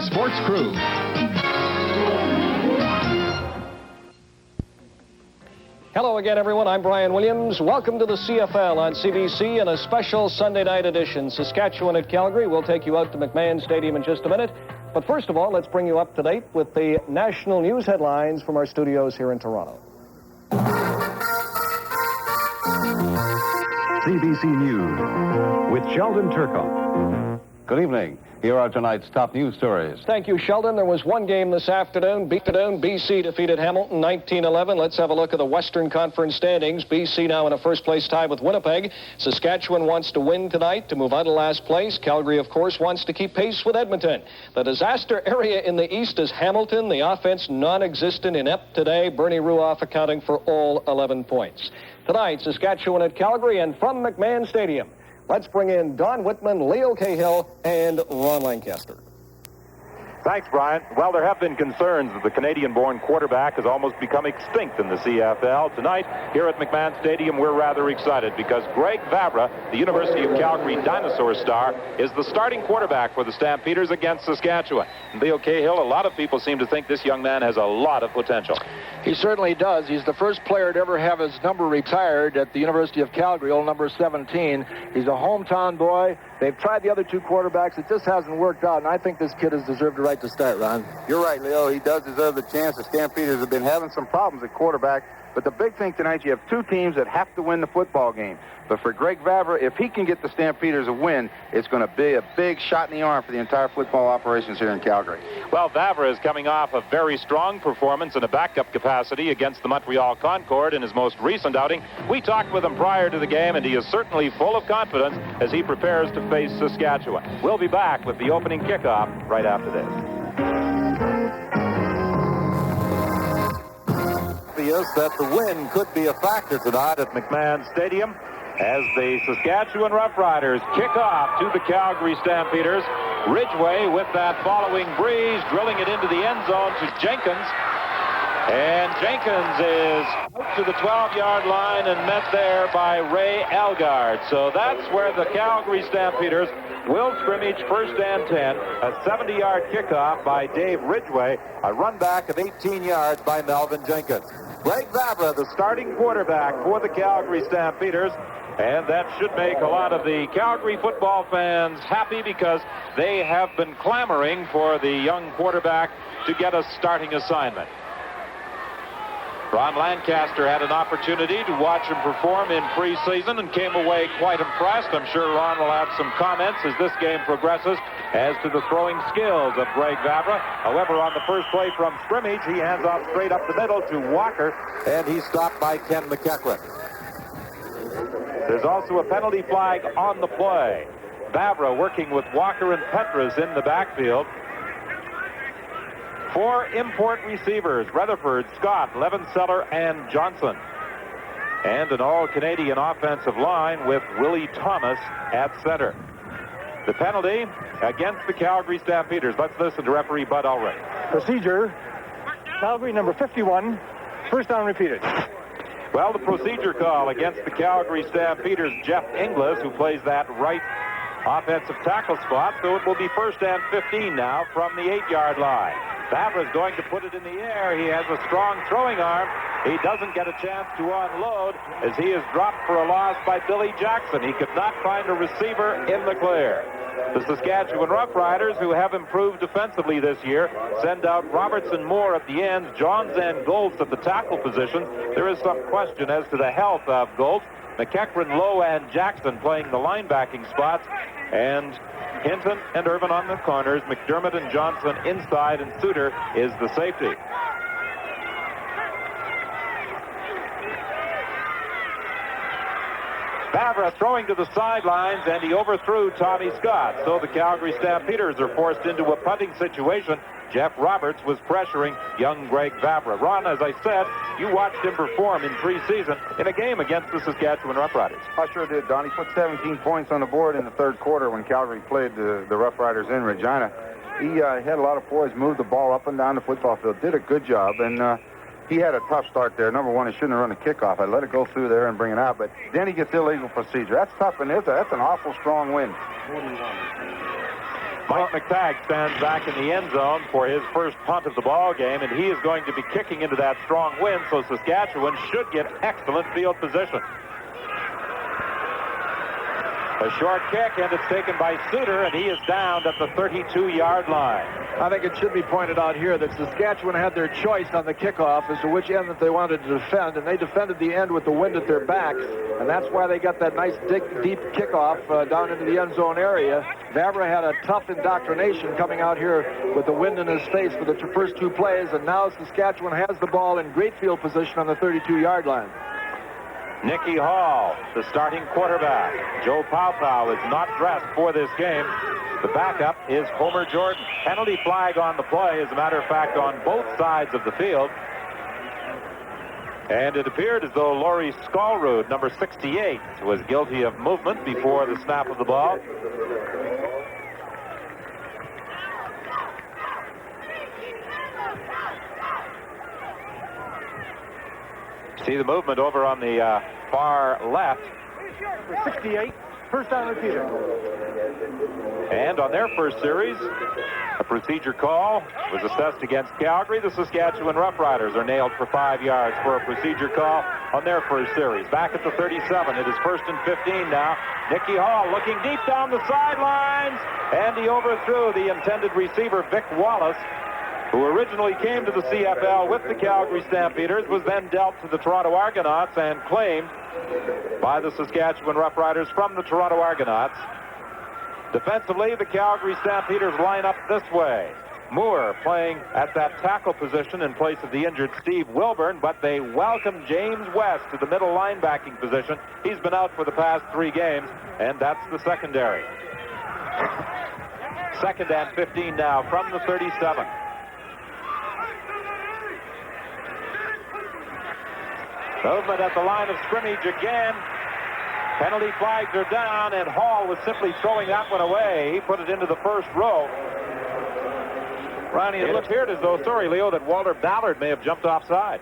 Sports Crew. Hello again, everyone. I'm Brian Williams. Welcome to the CFL on CBC and a special Sunday night edition. Saskatchewan at Calgary. We'll take you out to McMahon Stadium in just a minute. But first of all, let's bring you up to date with the national news headlines from our studios here in Toronto. CBC News with Sheldon Turcotte. Good evening. Here are tonight's top news stories. Thank you, Sheldon. There was one game this afternoon. BC defeated Hamilton 19-11. Let's have a look at the Western Conference standings. BC now in a first-place tie with Winnipeg. Saskatchewan wants to win tonight to move out of last place. Calgary, of course, wants to keep pace with Edmonton. The disaster area in the east is Hamilton. The offense non-existent, inept today. Bernie Ruoff accounting for all 11 points. Tonight, Saskatchewan at Calgary, and from McMahon Stadium, let's bring in Don Whitman, Leo Cahill, and Ron Lancaster. Thanks, Brian. Well, there have been concerns that the Canadian-born quarterback has almost become extinct in the CFL. Tonight, here at McMahon Stadium, we're rather excited because Craig Vavra, the University of Calgary dinosaur star, is the starting quarterback for the Stampeders against Saskatchewan. And Leo Cahill, a lot of people seem to think this young man has a lot of potential. He certainly does. He's the first player to ever have his number retired at the University of Calgary, old number 17. He's a hometown boy. They've tried the other two quarterbacks. It just hasn't worked out, and I think this kid has deserved the right to start, Ron. You're right, Leo. He does deserve the chance. The Stampeders have been having some problems at quarterback, but the big thing tonight, you have two teams that have to win the football game. But for Craig Vavra, if he can get the Stampeders a win, it's going to be a big shot in the arm for the entire football operations here in Calgary. Well, Vavra is coming off a very strong performance in a backup capacity against the Montreal Concorde in his most recent outing. We talked with him prior to the game, and he is certainly full of confidence as he prepares to face Saskatchewan. We'll be back with the opening kickoff right after this. Obvious that the win could be a factor tonight At McMahon Stadium, as the Saskatchewan Roughriders kick off to the Calgary Stampeders. Ridgway with that following breeze, drilling it into the end zone to Jenkins. And Jenkins is out to the 12-yard line and met there by Ray Algard. So that's where the Calgary Stampeders will scrimmage first and 10. A 70-yard kickoff by Dave Ridgway. A run back of 18 yards by Melvin Jenkins. Craig Vavra, the starting quarterback for the Calgary Stampeders. And that should make a lot of the Calgary football fans happy because they have been clamoring for the young quarterback to get a starting assignment. Ron Lancaster had an opportunity to watch him perform in preseason and came away quite impressed. I'm sure Ron will have some comments as this game progresses as to the throwing skills of Craig Vavra. However, on the first play from scrimmage, he hands off straight up the middle to Walker, And he's stopped by Ken McEachran. There's also a penalty flag on the play. Vavra working with Walker and Petras in the backfield. Four import receivers: Rutherford, Scott, Levenseller, and Johnson. And an all-Canadian offensive line with Willie Thomas at center. The penalty against the Calgary Stampeders. Let's listen to referee Bud Ulrich. Procedure, Calgary number 51, first down repeated. Well, the procedure call against the Calgary Stampeders, Jeff Inglis, who plays that right offensive tackle spot. So it will be first and 15 now from the 8-yard line. Vavra's going to put it in the air. He has a strong throwing arm. He doesn't get a chance to unload as he is dropped for a loss by Billy Jackson. He could not find a receiver in the clear. The Saskatchewan Roughriders, who have improved defensively this year, send out Robertson Moore at the ends, Johns and Goltz at the tackle positions. There is some question as to the health of Goltz. McEachran, Lowe, and Jackson playing the linebacking spots, and Hinton and Irvin on the corners, McDermott and Johnson inside, and Suter is the safety. Vavra throwing to the sidelines, and he overthrew Tommy Scott. So the Calgary Stampeders are forced into a punting situation. Jeff Roberts was pressuring young Craig Vavra. Ron, as I said, you watched him perform in preseason in a game against the Saskatchewan Roughriders. I sure did, Don. He put 17 points on the board in the third quarter when Calgary played the Roughriders in Regina. He had a lot of poise, moved the ball up and down the football field, did a good job, and he had a tough start there. Number one, he shouldn't have run a kickoff. I let it go through there and bring it out, but then he gets illegal procedure. That's tough, and that's an awful strong win. Mike McTagg stands back in the end zone for his first punt of the ball game, and he is going to be kicking into that strong wind, so Saskatchewan should get excellent field position. A short kick, and it's taken by Suter, and he is down at the 32-yard line. I think it should be pointed out here that Saskatchewan had their choice on the kickoff as to which end that they wanted to defend, and they defended the end with the wind at their backs, and that's why they got that nice deep kickoff down into the end zone area. Vavra had a tough indoctrination coming out here with the wind in his face for the first two plays, and now Saskatchewan has the ball in great field position on the 32-yard line. Nicky Hall, the starting quarterback. Joe Paupau is not dressed for this game. The backup is Homer Jordan. Penalty flag on the play, as a matter of fact, on both sides of the field. And it appeared as though Laurie Skolrud, number 68, was guilty of movement before the snap of the ball. See the movement over on the far left. 68, first down repeater. And on their first series, a procedure call was assessed against Calgary. The Saskatchewan Roughriders are nailed for 5 yards for a procedure call on their first series. Back at the 37, it is 1st and 15 now. Nicky Hall looking deep down the sidelines, and he overthrew the intended receiver, Vic Wallace, who originally came to the CFL with the Calgary Stampeders, was then dealt to the Toronto Argonauts and claimed by the Saskatchewan Roughriders from the Toronto Argonauts. Defensively, the Calgary Stampeders line up this way. Moore playing at that tackle position in place of the injured Steve Wilburn, but they welcome James West to the middle linebacking position. He's been out for the past 3 games, and that's the secondary. 2nd and 15 now from the 37. Movement at the line of scrimmage again. Penalty flags are down, and Hall was simply throwing that one away. He put it into the first row. Ronnie, it appeared as though, sorry, Leo, that Walter Ballard may have jumped offside.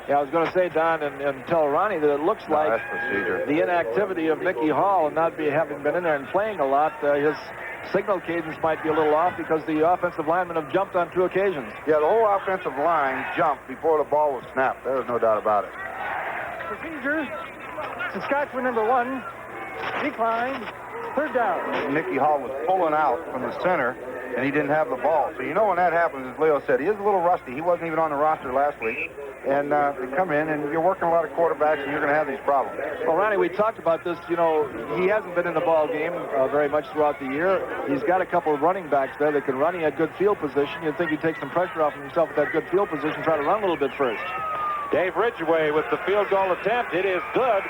Yeah, I was going to say, Don, and tell Ronnie that it looks like the inactivity of Nicky Hall and not having been in there and playing a lot, his signal cadence might be a little off because the offensive linemen have jumped on 2 occasions. Yeah, the whole offensive line jumped before the ball was snapped. There was no doubt about it. Procedure, Saskatchewan number 1, declined, 3rd down. Nicky Hall was pulling out from the center, and he didn't have the ball. So you know when that happens, as Leo said, he is a little rusty. He wasn't even on the roster last week. And they come in, and you're working a lot of quarterbacks, and you're going to have these problems. Well, Ronnie, we talked about this. You know, he hasn't been in the ball game very much throughout the year. He's got a couple of running backs there that can run. He had good field position. You'd think he'd take some pressure off himself with that good field position, try to run a little bit first. Dave Ridgway with the field goal attempt. It is good.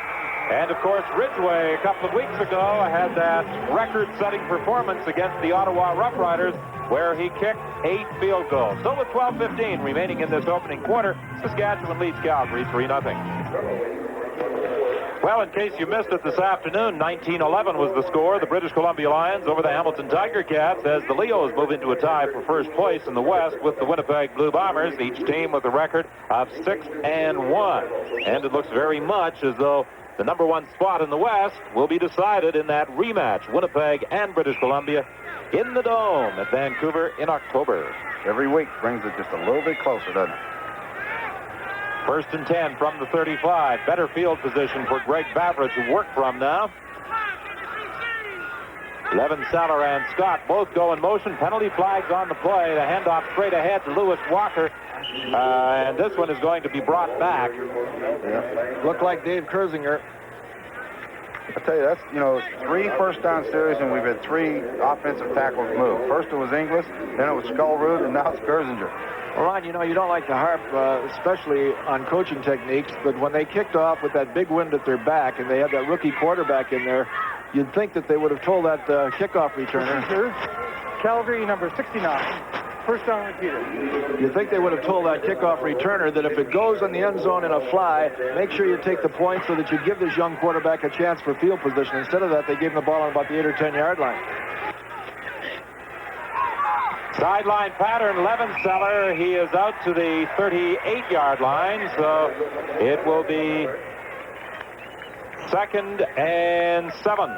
And, of course, Ridgway a couple of weeks ago had that record-setting performance against the Ottawa Roughriders where he kicked 8 field goals. So with 12:15 remaining in this opening quarter, Saskatchewan leads Calgary 3-0. Well, in case you missed it this afternoon, 19-11 was the score. The British Columbia Lions over the Hamilton Tiger Cats as the Leos move into a tie for first place in the West with the Winnipeg Blue Bombers, each team with a record of 6-1. And it looks very much as though the number 1 spot in the West will be decided in that rematch, Winnipeg and British Columbia in the Dome at Vancouver in October. Every week brings it just a little bit closer, doesn't it? 1st and 10 from the 35. Better field position for Greg Vavra to work from now. Levin Seller and Scott both go in motion. Penalty flags on the play. The handoff straight ahead to Lewis Walker. And this one is going to be brought back. Yeah. Looked like Dave Kersinger. I tell you, that's, 3 first-down series, and we've had 3 offensive tackles move. First it was Inglis, then it was Skolrud, and now it's Kersinger. Well, Ron, you don't like to harp, especially on coaching techniques, but when they kicked off with that big wind at their back and they had that rookie quarterback in there, you'd think that they would have told that kickoff returner. Calgary number 69, first down repeater. You'd think they would have told that kickoff returner that if it goes on the end zone in a fly, make sure you take the point so that you give this young quarterback a chance for field position. Instead of that, they gave him the ball on about the 8 or 10-yard line. Sideline pattern, Levin Seller. He is out to the 38-yard line, so it will be 2nd and 7.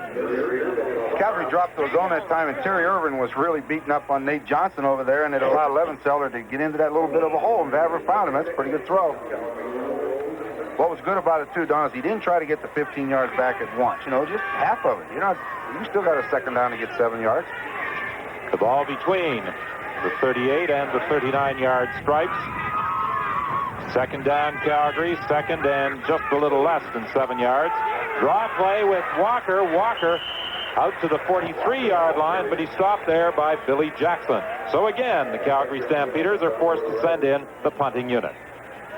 Calgary dropped to a zone that time, and Terry Irvin was really beating up on Nate Johnson over there, and it allowed Levenseller to get into that little bit of a hole, and Vavra found him. That's a pretty good throw. What was good about it, too, Don, is he didn't try to get the 15 yards back at once. Just half of it. You still got a second down to get 7 yards. The ball between the 38 and the 39-yard stripes. Second down, Calgary. Second and just a little less than 7 yards. Draw play with Walker. Walker out to the 43-yard line, but he stopped there by Billy Jackson. So again, the Calgary Stampeders are forced to send in the punting unit.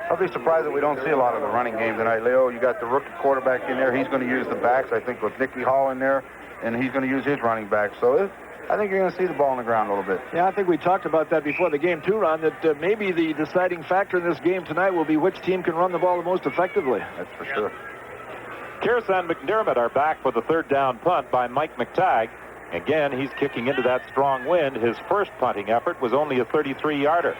I'll be surprised that we don't see a lot of the running game tonight, Leo. You got the rookie quarterback in there. He's going to use the backs, I think, with Nicky Hall in there, and he's going to use his running back. So I think you're going to see the ball on the ground a little bit. Yeah, I think we talked about that before the game, too, Ron, that maybe the deciding factor in this game tonight will be which team can run the ball the most effectively. That's for sure. Kearse and McDermott are back for the third down punt by Mike McTagg. Again, he's kicking into that strong wind. His first punting effort was only a 33-yarder.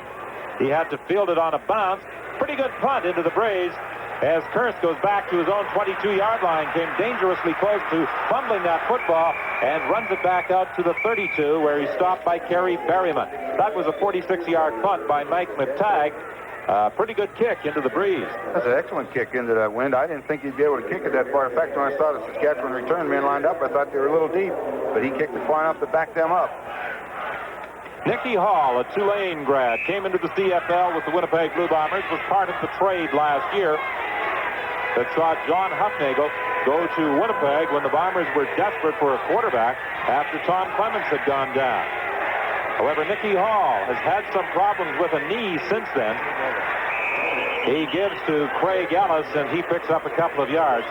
He had to field it on a bounce. Pretty good punt into the breeze as Kearse goes back to his own 22-yard line, came dangerously close to fumbling that football and runs it back out to the 32 where he's stopped by Kerry Berryman. That was a 46-yard punt by Mike McTagg. Pretty good kick into the breeze. That's an excellent kick into that wind. I didn't think he'd be able to kick it that far. In fact, when I saw the Saskatchewan return men lined up, I thought they were a little deep, but he kicked it far enough to back them up. Nicky Hall, a Tulane grad, came into the CFL with the Winnipeg Blue Bombers, was part of the trade last year that saw John Huffnagel go to Winnipeg when the Bombers were desperate for a quarterback after Tom Clements had gone down. However, Nicky Hall has had some problems with a knee since then. He gives to Craig Ellis, and he picks up a couple of yards.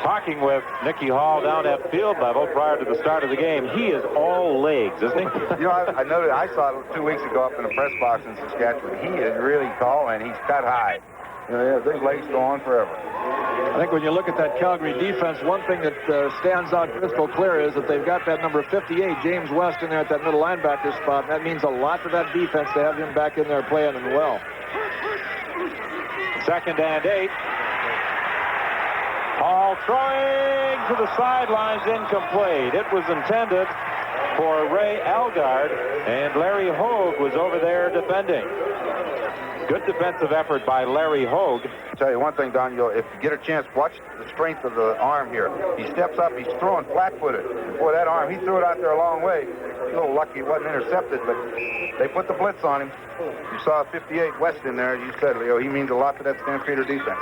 Talking with Nicky Hall down at field level prior to the start of the game, he is all legs, isn't he? I noticed. I saw it 2 weeks ago up in the press box in Saskatchewan. He is really tall, and he's cut high. Those legs go on forever. I think when you look at that Calgary defense, one thing that stands out crystal clear is that they've got that number 58, James West, in there at that middle linebacker spot, and that means a lot to that defense to have him back in there playing and well. Second and 8. Hall throwing to the sidelines, incomplete. It was intended for Ray Algard, and Larry Hogue was over there defending. Good defensive effort by Larry Hogue. I'll tell you one thing, Don, if you get a chance, watch the strength of the arm here. He steps up, he's throwing flat-footed. Boy, that arm, he threw it out there a long way. A little lucky it wasn't intercepted, but they put the blitz on him. You saw 58 West in there, you said, Leo. He means a lot to that Stampeder defense.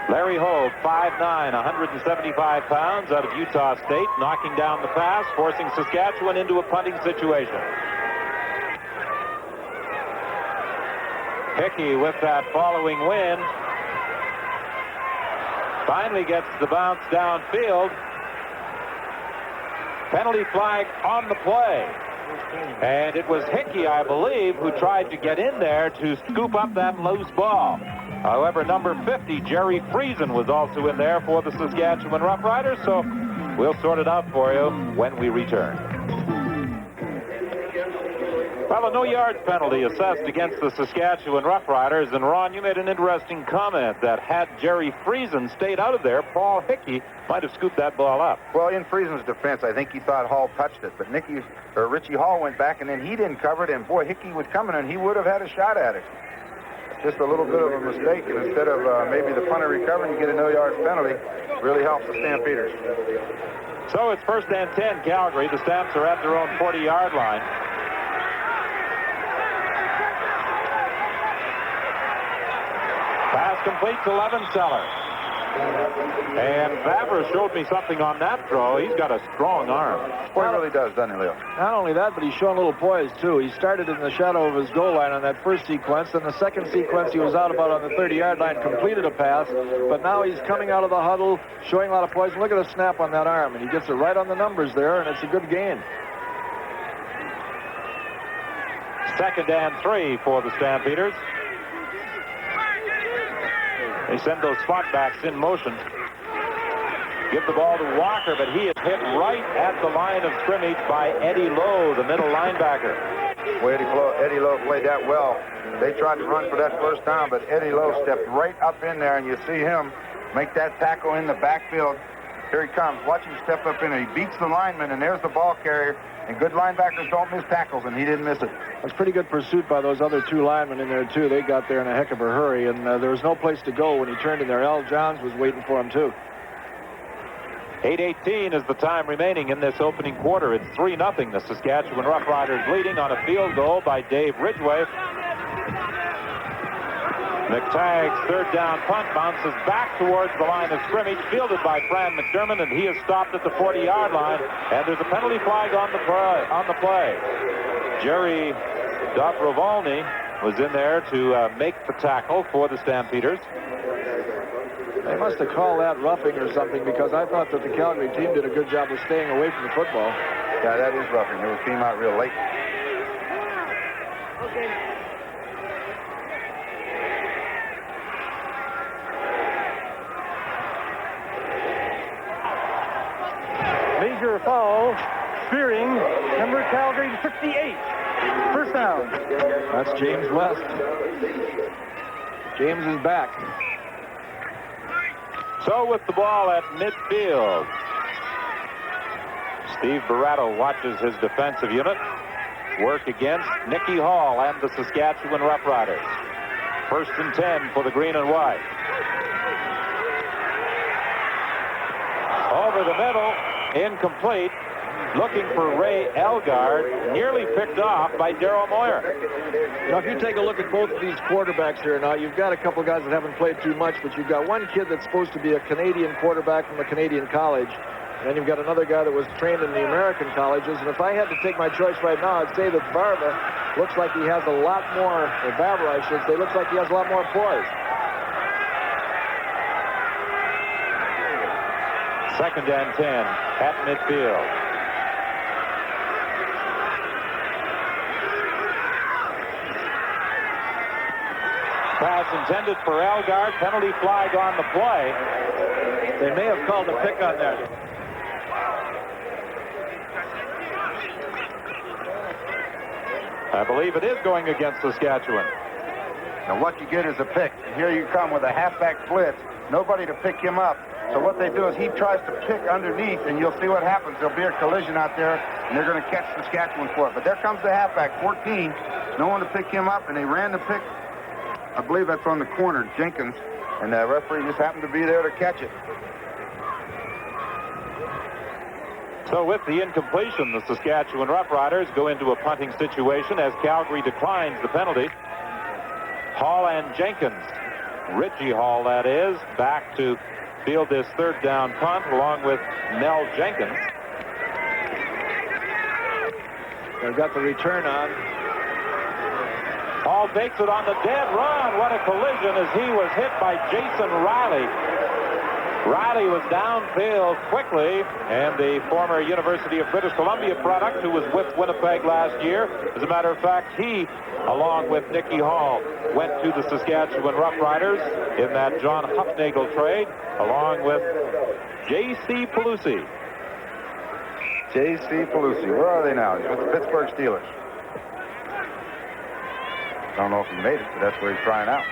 Larry Hogue, 5'9", 175 pounds, out of Utah State, knocking down the pass, forcing Saskatchewan into a punting situation. Hickey with that following wind finally gets the bounce downfield. Penalty flag on the play. And it was Hickey, I believe, who tried to get in there to scoop up that loose ball. However, number 50, Jerry Friesen, was also in there for the Saskatchewan Roughriders, so we'll sort it out for you when we return. Well, a no-yards penalty assessed against the Saskatchewan Roughriders, and Ron, you made an interesting comment that had Jerry Friesen stayed out of there, Paul Hickey might have scooped that ball up. Well, in Friesen's defense, I think he thought Hall touched it, but Richie Hall went back, and then he didn't cover it, and boy, Hickey was coming, and he would have had a shot at it. Just a little bit of a mistake, and instead of maybe the punter recovering, you get a no-yards penalty. Really helps the Stampeders. So it's first and 10, Calgary. The Stamps are at their own 40-yard line. Pass complete to Levenseller. And Vavra showed me something on that throw. He's got a strong arm. Boy, he really does, doesn't he, Leo? Not only that, but he's showing a little poise, too. He started in the shadow of his goal line on that first sequence. Then the second sequence, he was out about on the 30-yard line, completed a pass. But now he's coming out of the huddle, showing a lot of poise. Look at the snap on that arm, and he gets it right on the numbers there, and it's a good gain. Second and 3 for the Stampeders. They send those spot backs in motion. Give the ball to Walker, but he is hit right at the line of scrimmage by Eddie Lowe, the middle linebacker. Well, Eddie Lowe played that well. They tried to run for that first down, but Eddie Lowe stepped right up in there, and you see him make that tackle in the backfield. Here he comes. Watch him step up in, and he beats the lineman, and there's the ball carrier. And good linebackers don't miss tackles, and he didn't miss it. It was pretty good pursuit by those other two linemen in there, too. They got there in a heck of a hurry, and there was no place to go when he turned in there. Al Johns was waiting for him, too. 8:18 is the time remaining in this opening quarter. It's 3-0. The Saskatchewan Roughriders leading on a field goal by Dave Ridgway. McTagg's third down punt bounces back towards the line of scrimmage, fielded by Fran McDermott, and he is stopped at the 40-yard line, and there's a penalty flag on the play. Jerry Dobrovolny was in there to make the tackle for the Stampeders. They must have called that roughing or something, because I thought that the Calgary team did a good job of staying away from the football. Yeah, that is roughing. It came out real late. Major foul, spearing, number Calgary 58. First down. That's James West. James is back. So with the ball at midfield, Steve Barato watches his defensive unit work against Nicky Hall and the Saskatchewan Roughriders. 1st and 10 for the green and white. Over the middle, incomplete. Looking for Ray Elgard, nearly picked off by Darryl Moyer. You know, if you take a look at both of these quarterbacks here now, you've got a couple guys that haven't played too much, but you've got one kid that's supposed to be a Canadian quarterback from a Canadian college, and then you've got another guy that was trained in the American colleges. And if I had to take my choice right now, I'd say that Barva looks like he has a lot more, or Bavra, I should say, looks like he has a lot more poise. 2nd and 10 at midfield. Pass intended for Elgard. Penalty flag on the play. They may have called a pick on that. I believe it is going against Saskatchewan. Now what you get is a pick. And here you come with a halfback blitz. Nobody to pick him up. So what they do is he tries to pick underneath, and you'll see what happens. There'll be a collision out there, and they're going to catch Saskatchewan for it. But there comes the halfback, 14. No one to pick him up, and they ran the pick. I believe that's on the corner, Jenkins, and the referee just happened to be there to catch it. So with the incompletion, the Saskatchewan Roughriders go into a punting situation as Calgary declines the penalty. Hall and Jenkins, Richie Hall that is, back to field this third down punt along with Mel Jenkins. They've got the return on. Hall takes it on the dead run. What a collision as he was hit by Jason Riley. Riley was downfield quickly, and the former University of British Columbia product who was with Winnipeg last year, as a matter of fact, he, along with Nicky Hall, went to the Saskatchewan Roughriders in that John Huffnagel trade, along with J.C. Pelusi. J.C. Pelusi. Where are they now? He's with the Pittsburgh Steelers. I don't know if he made it, but that's where he's trying out.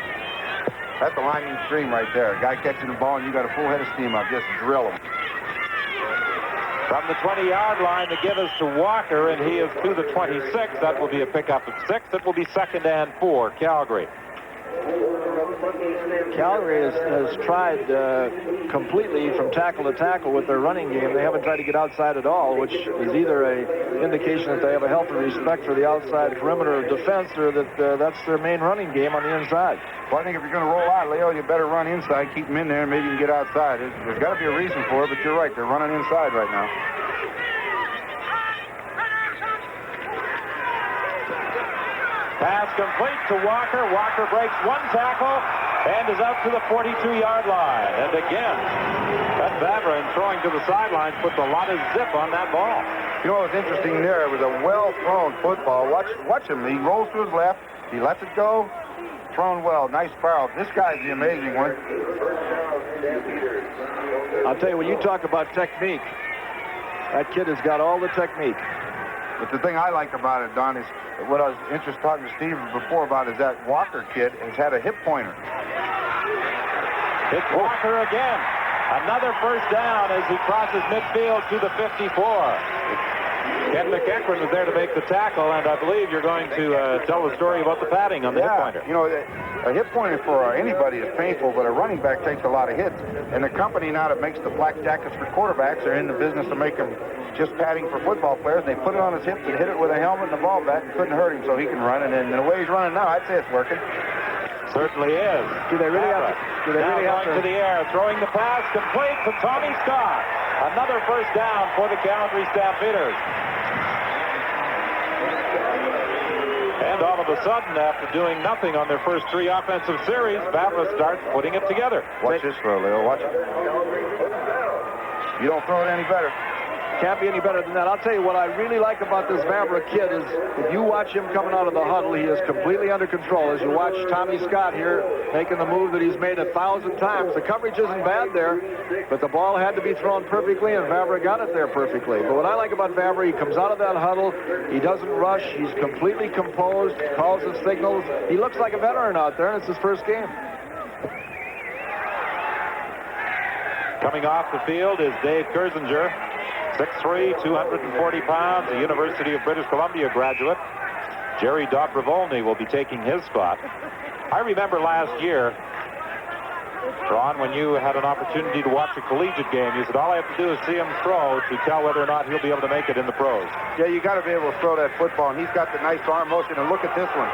That's the line you stream right there. A guy catching the ball, and you got a full head of steam up. Just drill him. From the 20-yard line, the give is to Walker, and he is to the 26. That will be a pickup of 6. It will be 2nd and 4, Calgary. Calgary has tried completely from tackle to tackle with their running game. They haven't tried to get outside at all, which is either a indication that they have a healthy respect for the outside perimeter of defense, or that that's their main running game on the inside. Well, I think if you're going to roll out, Leo, you better run inside, keep him in there, and maybe you can get outside. There's got to be a reason for it, but you're right. They're running inside right now. Pass complete to Walker. Walker breaks one tackle and is out to the 42-yard line. And again, that Bavra, in throwing to the sidelines, puts a lot of zip on that ball. You know what was interesting there? It was a well-thrown football. Watch him. He rolls to his left. He lets it go. Thrown well. Nice barrel. This guy's the amazing one. I'll tell you, when you talk about technique, that kid has got all the technique. But the thing I like about it, Don, is what I was interested talking to Steve before about is that Walker kid has had a hip pointer. It's Walker again. Another first down as he crosses midfield to the 54. Ken McEachran was there to make the tackle, and I believe you're going to tell the story about the padding on the hip pointer. You know, a hip pointer for anybody is painful, but a running back takes a lot of hits. And the company now that makes the black jackets for quarterbacks are in the business of making just padding for football players. They put it on his hips and hit it with a helmet and a ball bat and couldn't hurt him so he can run. And then the way he's running now, I'd say it's working. Certainly is. Do they really have to? Going to the air, throwing the pass complete to Tommy Scott. Another first down for the Calgary Stampeders. And all of a sudden, after doing nothing on their first 3 offensive series, Vavra starts putting it together. Watch this throw, Leo. Watch it. You don't throw it any better. Can't be any better than that. I'll tell you what I really like about this Vavra kid is if you watch him coming out of the huddle, he is completely under control. As you watch Tommy Scott here making the move that he's made 1,000 times, the coverage isn't bad there, but the ball had to be thrown perfectly, and Vavra got it there perfectly. But what I like about Vavra, he comes out of that huddle, he doesn't rush, he's completely composed, calls his signals. He looks like a veteran out there, and it's his first game. Coming off the field is Dave Kersinger. 6'3", 240 pounds, a University of British Columbia graduate. Jerry Dobrovolny will be taking his spot. I remember last year, Ron, when you had an opportunity to watch a collegiate game, you said, all I have to do is see him throw to tell whether or not he'll be able to make it in the pros. Yeah, you got to be able to throw that football, and he's got the nice arm motion. And look at this one.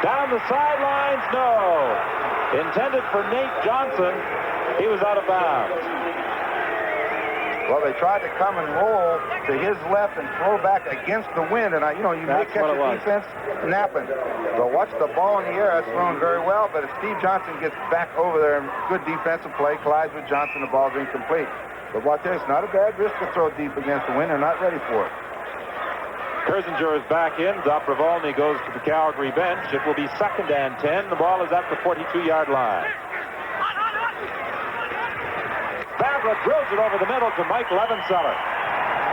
Down the sidelines, no. Intended for Nate Johnson. He was out of bounds. Well, they tried to come and roll to his left and throw back against the wind, and you may catch the defense napping. But watch the ball in the air. That's thrown very well, but if Steve Johnson gets back over there, good defensive play, collides with Johnson, the ball's incomplete. But watch this, not a bad risk to throw deep against the wind. They're not ready for it. Kersinger is back in. Dobrovolny goes to the Calgary bench. It will be 2nd and 10. The ball is at the 42-yard line. Vavra drills it over the middle to Mike Levenseller.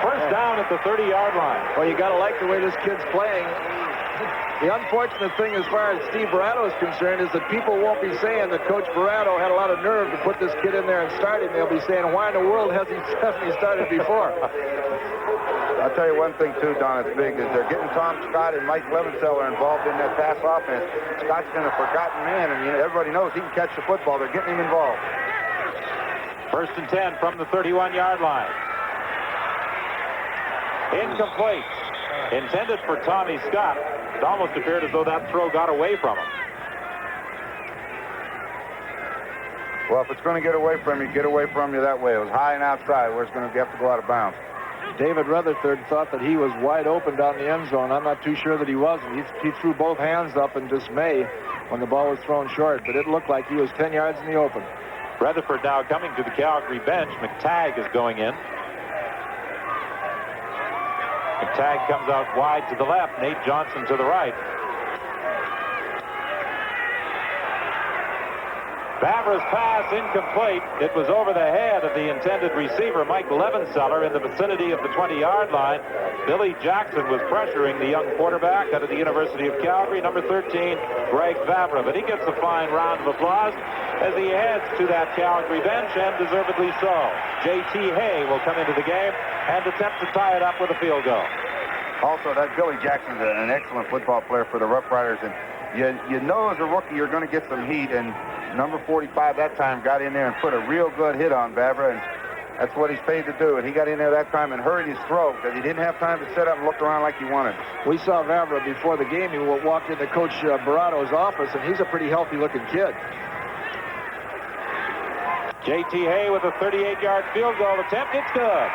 First down at the 30-yard line. Well, you got to like the way this kid's playing. The unfortunate thing as far as Steve Barato is concerned is that people won't be saying that Coach Barato had a lot of nerve to put this kid in there and start him. They'll be saying, why in the world hasn't he started before? I'll tell you one thing, too, Don, it's big, is they're getting Tom Scott and Mike Levenseller involved in that pass offense. Scott's been a forgotten man, and everybody knows he can catch the football. They're getting him involved. 1st and 10 from the 31-yard line. Incomplete. Intended for Tommy Scott. It almost appeared as though that throw got away from him. Well, if it's going to get away from you that way. It was high and outside where it's going to have to go out of bounds. David Rutherford thought that he was wide open down the end zone. I'm not too sure that he wasn't. He threw both hands up in dismay when the ball was thrown short, but it looked like he was 10 yards in the open. Rutherford now coming to the Calgary bench. McTagg is going in. McTagg comes out wide to the left. Nate Johnson to the right. Vavra's pass incomplete. It was over the head of the intended receiver, Mike Levenseller, in the vicinity of the 20-yard line. Billy Jackson was pressuring the young quarterback out of the University of Calgary, number 13, Greg Vavra. But he gets a fine round of applause as he heads to that Calgary bench, and deservedly so. J.T. Hay will come into the game and attempt to tie it up with a field goal. Also, that Billy Jackson's an excellent football player for the Roughriders, and you know as a rookie you're going to get some heat, and number 45 that time got in there and put a real good hit on Vavra, and that's what he's paid to do. And he got in there that time and hurried his throw because he didn't have time to set up and look around like he wanted. We saw Vavra before the game. He walked into Coach Barato's office, and he's a pretty healthy-looking kid. J.T. Hay with a 38-yard field goal attempt. It's good.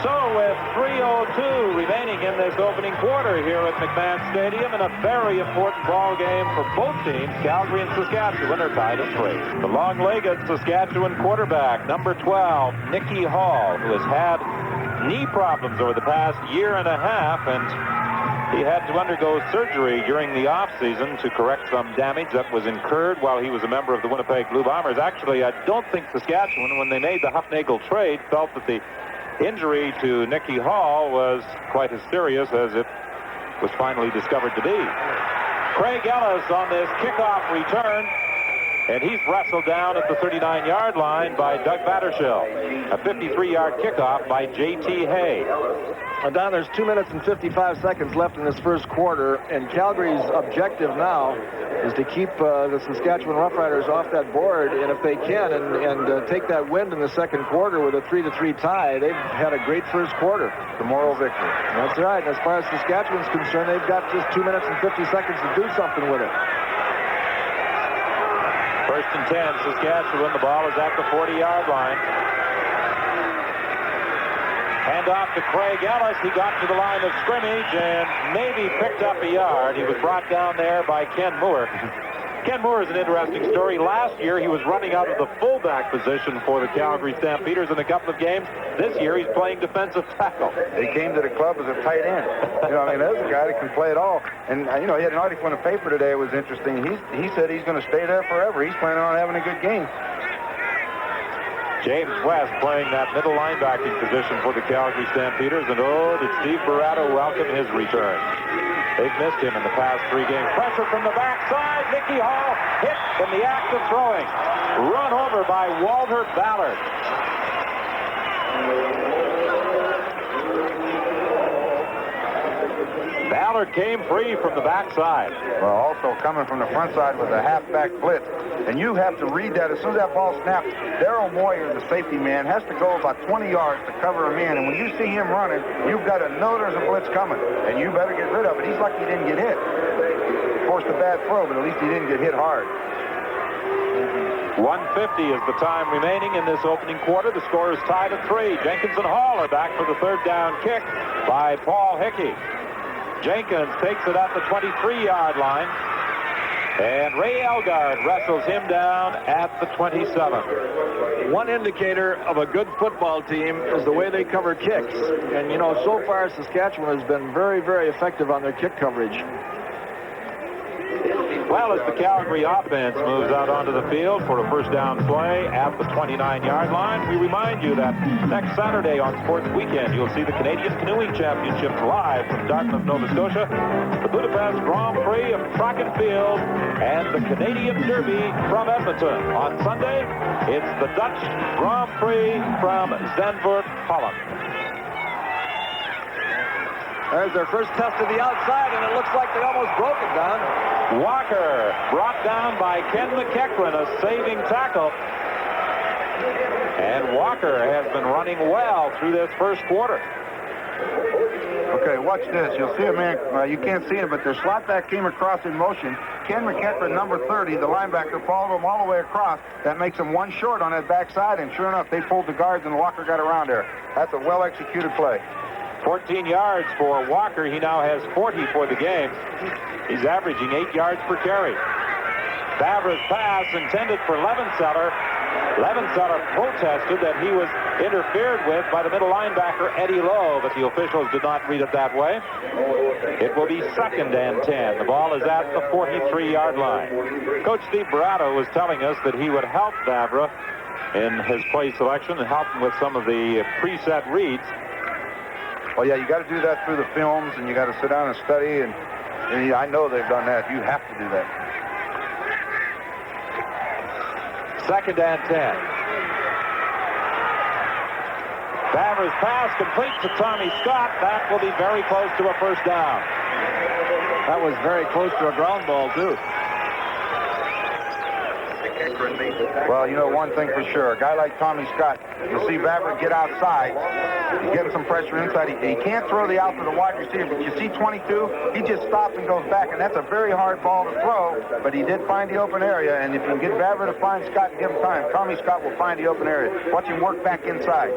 So with 3:02 remaining in this opening quarter here at McMahon Stadium, and a very important ball game for both teams, Calgary and Saskatchewan are tied at 3. The long-legged Saskatchewan quarterback, number 12, Nicky Hall, who has had knee problems over the past year and a half, and he had to undergo surgery during the offseason to correct some damage that was incurred while he was a member of the Winnipeg Blue Bombers. Actually, I don't think Saskatchewan, when they made the Huffnagel trade, felt that the injury to Nicky Hall was quite as serious as it was finally discovered to be. Craig Ellis on this kickoff return And he's wrestled down at the 39-yard line by Doug Battershill. A 53-yard kickoff by J.T. Hay. Don, there's 2 minutes and 55 seconds left in this first quarter, and Calgary's objective now is to keep the Saskatchewan Roughriders off that board, and if they can, and take that win in the second quarter with a 3-3 tie, they've had a great first quarter. The moral victory. That's right. And as far as Saskatchewan's concerned, they've got just 2 minutes and 50 seconds to do something with it. First and 10, Saskatchewan. The ball is at the 40-yard line. Hand off to Craig Ellis. He got to the line of scrimmage and maybe picked up a yard. He was brought down there by Ken Moore. Ken Moore is an interesting story. Last year, he was running out of the fullback position for the Calgary Stampeders in a couple of games. This year, he's playing defensive tackle. He came to the club as a tight end. There's a guy that can play it all. And, he had an article in the paper today. It was interesting. He said he's going to stay there forever. He's planning on having a good game. James West playing that middle linebacking position for the Calgary Stampeders. And, did Steve Barato welcome his return. They've missed him in the past 3 games. Pressure from the backside. Nicky Hall hit in the act of throwing. Run over by Walter Ballard. Ballard came free from the backside. Well, also coming from the front side with a halfback blitz. And you have to read that. As soon as that ball snaps, Darryl Moyer, the safety man, has to go about 20 yards to cover a man. And when you see him running, you've got to know there's a blitz coming. And you better get rid of it. He's lucky he didn't get hit. Forced a bad throw, but at least he didn't get hit hard. 1:50 is the time remaining in this opening quarter. The score is tied at 3. Jenkins and Hall are back for the third down kick by Paul Hickey. Jenkins takes it at the 23-yard line. And Ray Elgard wrestles him down at the 27. One indicator of a good football team is the way they cover kicks. And, so far Saskatchewan has been very, very effective on their kick coverage. Well, as the Calgary offense moves out onto the field for a first down play at the 29-yard line, we remind you that next Saturday on Sports Weekend, you'll see the Canadian Canoeing Championship live from Dartmouth, Nova Scotia, the Budapest Grand Prix of Track and Field, and the Canadian Derby from Edmonton. On Sunday, it's the Dutch Grand Prix from Zandvoort, Holland. There's their first test to the outside, and it looks like they almost broke it, Don. Walker brought down by Ken McEachran, a saving tackle. And Walker has been running well through this first quarter. Okay, watch this. You'll see a man, you can't see him, but their slot back came across in motion. Ken McEachran, number 30, the linebacker, followed him all the way across. That makes him one short on that backside, and sure enough, they pulled the guards, and Walker got around there. That's a well-executed play. 14 yards for Walker. He now has 40 for the game. He's averaging 8 yards per carry. Favre's pass intended for Levenseller. Levenseller protested that he was interfered with by the middle linebacker, Eddie Lowe, but the officials did not read it that way. It will be 2nd and 10. The ball is at the 43-yard line. Coach Steve Barato was telling us that he would help Favre in his play selection and help him with some of the preset reads. Well, yeah, you got to do that through the films, and you got to sit down and study, and I know they've done that. You have to do that. 2nd and 10. Favre's pass complete to Tommy Scott. That will be very close to a first down. That was very close to a ground ball, too. Well, one thing for sure. A guy like Tommy Scott, you'll see Favre get outside. He's getting some pressure inside. He can't throw the out to the wide receiver, but you see 22, he just stops and goes back, and that's a very hard ball to throw, but he did find the open area, and if you can get Favre to find Scott and give him time, Tommy Scott will find the open area. Watch him work back inside.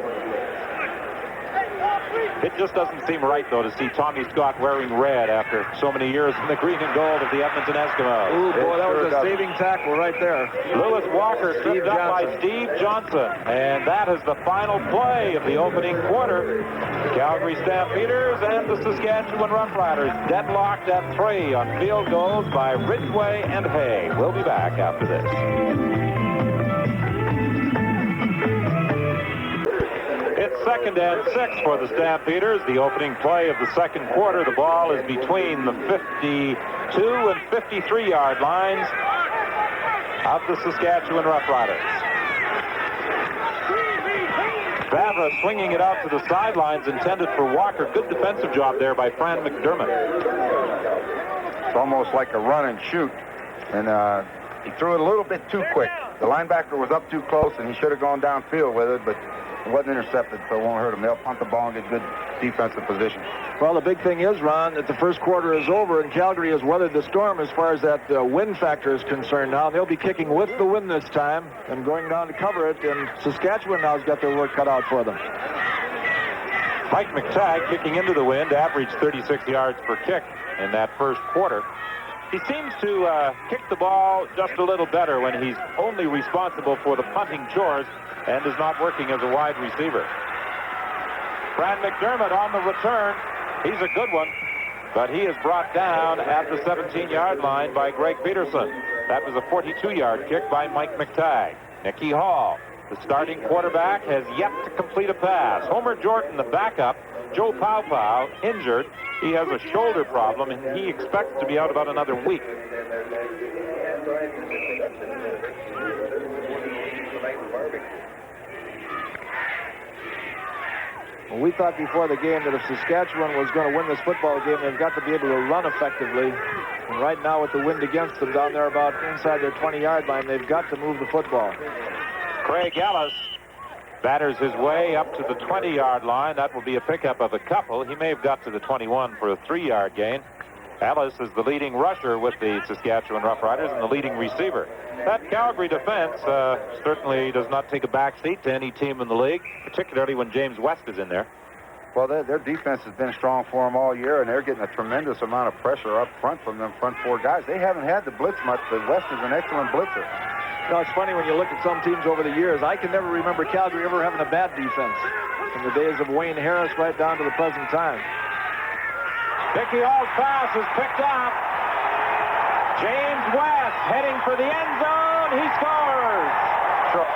It just doesn't seem right, though, to see Tommy Scott wearing red after so many years in the green and gold of the Edmonton Eskimos. Ooh, boy, that was a saving tackle right there. Lewis Walker tripped up by Steve Johnson. And that is the final play of the opening quarter. The Calgary Stampeders and the Saskatchewan Roughriders deadlocked at 3 on field goals by Ridgway and Hay. We'll be back after this. It's 2nd and 6 for the Stampeders. The opening play of the second quarter. The ball is between the 52 and 53-yard lines of the Saskatchewan Roughriders. Vavra swinging it out to the sidelines, intended for Walker. Good defensive job there by Fran McDermott. It's almost like a run and shoot. And he threw it a little bit too quick. The linebacker was up too close, and he should have gone downfield with it, but it wasn't intercepted, so it won't hurt him. They'll punt the ball and get good defensive position. Well, the big thing is, Ron, that the first quarter is over, and Calgary has weathered the storm as far as that wind factor is concerned now. They'll be kicking with the wind this time and going down to cover it, and Saskatchewan now has got their work cut out for them. Mike McTagg kicking into the wind, averaged 36 yards per kick in that first quarter. He seems to kick the ball just a little better when he's only responsible for the punting chores and is not working as a wide receiver. Fran McDermott on the return. He's a good one, but he is brought down at the 17-yard line by Greg Peterson. That was a 42-yard kick by Mike McTagg. Nicky Hall, the starting quarterback, has yet to complete a pass. Homer Jordan, the backup. Joe Paupow, injured. He has a shoulder problem, and he expects to be out about another week. Well, we thought before the game that if Saskatchewan was going to win this football game, they've got to be able to run effectively. And right now, with the wind against them down there about inside their 20-yard line, they've got to move the football. Craig Ellis batters his way up to the 20-yard line. That will be a pickup of a couple. He may have got to the 21 for a 3-yard gain. Ellis is the leading rusher with the Saskatchewan Roughriders and the leading receiver. That Calgary defense certainly does not take a back seat to any team in the league, particularly when James West is in there. Well, their defense has been strong for them all year, and they're getting a tremendous amount of pressure up front from them front four guys. They haven't had to blitz much, but West is an excellent blitzer. You know, it's funny when you look at some teams over the years. I can never remember Calgary ever having a bad defense from the days of Wayne Harris right down to the present time. Nicky Hall's pass is picked up. James West heading for the end zone. He scores. Sure.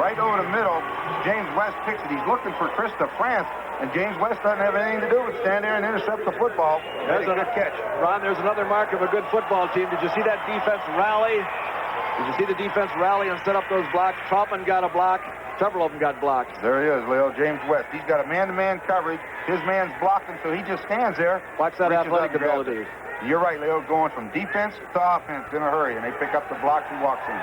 Right over the middle, James West picks it. He's looking for Krista France, and James West doesn't have anything to do with stand there and intercept the football. That's a good catch. Ron, there's another mark of a good football team. Did you see that defense rally? Did you see the defense rally and set up those blocks? Troutman got a block. Several of them got blocks. There he is, Leo. James West. He's got a man-to-man coverage. His man's blocking, so he just stands there. Watch that athletic ability. You're right, Leo. Going from defense to offense in a hurry, and they pick up the blocks and walks in.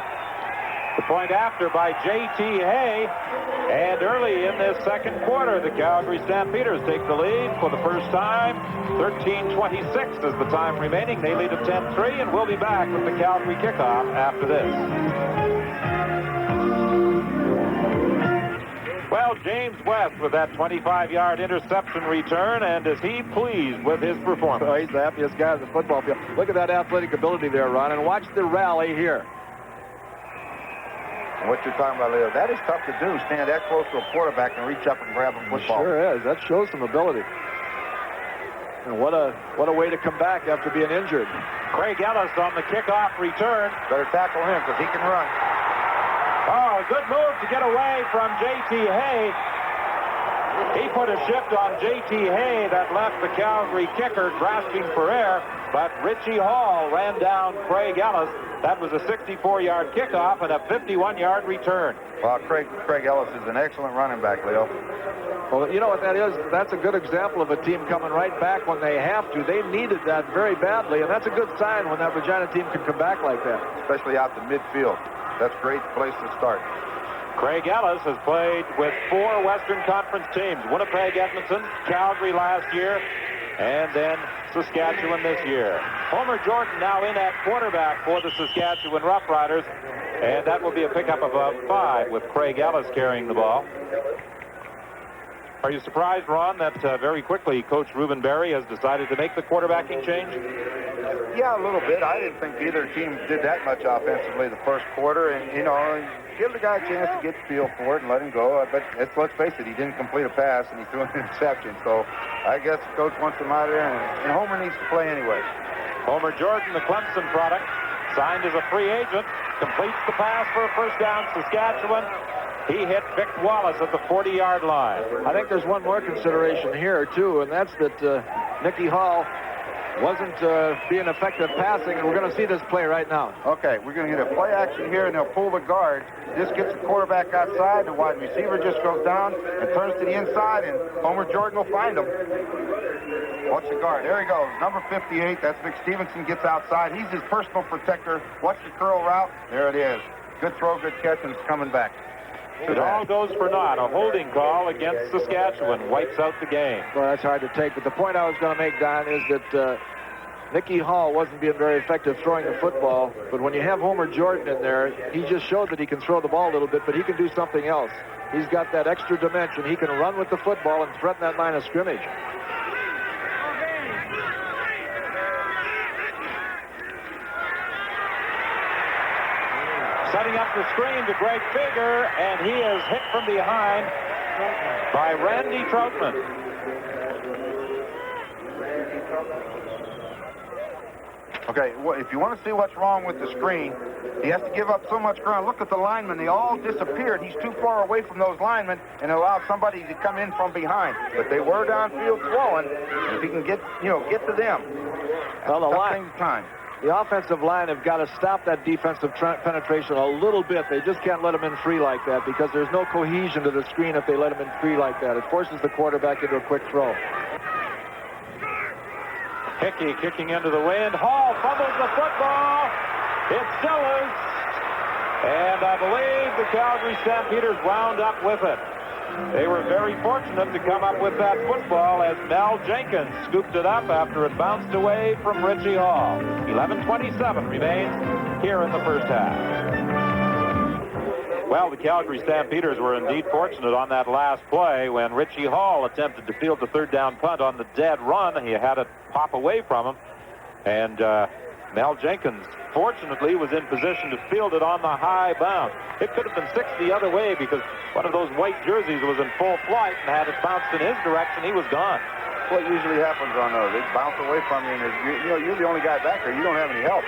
The point after by J.T. Hay. And early in this second quarter, the Calgary Stampeders take the lead for the first time. 13:26 is the time remaining. They lead at 10-3, and we'll be back with the Calgary kickoff after this. Well, James West with that 25-yard interception return, and is he pleased with his performance? Oh, he's the happiest guy on the football field. Look at that athletic ability there, Ron, and watch the rally here. What you're talking about, Leo, that is tough to do. Stand that close to a quarterback and reach up and grab a football. Sure is. That shows some ability. And what a way to come back after being injured. Craig Ellis on the kickoff return. Better tackle him because he can run. Oh, good move to get away from J.T. Hay. He put a shift on J.T. Hay that left the Calgary kicker grasping for air, but Richie Hall ran down Craig Ellis. That was a 64-yard kickoff and a 51-yard return. Well, Craig Ellis is an excellent running back, Leo. Well, you know what that is? That's a good example of a team coming right back when they have to. They needed that very badly, and that's a good sign when that Regina team can come back like that. Especially out to midfield. That's a great place to start. Craig Ellis has played with 4 Western Conference teams. Winnipeg, Edmonton, Calgary last year, and then Saskatchewan this year. Homer Jordan now in at quarterback for the Saskatchewan Roughriders, and that will be a pickup of a 5 with Craig Ellis carrying the ball. Are you surprised, Ron, that very quickly Coach Ruben Berry has decided to make the quarterbacking change? Yeah, a little bit. I didn't think either team did that much offensively the first quarter, and, you know, give the guy a chance to get the feel for it and let him go. But let's face it, he didn't complete a pass, and he threw an interception. So I guess the coach wants him out there, and Homer needs to play anyway. Homer Jordan, the Clemson product, signed as a free agent, completes the pass for a first down, Saskatchewan. He hit Vic Wallace at the 40-yard line. I think there's one more consideration here, too, and that's that Nicky Hall wasn't being effective passing, and we're going to see this play right now. Okay, we're going to get a play action here, and they'll pull the guard. This gets the quarterback outside. The wide receiver just goes down and turns to the inside, and Homer Jordan will find him. Watch the guard. There he goes. Number 58. That's Vic Stevenson. Gets outside. He's his personal protector. Watch the curl route. There it is. Good throw, good catch, and it's coming back. It all goes for naught. A holding call against Saskatchewan wipes out the game. Well, that's hard to take, but the point I was going to make, Don, is that Nicky Hall wasn't being very effective throwing the football, but when you have Homer Jordan in there, he just showed that he can throw the ball a little bit, but he can do something else. He's got that extra dimension. He can run with the football and threaten that line of scrimmage. Setting up the screen to Greg Figger, and he is hit from behind by Randy Troutman. Okay, well, if you want to see what's wrong with the screen, he has to give up so much ground. Look at the linemen. They all disappeared. He's too far away from those linemen and allowed somebody to come in from behind. But they were downfield throwing, and if he can get to them, well, the offensive line have got to stop that defensive penetration a little bit. They just can't let them in free like that because there's no cohesion to the screen if they let them in free like that. It forces the quarterback into a quick throw. Hickey kicking into the wind. Hall fumbles the football. It's still loose. And I believe the Calgary Stampeders wound up with it. They were very fortunate to come up with that football as Mel Jenkins scooped it up after it bounced away from Richie Hall. 11:27 remains here in the first half. Well, the Calgary Stampeders were indeed fortunate on that last play when Richie Hall attempted to field the third down punt on the dead run. He had it pop away from him, and Mel Jenkins, fortunately, was in position to field it on the high bounce. It could have been 6 the other way because one of those white jerseys was in full flight, and had it bounced in his direction, he was gone. What usually happens on those, they bounce away from you, and you're the only guy back there. You don't have any help.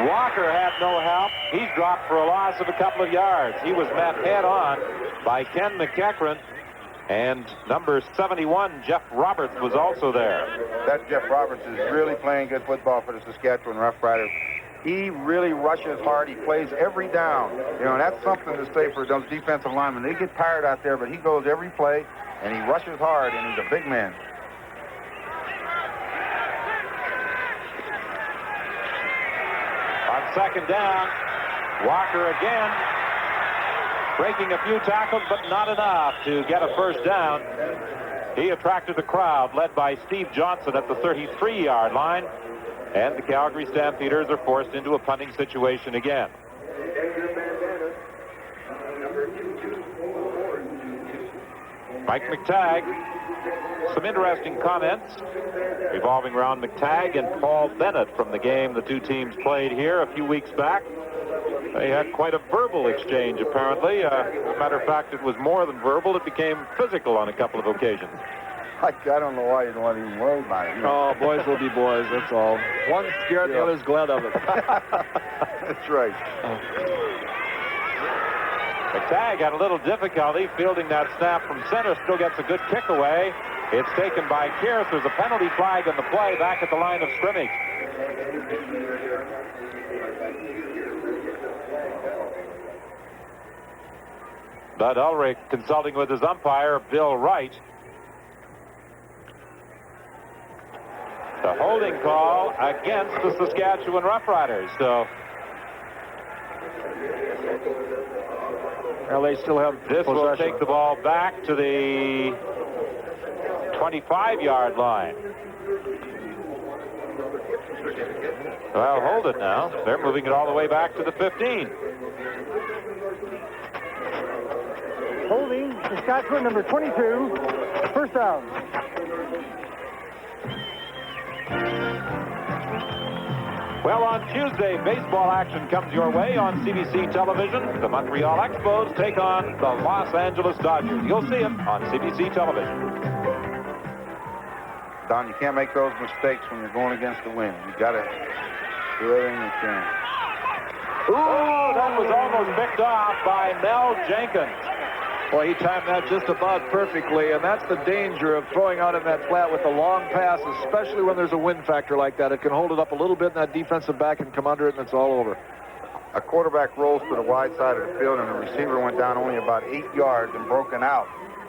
Walker had no help. He's dropped for a loss of a couple of yards. He was met head-on by Ken McEachran, and number 71, Jeff Roberts, was also there. That Jeff Roberts is really playing good football for the Saskatchewan Roughriders. He really rushes hard. He plays every down. And that's something to say for those defensive linemen. They get tired out there, but he goes every play, and he rushes hard, and he's a big man. On second down, Walker again, breaking a few tackles, but not enough to get a first down. He attracted the crowd, led by Steve Johnson at the 33-yard line, and the Calgary Stampeders are forced into a punting situation again. Mike McTagg, some interesting comments revolving around McTagg and Paul Bennett from the game the two teams played here a few weeks back. They had quite a verbal exchange, apparently. As a matter of fact, it was more than verbal. It became physical on a couple of occasions. I don't know why you don't want to even worry about it. Oh, boys will be boys, that's all. One's scared, the other's glad of it. That's right. McTagg had a little difficulty fielding that snap from center. Still gets a good kick away. It's taken by Kearse. There's a penalty flag on the play back at the line of scrimmage. Bud Ulrich consulting with his umpire, Bill Wright. The holding call against the Saskatchewan Roughriders. So well, they still have this possession. will take the ball back to the 25-yard line. Well, hold it now. They're moving it all the way back to the 15. Holding Saskatchewan, number 22, first down. Well, on Tuesday, baseball action comes your way on CBC television. The Montreal Expos take on the Los Angeles Dodgers. You'll see them on CBC television. Don, you can't make those mistakes when you're going against the wind. You got to do everything you can. Oh, that was almost picked off by Mel Jenkins. Boy, he timed that just about perfectly, and that's the danger of throwing out in that flat with the long pass, especially when there's a wind factor like that. It can hold it up a little bit, and that defensive back can come under it, and it's all over. A quarterback rolls to the wide side of the field, and the receiver went down only about 8 yards and broken out.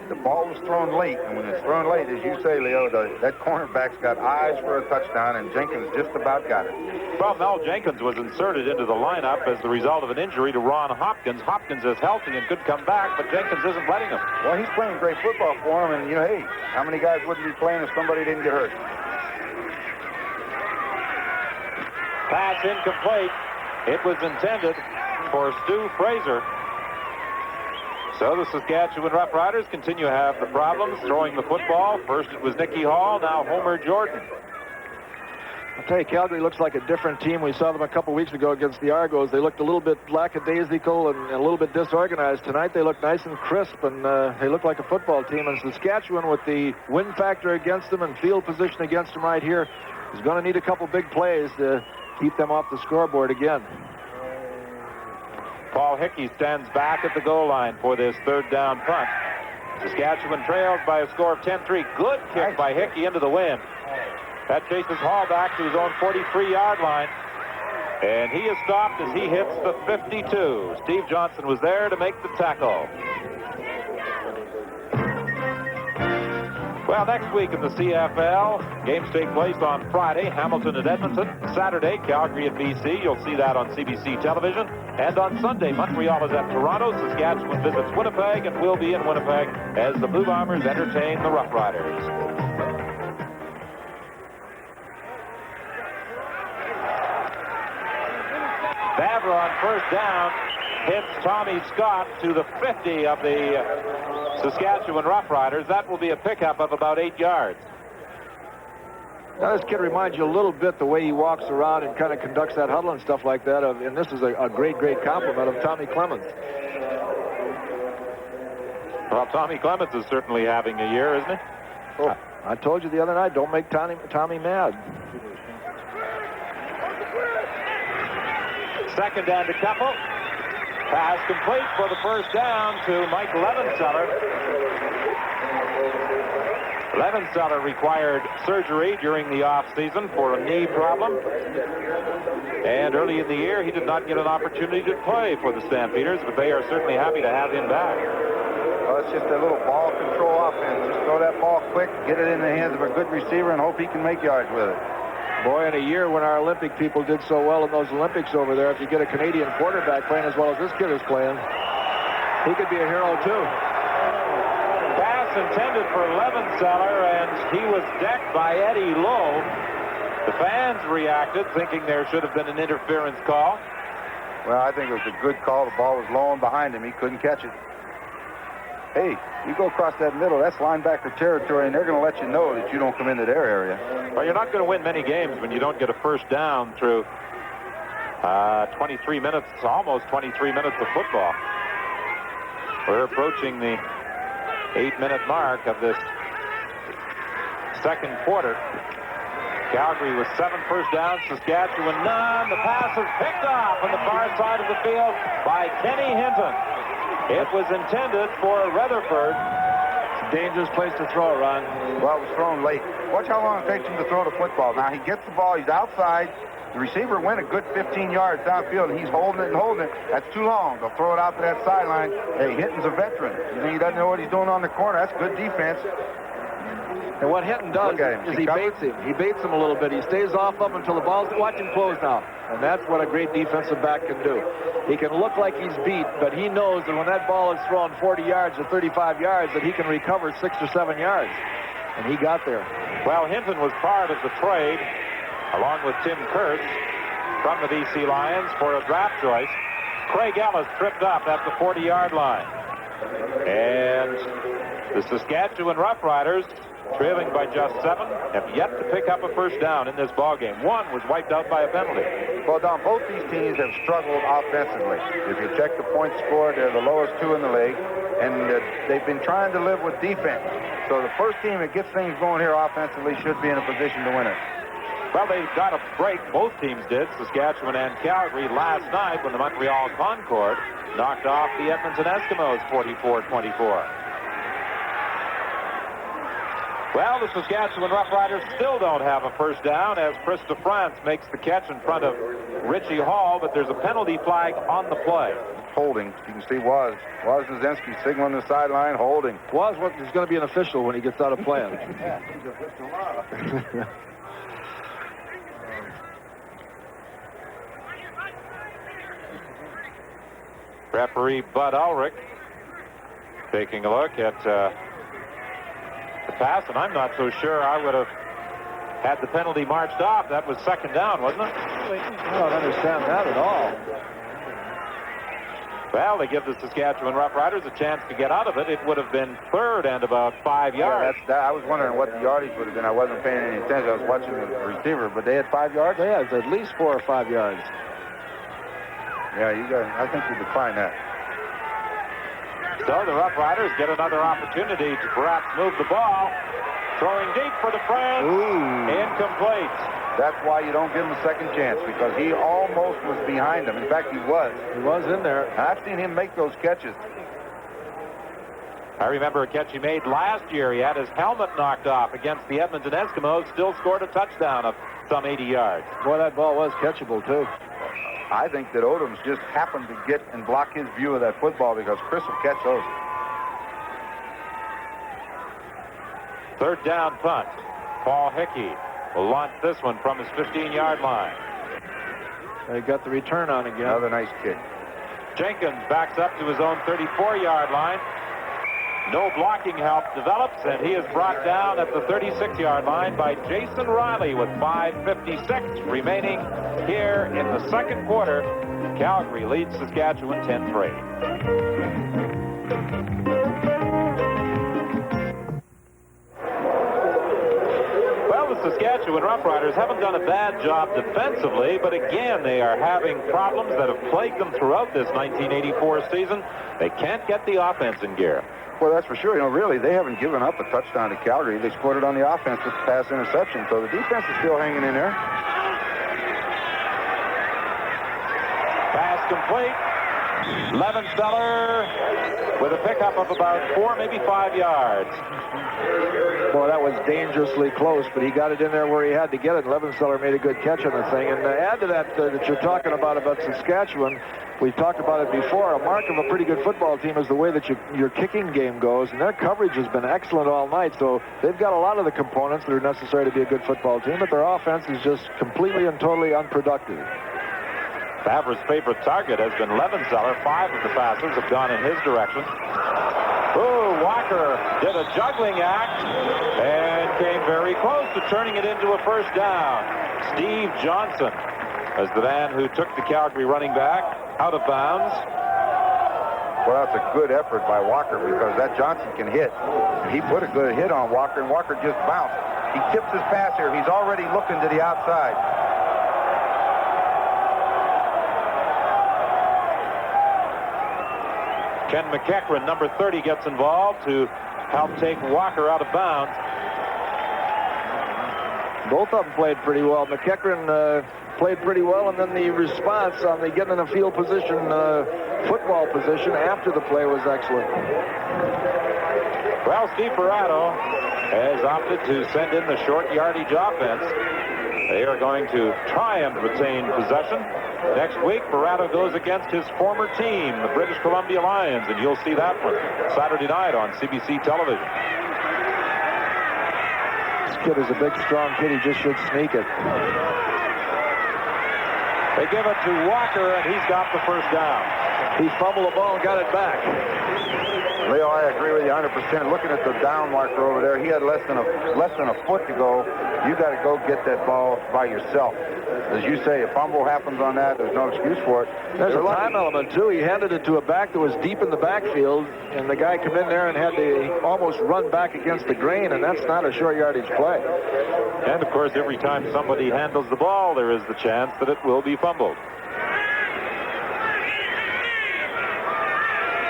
The ball was thrown late, and when it's thrown late, as you say, Leo, that cornerback's got eyes for a touchdown, and Jenkins just about got it. Well, Mel Jenkins was inserted into the lineup as the result of an injury to Ron Hopkins. Hopkins is healthy and could come back, but Jenkins isn't letting him. Well, he's playing great football for him, and, hey, how many guys wouldn't be playing if somebody didn't get hurt? Pass incomplete. It was intended for Stu Fraser. So the Saskatchewan Roughriders continue to have the problems throwing the football. First it was Nicky Hall, now Homer Jordan. I'll tell you, Calgary looks like a different team. We saw them a couple weeks ago against the Argos. They looked a little bit lackadaisical and a little bit disorganized. Tonight they look nice and crisp, and they look like a football team. And Saskatchewan, with the wind factor against them and field position against them right here, is going to need a couple big plays to keep them off the scoreboard again. Paul Hickey stands back at the goal line for this third down punt. Saskatchewan trails by a score of 10-3. Good kick by Hickey into the wind. That chases Hall back to his own 43-yard line. And he is stopped as he hits the 52. Steve Johnson was there to make the tackle. Well, next week in the CFL, games take place on Friday, Hamilton at Edmonton. Saturday, Calgary at BC. You'll see that on CBC television. And on Sunday, Montreal is at Toronto. Saskatchewan visits Winnipeg and will be in Winnipeg as the Blue Bombers entertain the Roughriders. Favre on first down hits Tommy Scott to the 50 of the Saskatchewan Roughriders. That will be a pickup of about 8 yards. Now, this kid reminds you a little bit the way he walks around and kind of conducts that huddle and stuff like that. And this is a great compliment of Tommy Clemens. Well, Tommy Clemens is certainly having a year, isn't he? Oh, I told you the other night, don't make Tommy mad. Second and a couple. Pass complete for the first down to Mike Levenseller. Levenseller required surgery during the offseason for a knee problem. And early in the year, he did not get an opportunity to play for the Stampeders, but they are certainly happy to have him back. Well, it's just a little ball control offense. Just throw that ball quick, get it in the hands of a good receiver, and hope he can make yards with it. Boy, in a year when our Olympic people did so well in those Olympics over there, if you get a Canadian quarterback playing as well as this kid is playing, he could be a hero too. Pass intended for Levenseller, and he was decked by Eddie Lowe. The fans reacted, thinking there should have been an interference call. Well, I think it was a good call. The ball was low and behind him. He couldn't catch it. Hey, you go across that middle, that's linebacker territory, and they're going to let you know that you don't come into their area. Well, you're not going to win many games when you don't get a first down through 23 minutes, almost 23 minutes of football. We're approaching the 8-minute mark of this second quarter. Calgary with 7 first downs, Saskatchewan none. The pass is picked off on the far side of the field by Kenny Hinton. It was intended for Rutherford. It's a dangerous place to throw, Ron. Well, it was thrown late. Watch how long it takes him to throw the football. Now, he gets the ball. He's outside. The receiver went a good 15 yards downfield, and he's holding it and holding it. That's too long. They'll throw it out to that sideline. Hey, Hinton's a veteran. You think he doesn't know what he's doing on the corner? That's good defense. And what Hinton does is he baits him. He baits him a little bit. He stays off of him until the ball's... Watch him close now. And that's what a great defensive back can do. He can look like he's beat, but he knows that when that ball is thrown 40 yards or 35 yards, that he can recover 6 or 7 yards. And he got there. Well, Hinton was part of the trade, along with Tim Kurtz, from the BC Lions for a draft choice. Craig Ellis tripped up at the 40-yard line. And the Saskatchewan Roughriders, trailing by just 7, have yet to pick up a first down in this ballgame. One was wiped out by a penalty. Well, Don, both these teams have struggled offensively. If you check the points scored, they're the lowest 2 in the league. And they've been trying to live with defense. So the first team that gets things going here offensively should be in a position to win it. Well, they got a break. Both teams did, Saskatchewan and Calgary, last night when the Montreal Concord knocked off the Edmonton Eskimos 44-24. Well, the Saskatchewan Roughriders still don't have a first down as Chris DeFrance makes the catch in front of Richie Hall, but there's a penalty flag on the play. Holding. You can see Waz Nazinski signaling the sideline, holding. Waz is going to be an official when he gets out of playing. Referee Bud Ulrich taking a look at the pass, and I'm not so sure I would have had the penalty marched off. That was second down, wasn't it? I don't understand that at all. Well, they give the Saskatchewan Roughriders a chance to get out of it. It would have been third and about 5 yards. I was wondering what the yardage would have been. I wasn't paying any attention. I was watching the receiver, but they had 5 yards? Yeah, it's at least 4 or 5 yards. Yeah, I think you decline that. So the Roughriders get another opportunity to perhaps move the ball. Throwing deep for DeFrance. Incomplete. That's why you don't give him a second chance, because he almost was behind him. In fact, he was. He was in there. I've seen him make those catches. I remember a catch he made last year. He had his helmet knocked off against the Edmonton Eskimos, still scored a touchdown of some 80 yards. Boy, that ball was catchable, too. I think that Odom's just happened to get and block his view of that football, because Chris will catch those. Third down punt. Paul Hickey will launch this one from his 15-yard line. They got the return on again. Another nice kick. Jenkins backs up to his own 34-yard line. No blocking help develops, and he is brought down at the 36-yard line by Jason Riley with 5:56 remaining here in the second quarter. Calgary leads Saskatchewan 10-3. Saskatchewan Roughriders haven't done a bad job defensively, but again, they are having problems that have plagued them throughout this 1984 season. They can't get the offense in gear. Well, that's for sure. You know, really, they haven't given up a touchdown to Calgary. They scored it on the offense with the pass interception, so the defense is still hanging in there. Pass complete. Levensteller with a pickup of about 4, maybe 5 yards. Boy, that was dangerously close, but he got it in there where he had to get it. Levensteller made a good catch on the thing. And to add to that, that you're talking about Saskatchewan, we've talked about it before. A mark of a pretty good football team is the way that your kicking game goes, and their coverage has been excellent all night. So they've got a lot of the components that are necessary to be a good football team, but their offense is just completely and totally unproductive. Favre's favorite target has been Levensteller. 5 of the passes have gone in his direction. Ooh, Walker did a juggling act and came very close to turning it into a first down. Steve Johnson was the man who took the Calgary running back out of bounds. Well, that's a good effort by Walker, because that Johnson can hit. He put a good hit on Walker, and Walker just bounced. He tips his pass here. He's already looking to the outside. Ken McEachran, number 30, gets involved to help take Walker out of bounds. Both of them played pretty well. McEachran played pretty well, and then the response on the getting in a field position, football position after the play was excellent. Well, Steve Barato has opted to send in the short yardage offense. They are going to try and retain possession. Next week, Barato goes against his former team, the British Columbia Lions, and you'll see that one Saturday night on CBC television. This kid is a big, strong kid. He just should sneak it. They give it to Walker, and he's got the first down. He fumbled the ball and got it back. Leo, I agree with you 100%. Looking at the down marker over there, he had less than a foot to go. You got to go get that ball by yourself. As you say, a fumble happens on that, there's no excuse for it. There's a time element, too. He handed it to a back that was deep in the backfield, and the guy come in there and had to almost run back against the grain, and that's not a short yardage play. And, of course, every time somebody handles the ball, there is the chance that it will be fumbled.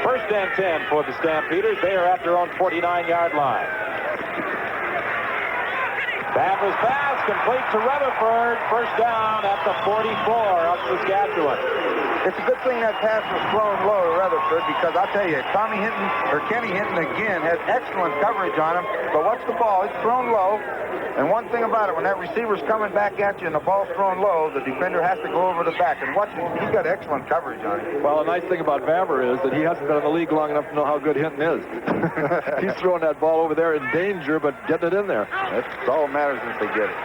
First First and 10 for the Stampeders. They are at their own 49-yard line. Bamber's pass complete to Rutherford. First down at the 44 of Saskatchewan. It's a good thing that pass was thrown low to Rutherford, because I'll tell you, Kenny Hinton again has excellent coverage on him. But watch the ball. It's thrown low. And one thing about it, when that receiver's coming back at you and the ball's thrown low, the defender has to go over the back. And watch it. He's got excellent coverage on him. Well, the nice thing about Bamber is that he hasn't been in the league long enough to know how good Hinton is. He's throwing that ball over there in danger, but getting it in there. That's all that matters if they get it.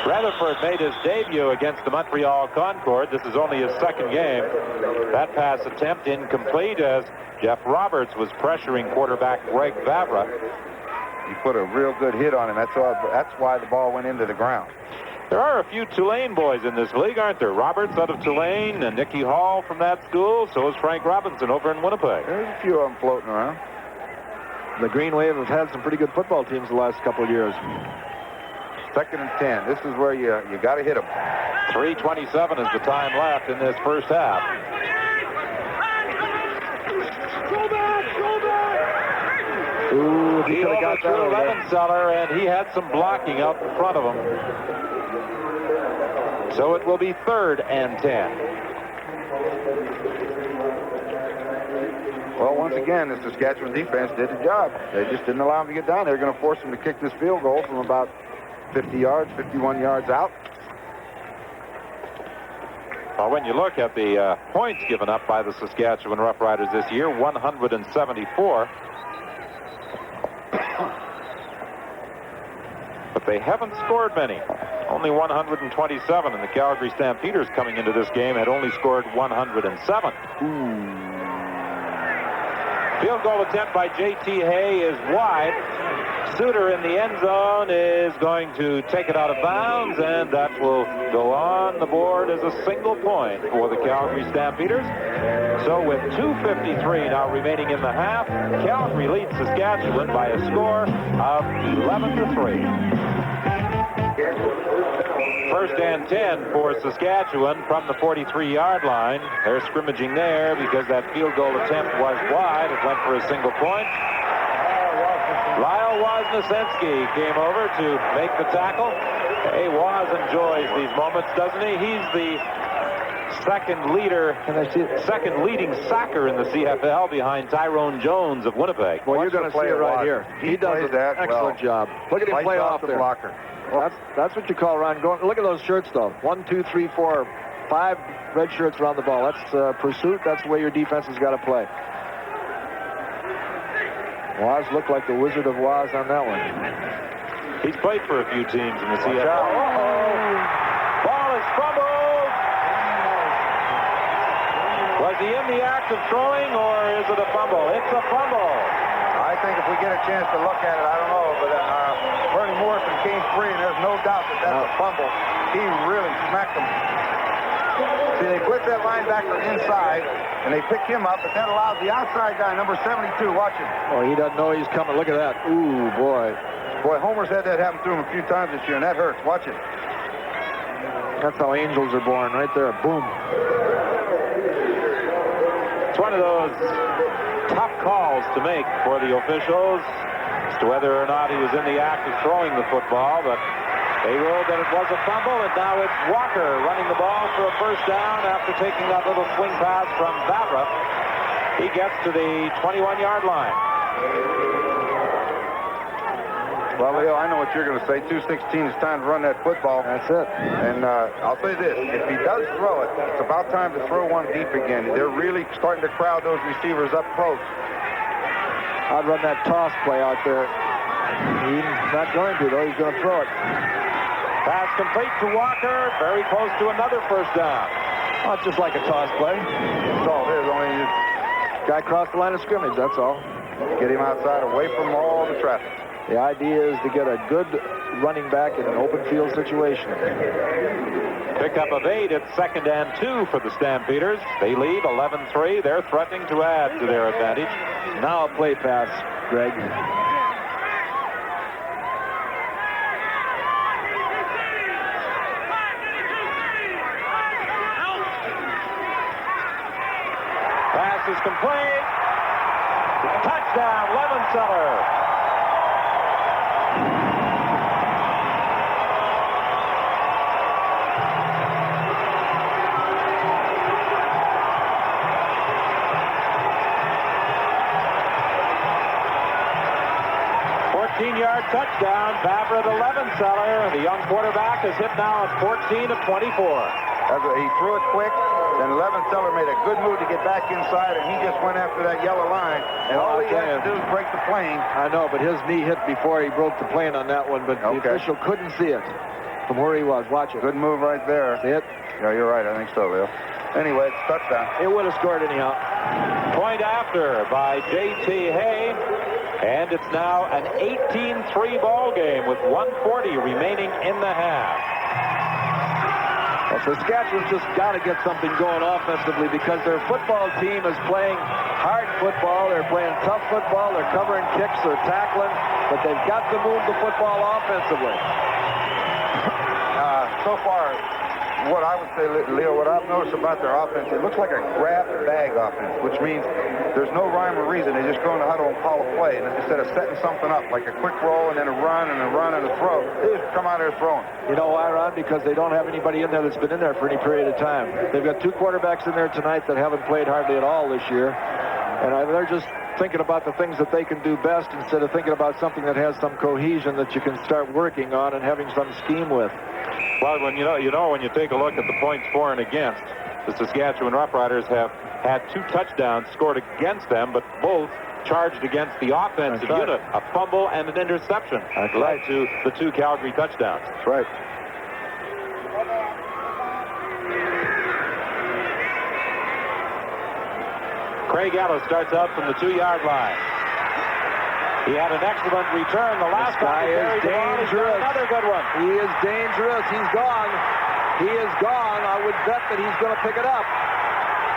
Rutherford made his debut against the Montreal Concord. This is only his second game. That pass attempt incomplete as Jeff Roberts was pressuring quarterback Greg Vavra. He put a real good hit on him. That's why the ball went into the ground. There are a few Tulane boys in this league, aren't there? Roberts out of Tulane and Nicky Hall from that school. So is Frank Robinson over in Winnipeg. There's a few of them floating around. The Green Wave have had some pretty good football teams the last couple of years. Second and 10. This is where you got to hit them. 3:27 is the time left in this first half. Ooh, he He could have got that overthrew over there. Levenseller, and he had some blocking out in front of him. So it will be 3rd and 10. Well, once again, the Saskatchewan defense did the job. They just didn't allow him to get down. They're going to force him to kick this field goal from about 50 yards, 51 yards out. Well, when you look at the points given up by the Saskatchewan Roughriders this year, 174. But they haven't scored many. Only 127, and the Calgary Stampeders coming into this game had only scored 107. Field goal attempt by J.T. Hay is wide. Suter in the end zone is going to take it out of bounds, and that will go on the board as a single point for the Calgary Stampeders. So with 2:53 now remaining in the half, Calgary leads Saskatchewan by a score of 11-3. First and 10 for Saskatchewan from the 43-yard line. They're scrimmaging there because that field goal attempt was wide. It went for a single point. Lyle Wozniacki came over to make the tackle. Hey, Woz enjoys these moments, doesn't he? He's the second leading sacker in the CFL behind Tyrone Jones of Winnipeg. Well, you're going to see it right here. He does an excellent job. Look at him play off there. Blocker. That's what you call Ron going. Look at those shirts, though. 1, 2, 3, 4, 5 red shirts around the ball. That's pursuit. That's the way your defense has got to play. Woz looked like the Wizard of Woz on that one. He's played for a few teams in the CFL. Ball is fumbled. Was he in the act of throwing, or is it a fumble? It's a fumble. I think if we get a chance to look at it, I don't know, but Bernie Morrison came free, and there's no doubt that that's a fumble. He really smacked him. See, they put that linebacker inside, and they pick him up, but that allows the outside guy, number 72, watch him. Oh, he doesn't know he's coming. Look at that. Ooh, boy. Boy, Homer's had that happen to him a few times this year, and that hurts. Watch it. That's how angels are born, right there. Boom. It's one of those tough calls to make for the officials as to whether or not he was in the act of throwing the football, but they ruled that it was a fumble, and now it's Walker running the ball for a first down after taking that little swing pass from Vavra. He gets to the 21-yard line. Well, Leo, I know what you're going to say. 2:16, it's time to run that football. That's it. And I'll say this. If he does throw it, it's about time to throw one deep again. They're really starting to crowd those receivers up close. I'd run that toss play out there. He's not going to, though. He's going to throw it. Pass complete to Walker. Very close to another first down. Well, it's just like a toss play. That's all it is. Only Guy crossed the line of scrimmage, that's all. get him outside, away from all the traffic. The idea is to get a good running back in an open field situation. Pickup of 8 at 2nd and 2 for the Stampeders. They lead 11-3. They're threatening to add to their advantage. Now a play pass, Greg. Pass is complete. Touchdown, Levenseller. Yard touchdown, Favre to Levenseller. The young quarterback is hit now at 14 of 24. He threw it quick, then Levenseller made a good move to get back inside, and he just went after that yellow line. And all he had to do is break the plane. I know, but his knee hit before he broke the plane on that one, but the official couldn't see it from where he was. Watch it. Good move right there. See it? Yeah, you're right. I think so, Leo. Anyway, it's touchdown. It would have scored anyhow. Point after by J.T. Hay. And it's now an 18-3 ball game with 1:40 remaining in the half. Well, Saskatchewan's just got to get something going offensively because their football team is playing hard football. They're playing tough football. They're covering kicks. They're tackling. But they've got to move the football offensively. So far, what I would say, Leo, what I've noticed about their offense, it looks like a grab-bag offense, which means there's no rhyme or reason. They just go in the huddle and call a play. And instead of setting something up, like a quick roll and then a run and a run and a throw, they just come out there throwing. You know why, Ron? Because they don't have anybody in there that's been in there for any period of time. They've got two quarterbacks in there tonight that haven't played hardly at all this year. And they're just thinking about the things that they can do best instead of thinking about something that has some cohesion that you can start working on and having some scheme with. Well, when when you take a look at the points for and against, the Saskatchewan Roughriders have had 2 touchdowns scored against them, but both charged against the offensive unit. A fumble and an interception led to the 2 Calgary touchdowns. That's right. Craig Ellis starts out from the 2-yard line. He had an excellent return the last time. He is dangerous. Another good one. He is dangerous. He's gone. He is gone. I would bet that he's going to pick it up.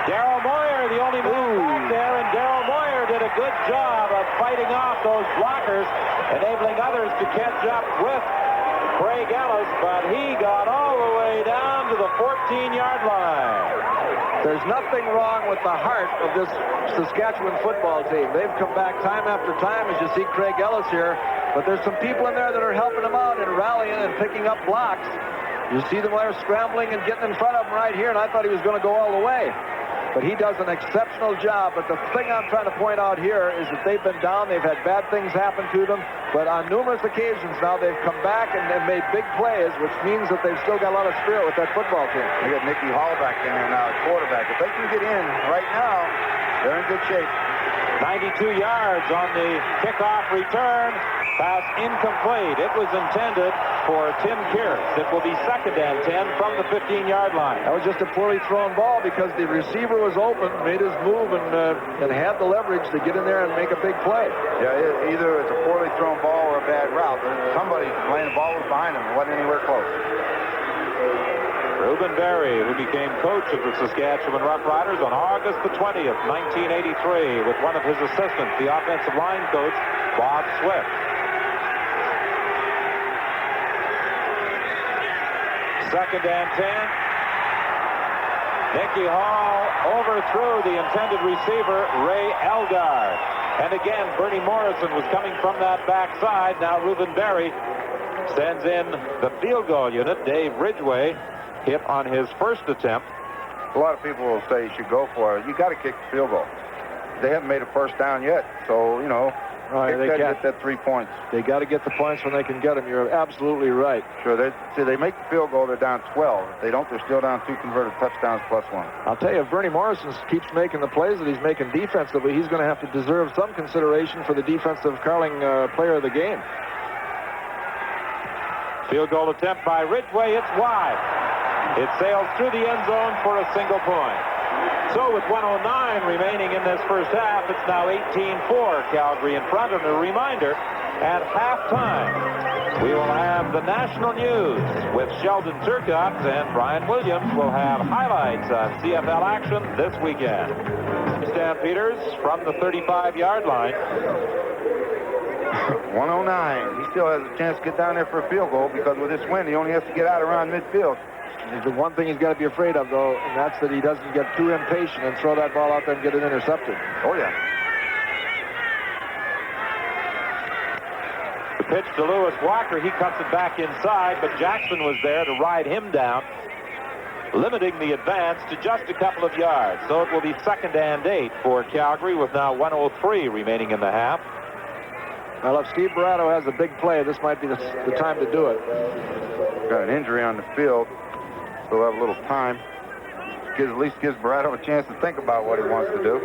Daryl Moyer, the only man back there, and Daryl Moyer did a good job of fighting off those blockers, enabling others to catch up with Craig Ellis, but he got all the way down to the 14-yard line. There's nothing wrong with the heart of this Saskatchewan football team. They've come back time after time, as you see Craig Ellis here, but there's some people in there that are helping them out and rallying and picking up blocks. You see them there scrambling and getting in front of him right here, and I thought he was going to go all the way. But he does an exceptional job. But the thing I'm trying to point out here is that they've been down. They've had bad things happen to them. But on numerous occasions now, they've come back and they've made big plays, which means that they've still got a lot of spirit with that football team. They got Nicky Hall back in there now, quarterback. If they can get in right now, they're in good shape. 92 yards on the kickoff return. Pass incomplete. It was intended for Tim Pierce. It will be 2nd and 10 from the 15-yard line. That was just a poorly thrown ball because the receiver was open, made his move, and had the leverage to get in there and make a big play. Yeah, either it's a poorly thrown ball or a bad route. Somebody playing the ball was behind him. It wasn't anywhere close. Reuben Berry, who became coach of the Saskatchewan Roughriders on August the 20th, 1983, with one of his assistants, the offensive line coach, Bob Swift. 2nd and 10. Nicky Hall overthrew the intended receiver, Ray Elgard. And again, Bernie Morrison was coming from that backside. Now Reuben Berry sends in the field goal unit. Dave Ridgway hit on his first attempt. A lot of people will say you should go for it. You got to kick the field goal. They haven't made a first down yet, so, get that 3 points. They got to get the points when they can get them. You're absolutely right. Sure. They make the field goal, they're down 12. If they don't, they're still down 2 converted touchdowns plus 1. I'll tell you, if Bernie Morrison keeps making the plays that he's making defensively, he's going to have to deserve some consideration for the defensive Carling player of the game. Field goal attempt by Ridgway. It's wide. It sails through the end zone for a single point. So with 1:09 remaining in this first half, it's now 18-4, Calgary in front. And a reminder, at halftime, we will have the national news with Sheldon Turcotte, and Brian Williams will have highlights on CFL action this weekend. Stampeders from the 35-yard line. 1:09. He still has a chance to get down there for a field goal because with this win, he only has to get out around midfield. The one thing he's got to be afraid of, though, and that's that he doesn't get too impatient and throw that ball out there and get it intercepted. Oh, yeah. The pitch to Lewis Walker. He cuts it back inside, but Jackson was there to ride him down, limiting the advance to just a couple of yards. So it will be 2nd and 8 for Calgary with now 1:03 remaining in the half. Well, if Steve Barato has a big play, this might be the time to do it. Got an injury on the field, so we'll have a little time. At least gives Barato a chance to think about what he wants to do.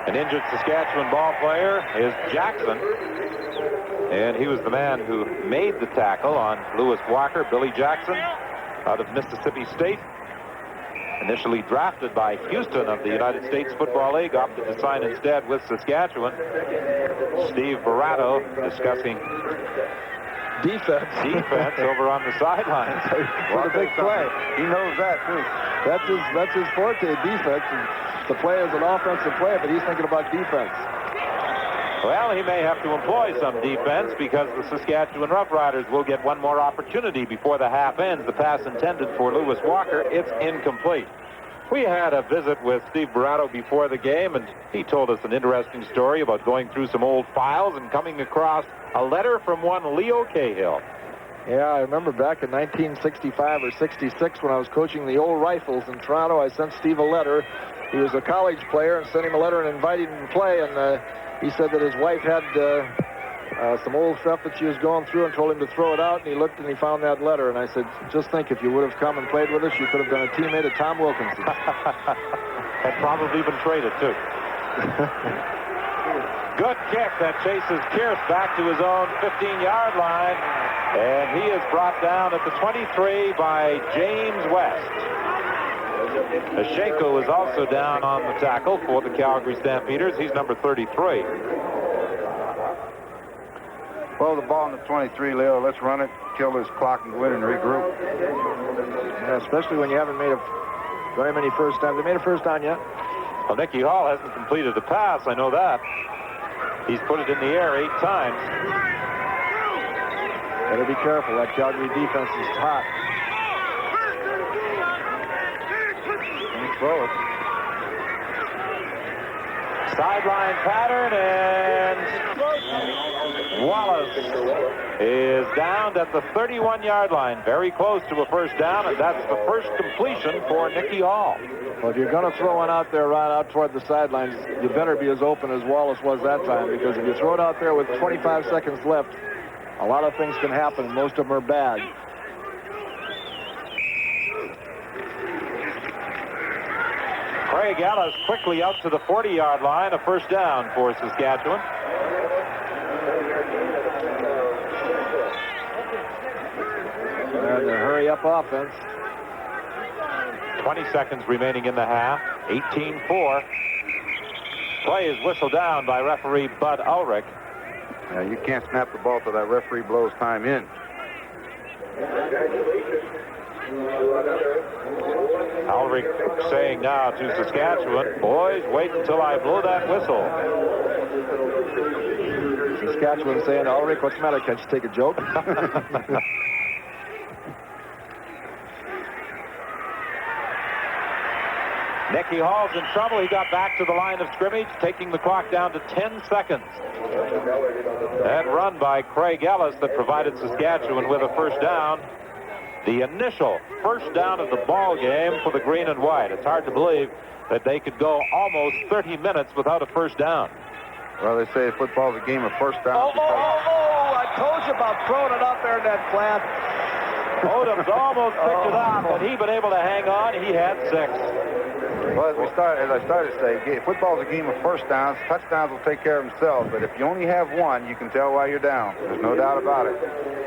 An injured Saskatchewan ball player is Jackson. And he was the man who made the tackle on Lewis Walker, Billy Jackson, out of Mississippi State. Initially drafted by Houston of the United States Football League, opted to sign instead with Saskatchewan. Steve Barato discussing defense over on the sidelines. What a big play. He knows that, too. That's his forte, defense. The play is an offensive play, but he's thinking about defense. Well, he may have to employ some defense because the Saskatchewan Roughriders will get one more opportunity before the half ends. The pass intended for Lewis Walker, it's incomplete. We had a visit with Steve Barato before the game, and he told us an interesting story about going through some old files and coming across a letter from one Leo Cahill. Yeah, I remember back in 1965 or 66 when I was coaching the old Rifles in Toronto, I sent Steve a letter. He was a college player, and sent him a letter and invited him to play, and he said that his wife had some old stuff that she was going through and told him to throw it out, and he looked and he found that letter, and I said, just think, if you would have come and played with us, you could have been a teammate of Tom Wilkinson. Had probably been traded, too. Good kick that chases Kearse back to his own 15-yard line, and he is brought down at the 23 by James West. Ashenko is also down on the tackle for the Calgary Stampeders. He's number 33. Well, the ball on the 23, Leo. Let's run it, kill this clock, and go in and regroup. Yeah, especially when you haven't made very many first downs. They made a first down yet? Well, Nicky Hall hasn't completed a pass. I know that. He's put it in the air 8 times. Better be careful. That Calgary defense is hot. Don't throw it. Sideline pattern, and Wallace is down at the 31-yard line, very close to a first down, and that's the first completion for Nicky Hall. Well, if you're going to throw one out there right out toward the sidelines, you better be as open as Wallace was that time, because if you throw it out there with 25 seconds left, a lot of things can happen, and most of them are bad. Craig Ellis quickly out to the 40-yard line, a first down for Saskatchewan. And a hurry-up offense. 20 seconds remaining in the half. 18-4. Play is whistled down by referee Bud Ulrich. Yeah, you can't snap the ball till that referee blows time in. Ulrich saying now to Saskatchewan, boys, wait until I blow that whistle. Saskatchewan saying, Ulrich, what's the matter? Can't you take a joke? Nicky Hall's in trouble. He got back to the line of scrimmage, taking the clock down to 10 seconds. That run by Craig Ellis that provided Saskatchewan with a first down. The initial first down of the ball game for the green and white. It's hard to believe that they could go almost 30 minutes without a first down. Well, they say football's a game of first down. I told you about throwing it out there in that flat. Odom's almost picked it up, but he been able to hang on. He had 6. Well, as I started to say, football's a game of first downs. Touchdowns will take care of themselves, but if you only have one, you can tell why you're down. There's no doubt about it.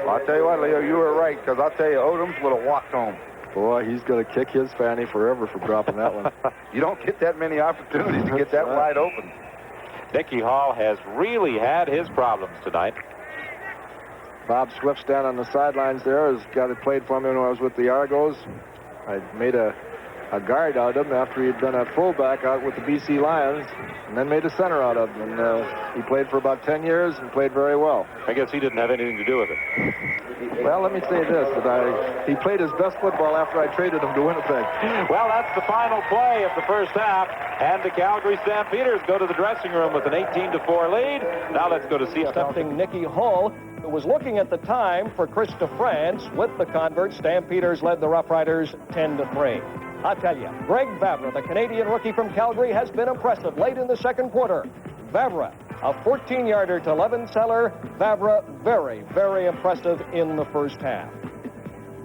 Well, I'll tell you what, Leo, you were right, because I'll tell you, Odoms would have walked home. Boy, he's going to kick his fanny forever for dropping that one. You don't get that many opportunities to get that wide open. Nicky Hall has really had his problems tonight. Bob Swift's down on the sidelines there. Has got it played for me when I was with the Argos. I made a a guard out of him after he'd been a fullback out with the BC Lions, and then made a center out of him. And he played for about 10 years and played very well. I guess he didn't have anything to do with it. Well, let me say this, that he played his best football after I traded him to Winnipeg. Well, that's the final play of the first half, and the Calgary Stampeders go to the dressing room with an 18-4 lead. Now let's go to CFL. Accepting Nicky Hall, who was looking at the time for Chris DeFrance. With the convert, Stampeders led the Roughriders 10-3. I'll tell you, Greg Vavra, the Canadian rookie from Calgary, has been impressive late in the second quarter. Vavra, a 14-yarder to Levenseller. Vavra, very, very impressive in the first half.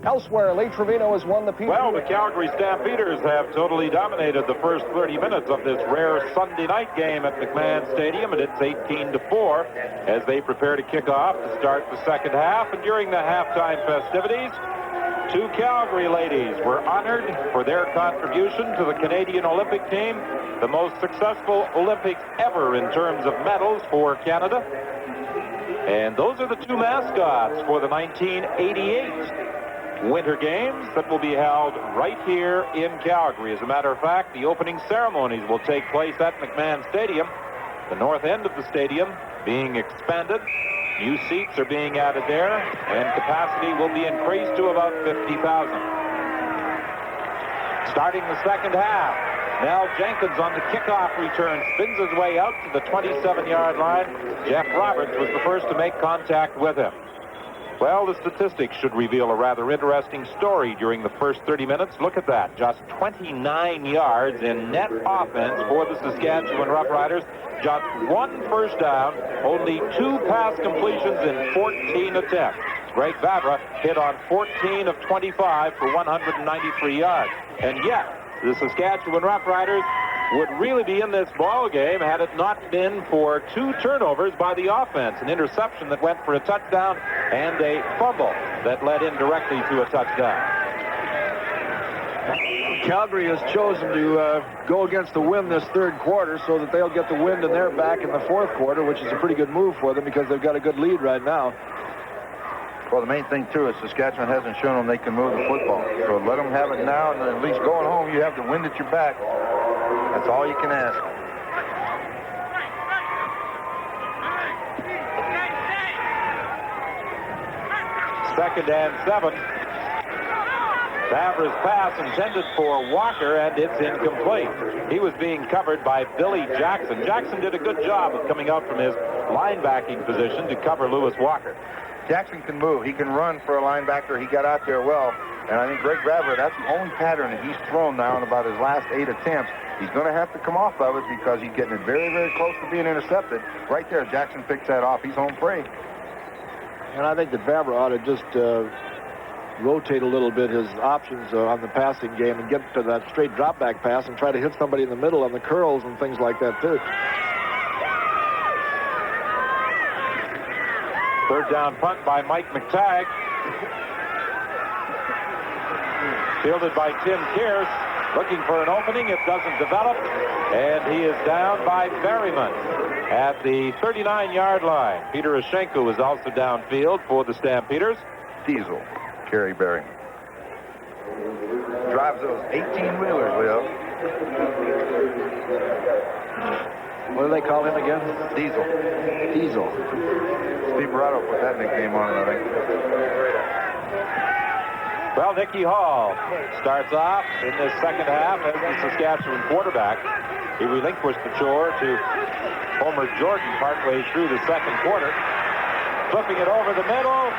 Elsewhere, Lee Trevino has won the PGA. Well, the Calgary Stampeders have totally dominated the first 30 minutes of this rare Sunday night game at McMahon Stadium, and it's 18-4 as they prepare to kick off to start the second half. And during the halftime festivities, 2 Calgary ladies were honored for their contribution to the Canadian Olympic team, the most successful Olympics ever in terms of medals for Canada. And those are the 2 mascots for the 1988 Winter Games that will be held right here in Calgary. As a matter of fact, the opening ceremonies will take place at McMahon Stadium, the north end of the stadium being expanded. New seats are being added there, and capacity will be increased to about 50,000. Starting the second half, Mel Jenkins on the kickoff return spins his way out to the 27-yard line. Jeff Roberts was the first to make contact with him. Well, the statistics should reveal a rather interesting story during the first 30 minutes. Look at that. Just 29 yards in net offense for the Saskatchewan Roughriders. Just 1 first down, only 2 pass completions in 14 attempts. Greg Vavra hit on 14 of 25 for 193 yards. And yet, the Saskatchewan Roughriders would really be in this ball game had it not been for 2 turnovers by the offense. An interception that went for a touchdown and a fumble that led indirectly to a touchdown. Calgary has chosen to go against the wind this third quarter so that they'll get the wind in their back in the fourth quarter, which is a pretty good move for them because they've got a good lead right now. Well, the main thing, too, is Saskatchewan hasn't shown them they can move the football. So let them have it now, and at least going home, you have the wind at your back. That's all you can ask. Second and 7. Vavra's pass intended for Walker, and it's incomplete. He was being covered by Billy Jackson. Jackson did a good job of coming out from his linebacking position to cover Lewis Walker. Jackson can move. He can run for a linebacker. He got out there well. And I think Greg Vavra, that's the only pattern that he's thrown now in about his last 8 attempts. He's going to have to come off of it because he's getting it very, very close to being intercepted. Right there, Jackson picks that off. He's home free. And I think that Vavra ought to just rotate a little bit his options on the passing game and get to that straight drop-back pass and try to hit somebody in the middle on the curls and things like that, too. Third down punt by Mike McTagg. Fielded by Tim Kearse. Looking for an opening. It doesn't develop. And he is down by Berryman at the 39-yard line. Peter Ashenko is also downfield for the Stampeders. Diesel, Kerry Berryman. Drives those 18-wheelers, Leo. What do they call him again? Diesel. Diesel. Steve Morado put that nickname on it, I think. Well, Nicky Hall starts off in this second half as the Saskatchewan quarterback. He relinquished the chore to Homer Jordan partway through the second quarter. Flipping it over the middle.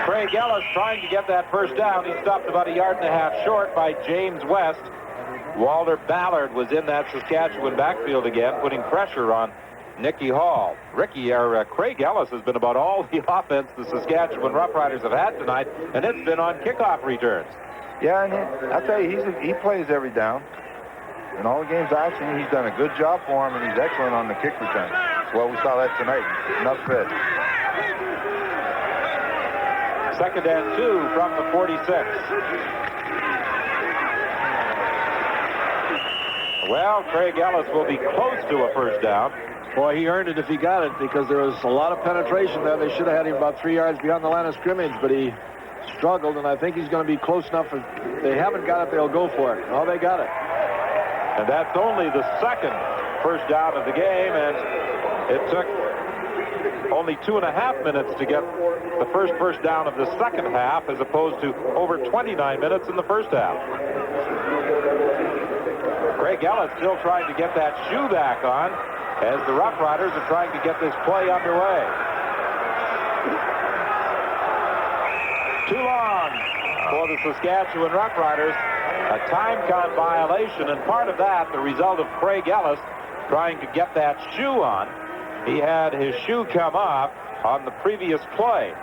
Craig Ellis trying to get that first down. He stopped about 1.5 yards short by James West. Walter Ballard was in that Saskatchewan backfield again, putting pressure on Nicky Hall. Craig Ellis has been about all the offense the Saskatchewan Roughriders have had tonight, and it's been on kickoff returns. Yeah, and I'll tell you, he plays every down. In all the games I've seen, he's done a good job for him, and he's excellent on the kick return. Well, we saw that tonight. Enough said. Second and 2 from the 46. Well, Craig Ellis will be close to a first down. Boy, he earned it if he got it because there was a lot of penetration there. They should have had him about 3 yards beyond the line of scrimmage, but he struggled, and I think he's going to be close enough. If they haven't got it, they'll go for it. Oh, they got it. And that's only the second first down of the game, and it took only 2.5 minutes to get the first down of the second half, as opposed to over 29 minutes in the first half. Craig Ellis still trying to get that shoe back on, as the Roughriders are trying to get this play underway. Too long for the Saskatchewan Roughriders. A time count violation, and part of that the result of Craig Ellis trying to get that shoe on. He had his shoe come off on the previous play.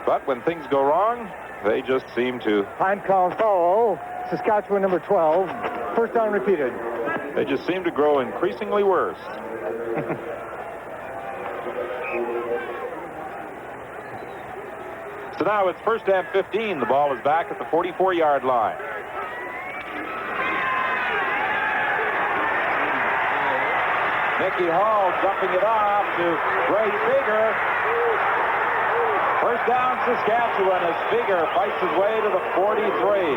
But when things go wrong, they just seem to... Time count foul. Saskatchewan number 12. First down repeated. They just seem to grow increasingly worse. So now it's first and 15. The ball is back at the 44-yard line. Nicky Hall dumping it off to Ray Figger. First down, Saskatchewan, as Figger fights his way to the 43.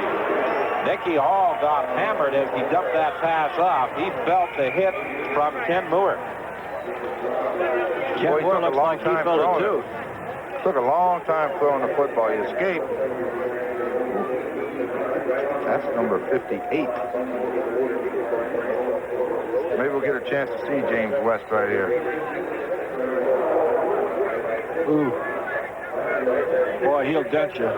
Nicky Hall got hammered as he dumped that pass off. He felt the hit from Ken Moore. Ken Moore looks like he felt it too. Took a long time throwing the football. He escaped. That's number 58. Maybe we'll get a chance to see James West right here. Ooh. Boy, he'll dent you.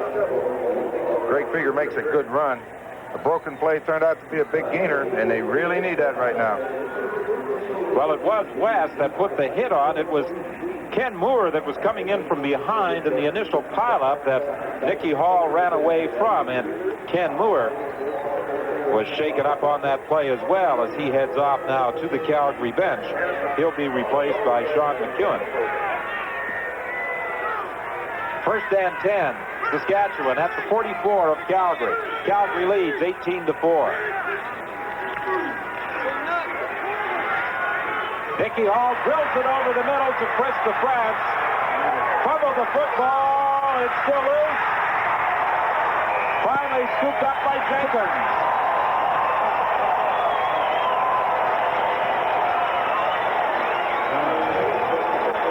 Craig Figger makes a good run. The broken play turned out to be a big gainer, and they really need that right now. Well, it was West that put the hit on. It was Ken Moore that was coming in from behind in the initial pileup that Nicky Hall ran away from, and Ken Moore was shaken up on that play as well as he heads off now to the Calgary bench. He'll be replaced by Sean McEwen. First and 10, Saskatchewan at the 44 of Calgary. Calgary leads 18-4. Nicky Hall drills it over the middle to Chris DeFrance. Fumbled the football. It's still loose. Finally scooped up by Jenkins.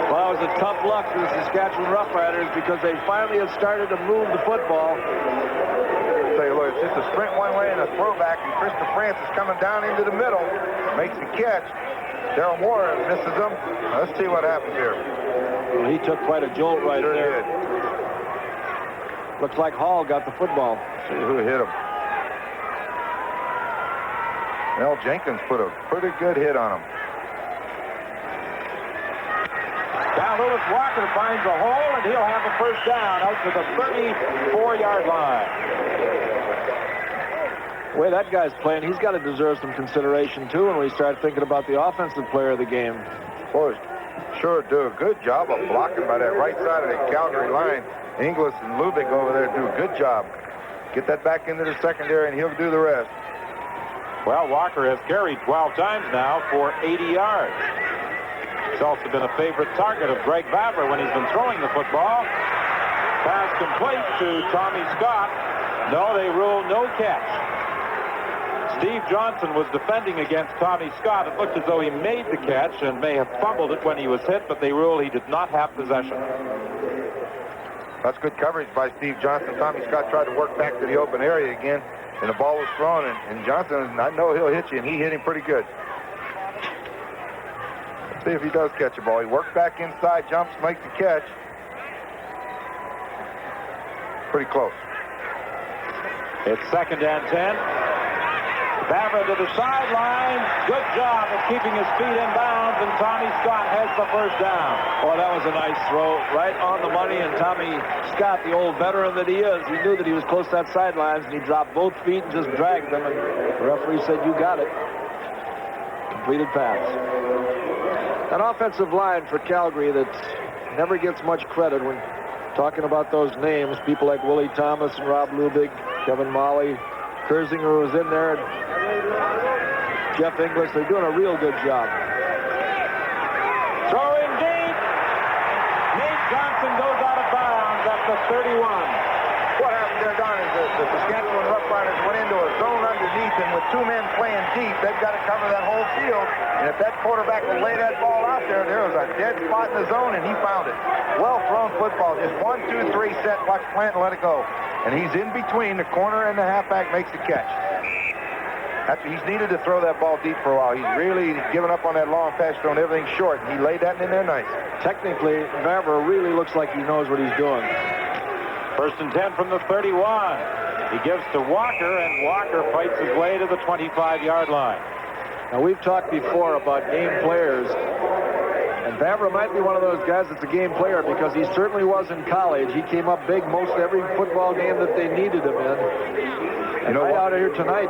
Well, it was a tough luck for the Saskatchewan Roughriders because they finally have started to move the football. I'll tell you what, it's just a sprint one way and a throwback, and Chris DeFrance is coming down into the middle, makes the catch. Daryl Moore misses him. Let's see what happens here. Well, he took quite a jolt right there. Looks like Hall got the football. See who hit him. Mel Jenkins put a pretty good hit on him. Now Lewis Walker finds a hole, and he'll have a first down out to the 34-yard line. The way that guy's playing, he's got to deserve some consideration, too, when we start thinking about the offensive player of the game. Boys, sure do a good job of blocking by that right side of the Calgary line. Inglis and Lubick over there do a good job. Get that back into the secondary, and he'll do the rest. Well, Walker has carried 12 times now for 80 yards. He's also been a favorite target of Greg Vavra when he's been throwing the football. Pass complete to Tommy Scott. No, they rule no catch. Steve Johnson was defending against Tommy Scott. It looked as though he made the catch and may have fumbled it when he was hit, but they rule he did not have possession. That's good coverage by Steve Johnson. Tommy Scott tried to work back to the open area again, and the ball was thrown, and Johnson, I know he'll hit you, and he hit him pretty good. Let's see if he does catch a ball. He worked back inside, jumps, makes the catch. Pretty close. It's second and 10. Vavra to the sideline. Good job of keeping his feet in bounds, and Tommy Scott has the first down. Boy, that was a nice throw. Right on the money, and Tommy Scott, the old veteran that he is, he knew that he was close to that sidelines, and he dropped both feet and just dragged them, and the referee said, you got it. Completed pass. An offensive line for Calgary that never gets much credit when talking about those names. People like Willie Thomas and Rob Lubig, Kevin Molly, Kersinger was in there, and Jeff Inglis. They're doing a real good job. Throwing deep. Nate the 31. What happened there, Don, is the Saskatchewan Roughriders went into a zone underneath, and with two men playing deep, they've got to cover that whole field. And if that quarterback will lay that ball out there, there was a dead spot in the zone, and he found it. Well thrown football. Just 1, 2, 3 set. Watch Plant and let it go. And he's in between the corner and the halfback, makes the catch. He's needed to throw that ball deep for a while. He's really given up on that long pass, throwing everything short, and he laid that in there nice. Technically, Vavra really looks like he knows what he's doing. 1st and 10 from the 31. He gives to Walker, and Walker fights his way to the 25-yard line. Now, we've talked before about game players, and Vavra might be one of those guys that's a game player because he certainly was in college. He came up big most every football game that they needed him in. And right out here tonight,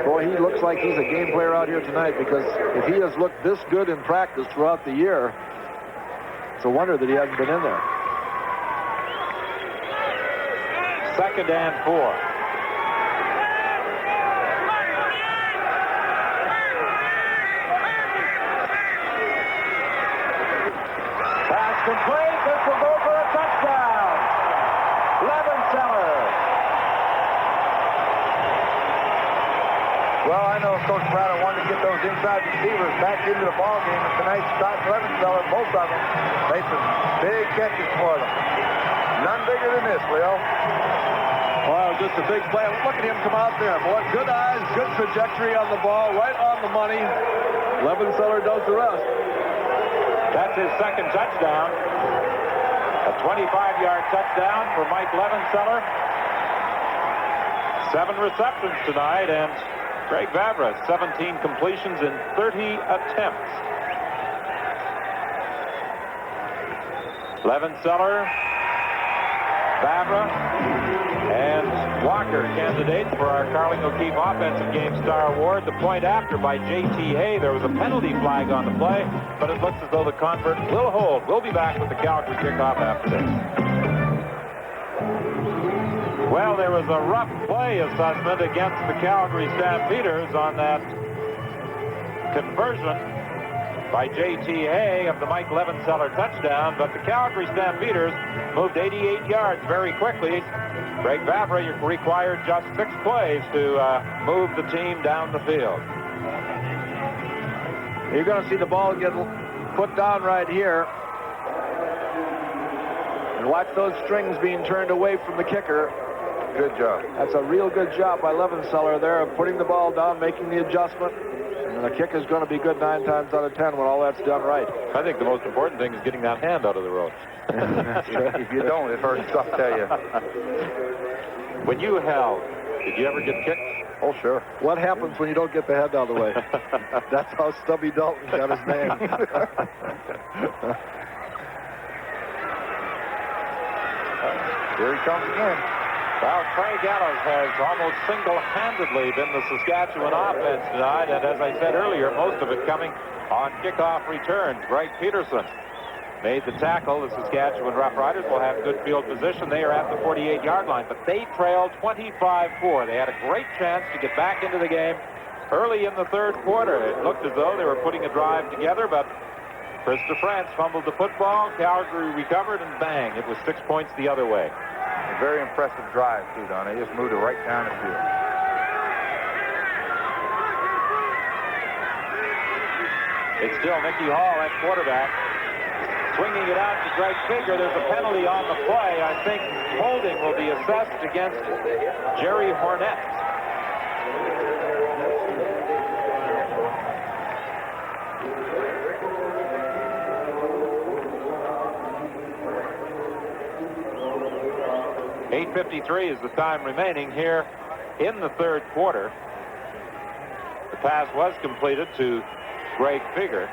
boy, he looks like he's a game player out here tonight because if he has looked this good in practice throughout the year, it's a wonder that he hasn't been in there. 2nd and 4. Pass complete. This will go for a touchdown. Levenseller. Well, I know Coach Prado wanted to get those inside receivers back into the ball game, and tonight Scott Levenseller, both of them, made some big catches for them. None bigger than this, Leo. Wow, just a big play. Look at him come out there, boy. Good eyes, good trajectory on the ball, right on the money. Levenseller does the rest. That's his 2nd touchdown. A 25-yard touchdown for Mike Levenseller. 7 receptions tonight, and Craig Vavra, 17 completions in 30 attempts. Levenseller, Vavra, and Walker candidates for our Carling O'Keefe Offensive Game Star Award. The point after by J.T. Hay. There was a penalty flag on the play, but it looks as though the convert will hold. We'll be back with the Calgary kickoff after this. Well, there was a rough play assessment against the Calgary Stampeders on that conversion by J.T. Hay of the Mike Levenseller touchdown, but the Calgary Stampeders moved 88 yards very quickly. Craig Vavra required just 6 plays to move the team down the field. You're going to see the ball get put down right here. And watch those strings being turned away from the kicker. Good job. That's a real good job by Levenseller there of putting the ball down, making the adjustment. And the kick is going to be good 9 times out of 10 when all that's done right. I think the most important thing is getting that hand out of the road. If you don't, it hurts, I'll tell you. When you held, did you ever get kicked? Oh, sure. What happens when you don't get the head out of the way? That's how Stubby Dalton got his name. Here he comes again. Well, Craig Ellis has almost single-handedly been the Saskatchewan offense tonight, and as I said earlier, most of it coming on kickoff returns. Greg Peterson made the tackle. The Saskatchewan Roughriders will have good field position. They are at the 48-yard line, but they trailed 25-4. They had a great chance to get back into the game early in the 3rd quarter. It looked as though they were putting a drive together, but Christopher France fumbled the football. Calgary recovered, and bang, it was 6 points the other way. A very impressive drive, too, Don. They just moved it right down the field. It's still Nicky Hall at quarterback. Swinging it out to Greg Figure. There's a penalty on the play. I think holding will be assessed against Jerry Hornet. .8:53 is the time remaining here in the 3rd quarter. The pass was completed to Greg Figure.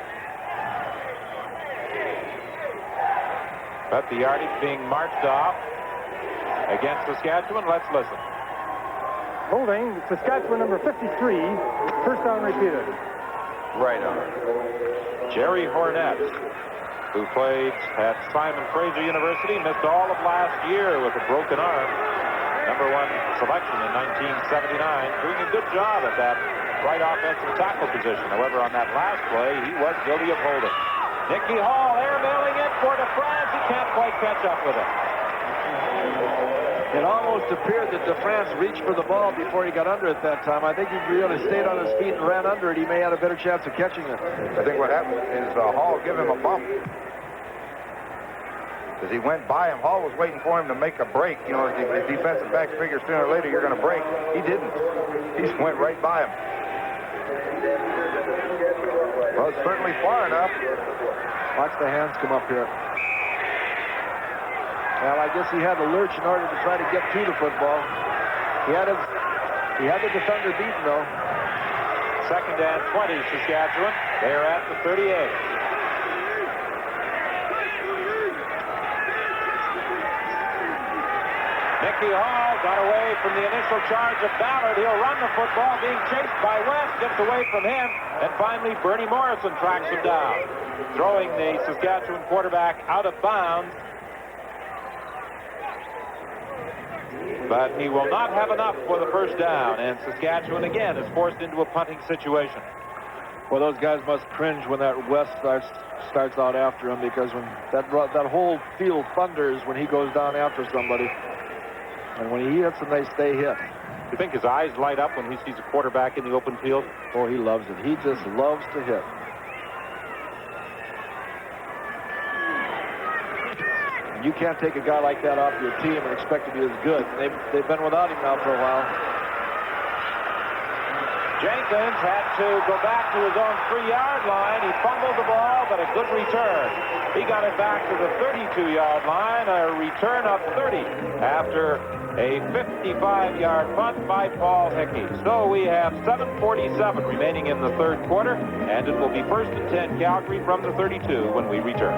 But the yardage being marched off against Saskatchewan. Let's listen. Holding, Saskatchewan number 53, 1st down repeated. Right on. Jerry Hornet, who played at Simon Fraser University, missed all of last year with a broken arm. Number 1 selection in 1979, doing a good job at that right offensive tackle position. However, on that last play, he was guilty of holding. Nicky Hall airbailing it for DeFrance. He can't quite catch up with it. It almost appeared that DeFrance reached for the ball before he got under it that time. I think if he really stayed on his feet and ran under it, he may have a better chance of catching it. I think what happened is Hall gave him a bump. As he went by him, Hall was waiting for him to make a break. You know, the defensive backs figure sooner or later you're going to break. He didn't. He just went right by him. Well, it's certainly far enough. Watch the hands come up here. Well, I guess he had to lurch in order to try to get to the football. He had the defender beaten, though. 2nd and 20, Saskatchewan. They're at the 38. Mickey Hall got away from the initial charge of Ballard. He'll run the football, being chased by West, gets away from him, and finally Bernie Morrison tracks him down, throwing the Saskatchewan quarterback out of bounds. But he will not have enough for the first down, and Saskatchewan again is forced into a punting situation. Well, those guys must cringe when that West starts out after him, because when that whole field thunders when he goes down after somebody. And when he hits them, they stay hit. Do you think his eyes light up when he sees a quarterback in the open field? Oh, he loves it. He just loves to hit. And you can't take a guy like that off your team and expect to be as good. They've been without him now for a while. Jenkins had to go back to his own 3-yard line. He fumbled the ball, but a good return. He got it back to the 32-yard line, a return of 30 after a 55-yard punt by Paul Hickey. So we have 7:47 remaining in the third quarter, and it will be 1st and 10 Calgary from the 32 when we return.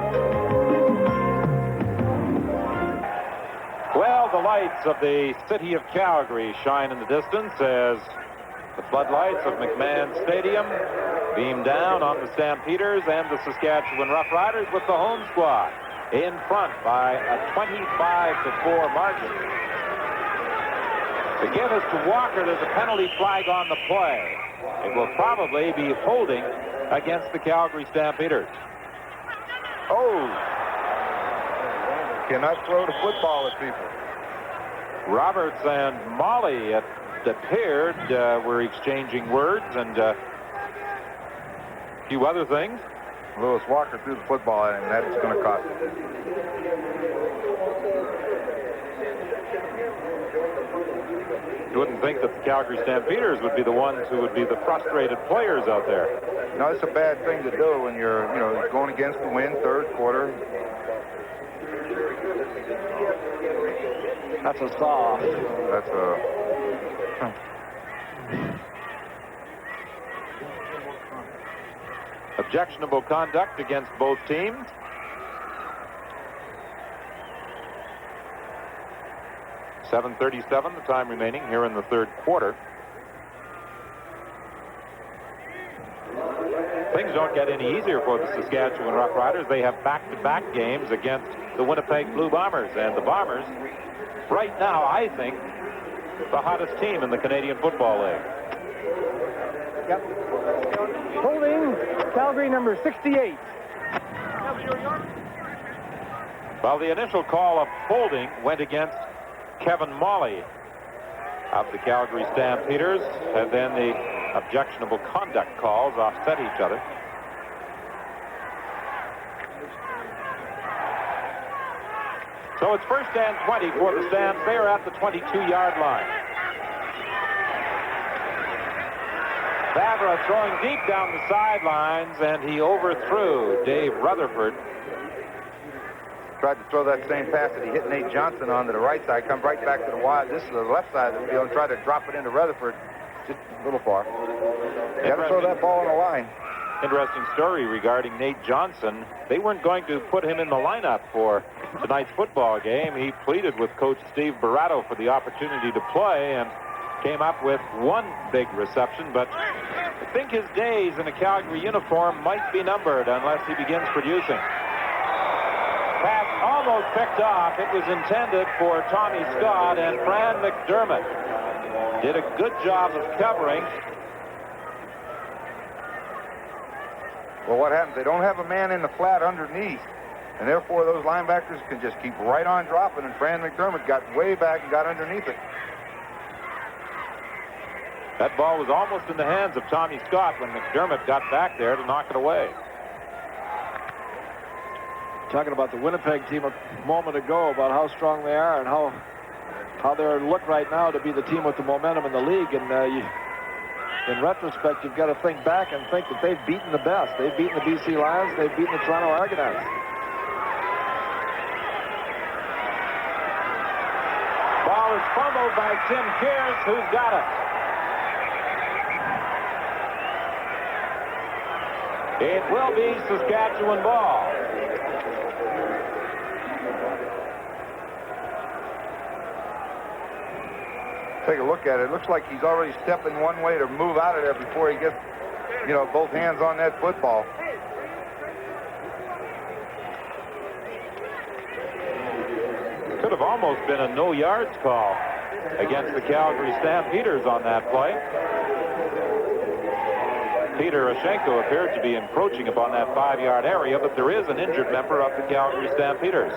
Well, the lights of the city of Calgary shine in the distance as the floodlights of McMahon Stadium beam down on the Stampeders and the Saskatchewan Roughriders, with the home squad in front by a 25-4 margin. The give is to Walker. There's a penalty flag on the play. It will probably be holding against the Calgary Stampeders. Oh! Cannot throw the football at people. Roberts and Molly, it appeared, were exchanging words and a few other things. Lewis Walker threw the football at him, and that's going to cost him. You wouldn't think that the Calgary Stampeders would be the ones who would be the frustrated players out there. No, it's a bad thing to do when you're, going against the wind, third quarter. That's a soft. That's a... Objectionable conduct against both teams. .7:37 the time remaining here in the third quarter. Things don't get any easier for the Saskatchewan Roughriders. They have back-to-back games against the Winnipeg Blue Bombers, and the Bombers right now, I think, the hottest team in the Canadian Football League. Yep. Holding Calgary number 68. Well, the initial call of holding went against Kevin Molly of the Calgary Stampeders, and then the objectionable conduct calls offset each other. So it's 1st and 20 for the Stamps. They are at the 22-yard line. Favre throwing deep down the sidelines, and he overthrew Dave Rutherford. Tried to throw that same pass that he hit Nate Johnson on to the right side, come right back to the wide. This is the left side of the field, and tried to drop it into Rutherford. Just a little far. You got to throw that ball on the line. Interesting story regarding Nate Johnson. They weren't going to put him in the lineup for tonight's football game. He pleaded with Coach Steve Barato for the opportunity to play and came up with one big reception, but I think his days in a Calgary uniform might be numbered unless he begins producing. Pass almost picked off. It was intended for Tommy Scott, and Fran McDermott did a good job of covering. Well, what happens? They don't have a man in the flat underneath. And therefore, those linebackers can just keep right on dropping, and Fran McDermott got way back and got underneath it. That ball was almost in the hands of Tommy Scott when McDermott got back there to knock it away. Talking about the Winnipeg team a moment ago about how strong they are and how they're looked right now to be the team with the momentum in the league. And in retrospect, you've got to think back and think that they've beaten the best. They've beaten the BC Lions. They've beaten the Toronto Argonauts. Ball is fumbled by Tim Kears, who's got it. It will be Saskatchewan ball. Take a look at it. It looks like he's already stepping one way to move out of there before he gets, both hands on that football. Could have almost been a no yards call against the Calgary Stampeders on that play. Peter Oshenko appeared to be encroaching upon that 5-yard area, but there is an injured member of the Calgary Stampeders.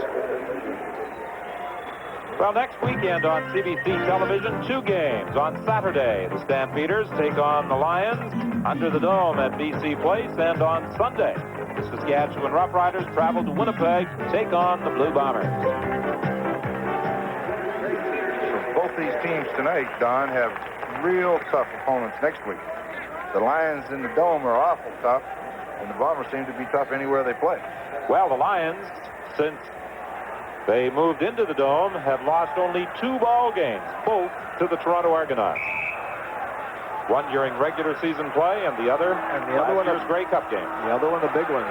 Well, next weekend on CBC television, 2 games. On Saturday, the Stampeders take on the Lions under the dome at BC Place, and on Sunday, the Saskatchewan Roughriders travel to Winnipeg to take on the Blue Bombers. Both these teams tonight, Don, have real tough opponents next week. The Lions in the Dome are awful tough, and the Bombers seem to be tough anywhere they play. Well, the Lions, since they moved into the Dome, have lost only 2 ball games, both to the Toronto Argonauts. One during regular season play, and the other last year's Grey Cup game. The other one, the big one.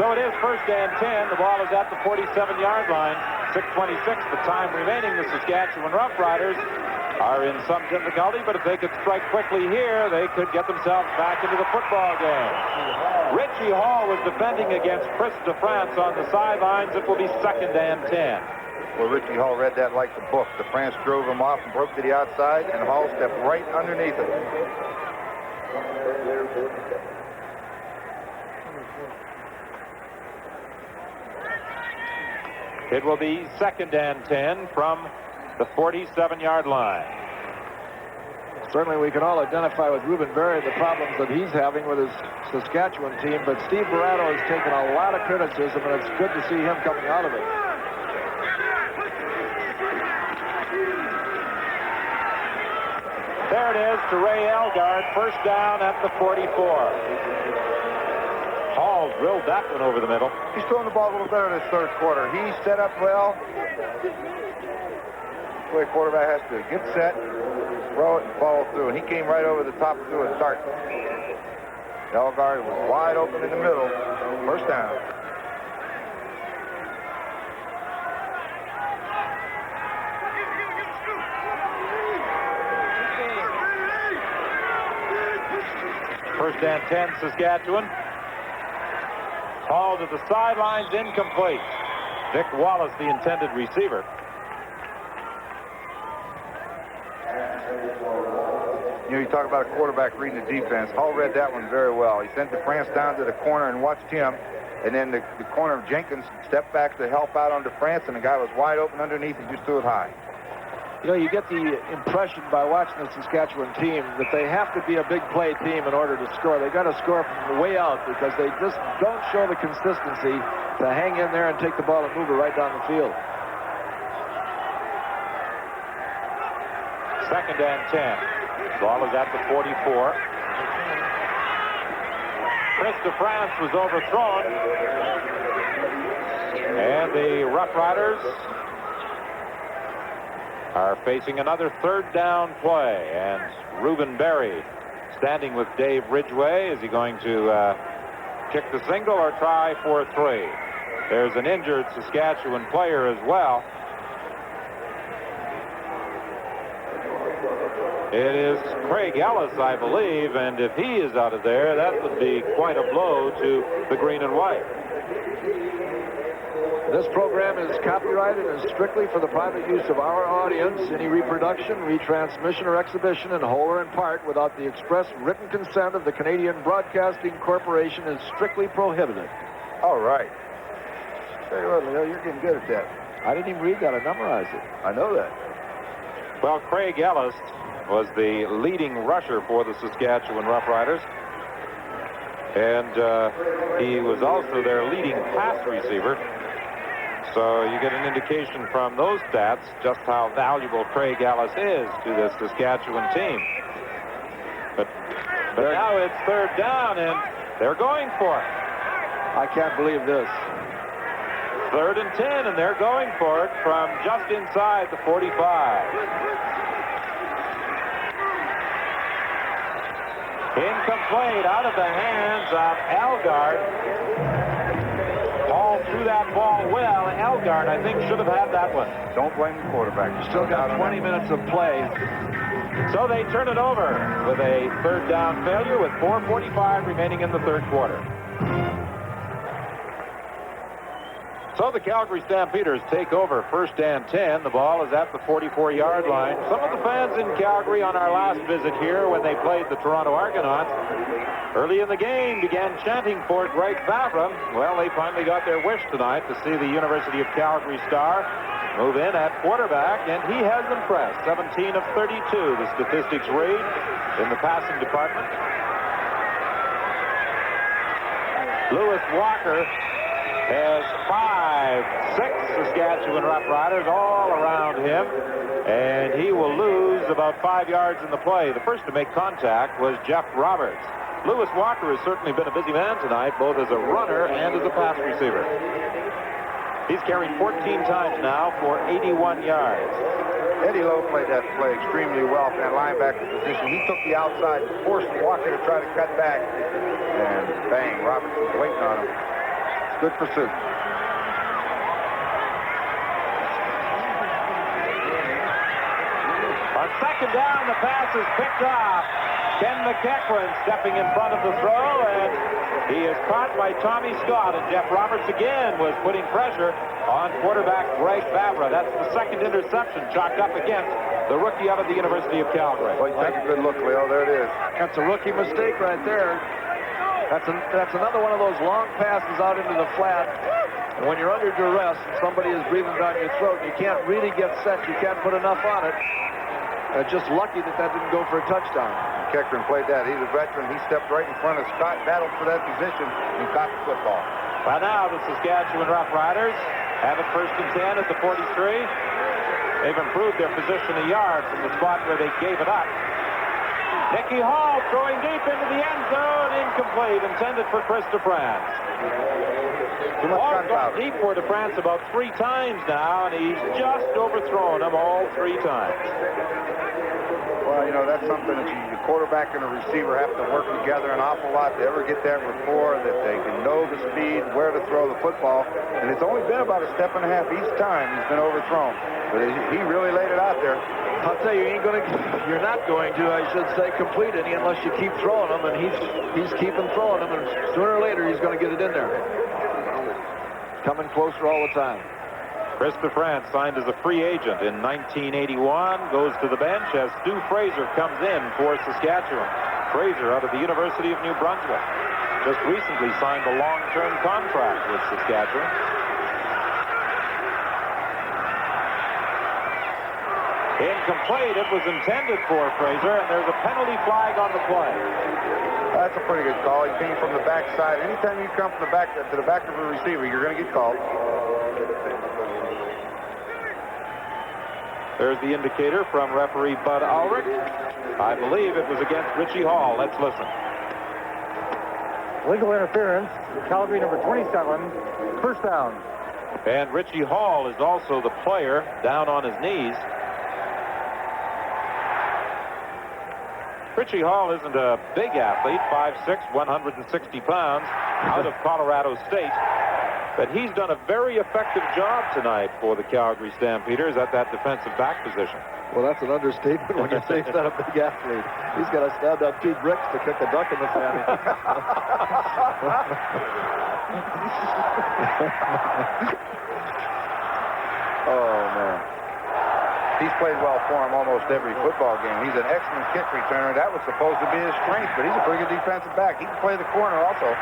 So it is first and 10. The ball is at the 47-yard line. 6:26, the time remaining. The Saskatchewan Roughriders are in some difficulty, but if they could strike quickly here, they could get themselves back into the football game. Richie Hall was defending against Chris DeFrance on the sidelines. It will be 2nd and 10. Well, Richie Hall read that like the book. DeFrance drove him off and broke to the outside, and Hall stepped right underneath it. It will be 2nd and 10 from the 47-yard line. Certainly we can all identify with Ruben Berry the problems that he's having with his Saskatchewan team, but Steve Barato has taken a lot of criticism, and it's good to see him coming out of it. There it is to Ray Elgard, first down at the 44. Hall drilled that one over the middle. He's throwing the ball a little better this third quarter. He's set up well. The way a quarterback has to get set, throw it, and follow through. And he came right over the top to a dart. Elgard was wide open in the middle. First down. First and 10, Saskatchewan. Hall to the sidelines, incomplete. Vic Wallace, the intended receiver. You talk about a quarterback reading the defense. Hall read that one very well. He sent DeFrance down to the corner and watched him. And then the corner of Jenkins stepped back to help out on DeFrance, and the guy was wide open underneath and just threw it high. You get the impression by watching the Saskatchewan team that they have to be a big play team in order to score. They got to score from the way out because they just don't show the consistency to hang in there and take the ball and move it right down the field. 2nd and 10. Ball is at the 44. Chris DeFrance was overthrown. And the Roughriders are facing another 3rd down play. And Ruben Berry standing with Dave Ridgway. Is he going to kick the single or try for 3? There's an injured Saskatchewan player as well. It is Craig Ellis, I believe, and if he is out of there, that would be quite a blow to the green and white. This program is copyrighted and strictly for the private use of our audience. Any reproduction, retransmission, or exhibition in whole or in part without the express written consent of the Canadian Broadcasting Corporation is strictly prohibited. All right. Tell you what, Leo, you're getting good at that. I didn't even read that. I memorized it. I know that. Well, Craig Ellis was the leading rusher for the Saskatchewan Roughriders. And he was also their leading pass receiver. So you get an indication from those stats just how valuable Craig Ellis is to the Saskatchewan team. But now it's third down, and they're going for it. I can't believe this. 3rd and 10, and they're going for it from just inside the 45. Incomplete, out of the hands of Elgard. Hall threw that ball well. Elgard, I think, should have had that one. Don't blame the quarterback. You still got 20 minutes of play. So they turn it over with a 3rd down failure with 4:45 remaining in the 3rd quarter. So the Calgary Stampeders take over 1st and 10. The ball is at the 44-yard line. Some of the fans in Calgary on our last visit here when they played the Toronto Argonauts early in the game began chanting for Greg Favre. Well, they finally got their wish tonight to see the University of Calgary star move in at quarterback, and he has impressed. 17 of 32, the statistics read, in the passing department. Lewis Walker has 5-6 Saskatchewan Roughriders all around him, and he will lose about 5 yards in the play. The first to make contact was Jeff Roberts. Lewis Walker has certainly been a busy man tonight, both as a runner and as a pass receiver. He's carried 14 times now for 81 yards. Eddie Lowe played that play extremely well from that linebacker position. He took the outside, forced Walker to try to cut back, and bang, Roberts was waiting on him. Good pursuit. On 2nd down, the pass is picked off. Ken McEachran stepping in front of the throw, and he is caught by Tommy Scott, and Jeff Roberts again was putting pressure on quarterback Greg Favre. That's the 2nd interception chalked up against the rookie out of the University of Calgary. Well, take a good look, Leo. There it is. That's a rookie mistake right there. That's another one of those long passes out into the flat. And when you're under duress, somebody is breathing down your throat, you can't really get set. You can't put enough on it. Just lucky that didn't go for a touchdown. Keckren played that. He's a veteran. He stepped right in front of Scott, battled for that position, and caught the football. Well, now the Saskatchewan Roughriders have it 1st and 10 at the 43. They've improved their position a yard from the spot where they gave it up. Nicky Hall throwing deep into the end zone, incomplete, intended for Chris DeFrance. Hall's gone deep for DeFrance about 3 times now, and he's just overthrown him all 3 times. Well, you know, that's something that the quarterback and the receiver have to work together an awful lot to ever get that rapport, that they can know the speed, where to throw the football. And it's only been about a step and a half each time he's been overthrown. But he really laid it out there. I'll tell you, you're not going to, I should say, complete any unless you keep throwing them, and he's keeping throwing them, and sooner or later he's going to get it in there. Coming closer all the time. Chris DeFrance signed as a free agent in 1981, goes to the bench as Stu Fraser comes in for Saskatchewan. Fraser out of the University of New Brunswick just recently signed a long-term contract with Saskatchewan. Incomplete. It was intended for Fraser, and there's a penalty flag on the play. That's a pretty good call. He came from the backside. Anytime you come from the back to the back of a receiver, you're going to get called. There's the indicator from referee Bud Ulrich. I believe it was against Richie Hall. Let's listen. Legal interference. Calgary number 27. 1st down. And Richie Hall is also the player down on his knees. Richie Hall isn't a big athlete, 5'6", 160 pounds, out of Colorado State. But he's done a very effective job tonight for the Calgary Stampeders at that defensive back position. Well, that's an understatement when you say he's not a big athlete. He's got to stand up 2 bricks to kick a duck in the fanny. Oh, man. He's played well for him almost every football game. He's an excellent kick returner. That was supposed to be his strength, but he's a pretty good defensive back. He can play the corner also.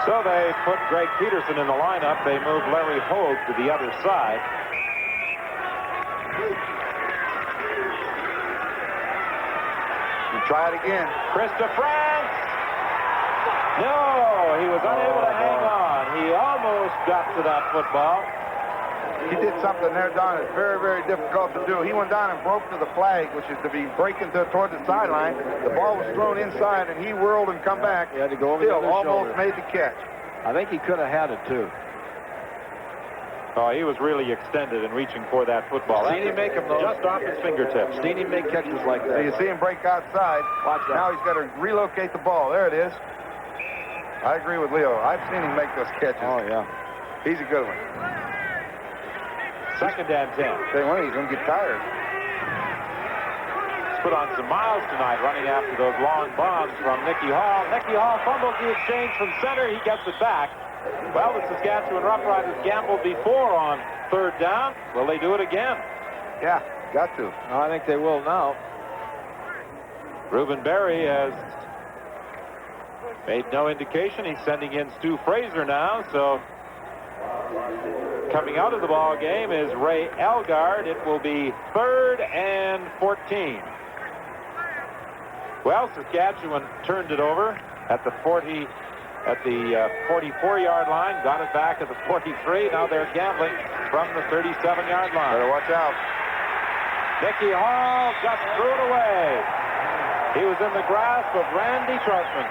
So they put Greg Peterson in the lineup. They moved Larry Hogue to the other side. Try it again. Christopher. No, he was unable to hang on. He almost got to that football. He did something there, Don. It's very, very difficult to do. He went down and broke to the flag, which is to be breaking toward the sideline. The ball was thrown inside, and he whirled and come back. He had to go over Still the other almost shoulder. made the catch. I think he could have had it, too. Oh, he was really extended and reaching for that football. Seen him make him, though. Just off his fingertips. Seen him make catches like So that. you see him break outside. Watch that. Now he's got to relocate the ball. There it is. I agree with Leo. I've seen him make those catches. Oh, yeah. He's a good one. Second and 10. Say when he's going to get tired. He's put on some miles tonight running after those long bombs from Nicky Hall. Nicky Hall fumbles the exchange from center. He gets it back. Well, the Saskatchewan Roughriders gambled before on third down. Will they do it again? Yeah, got to. I think they will now. Reuben Berry has made no indication. He's sending in Stu Fraser now. So coming out of the ball game is Ray Elgard. It will be 3rd and 14. Well, Saskatchewan turned it over at the 44-yard line, got it back at the 43. Now they're gambling from the 37-yard line. Better watch out. Nicky Hall just threw it away. He was in the grasp of Randy Troutman.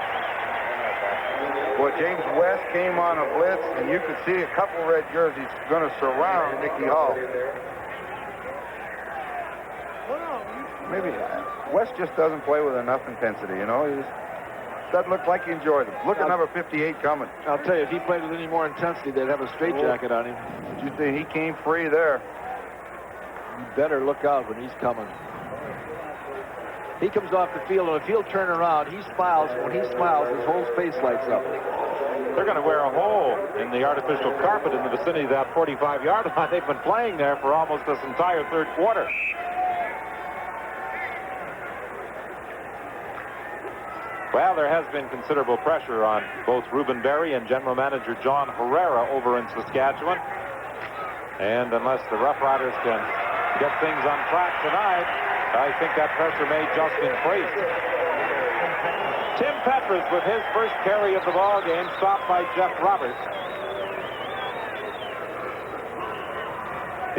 Boy, James West came on a blitz, and you could see a couple red jerseys going to surround Nicky Hall. Maybe West just doesn't play with enough intensity, you know. He just doesn't look like he enjoyed it. Look at number 58 coming. I'll tell you, if he played with any more intensity, they'd have a straitjacket on him. You see, he came free there. You better look out when he's coming. He comes off the field, and if he'll turn around, he smiles. When he smiles, his whole face lights up. They're going to wear a hole in the artificial carpet in the vicinity of that 45-yard line. They've been playing there for almost this entire third quarter. Well, there has been considerable pressure on both Reuben Berry and general manager John Herrera over in Saskatchewan. And unless the Roughriders can get things on track tonight, I think that pressure may just increase. Tim Petrus with his first carry of the ball game, stopped by Jeff Roberts.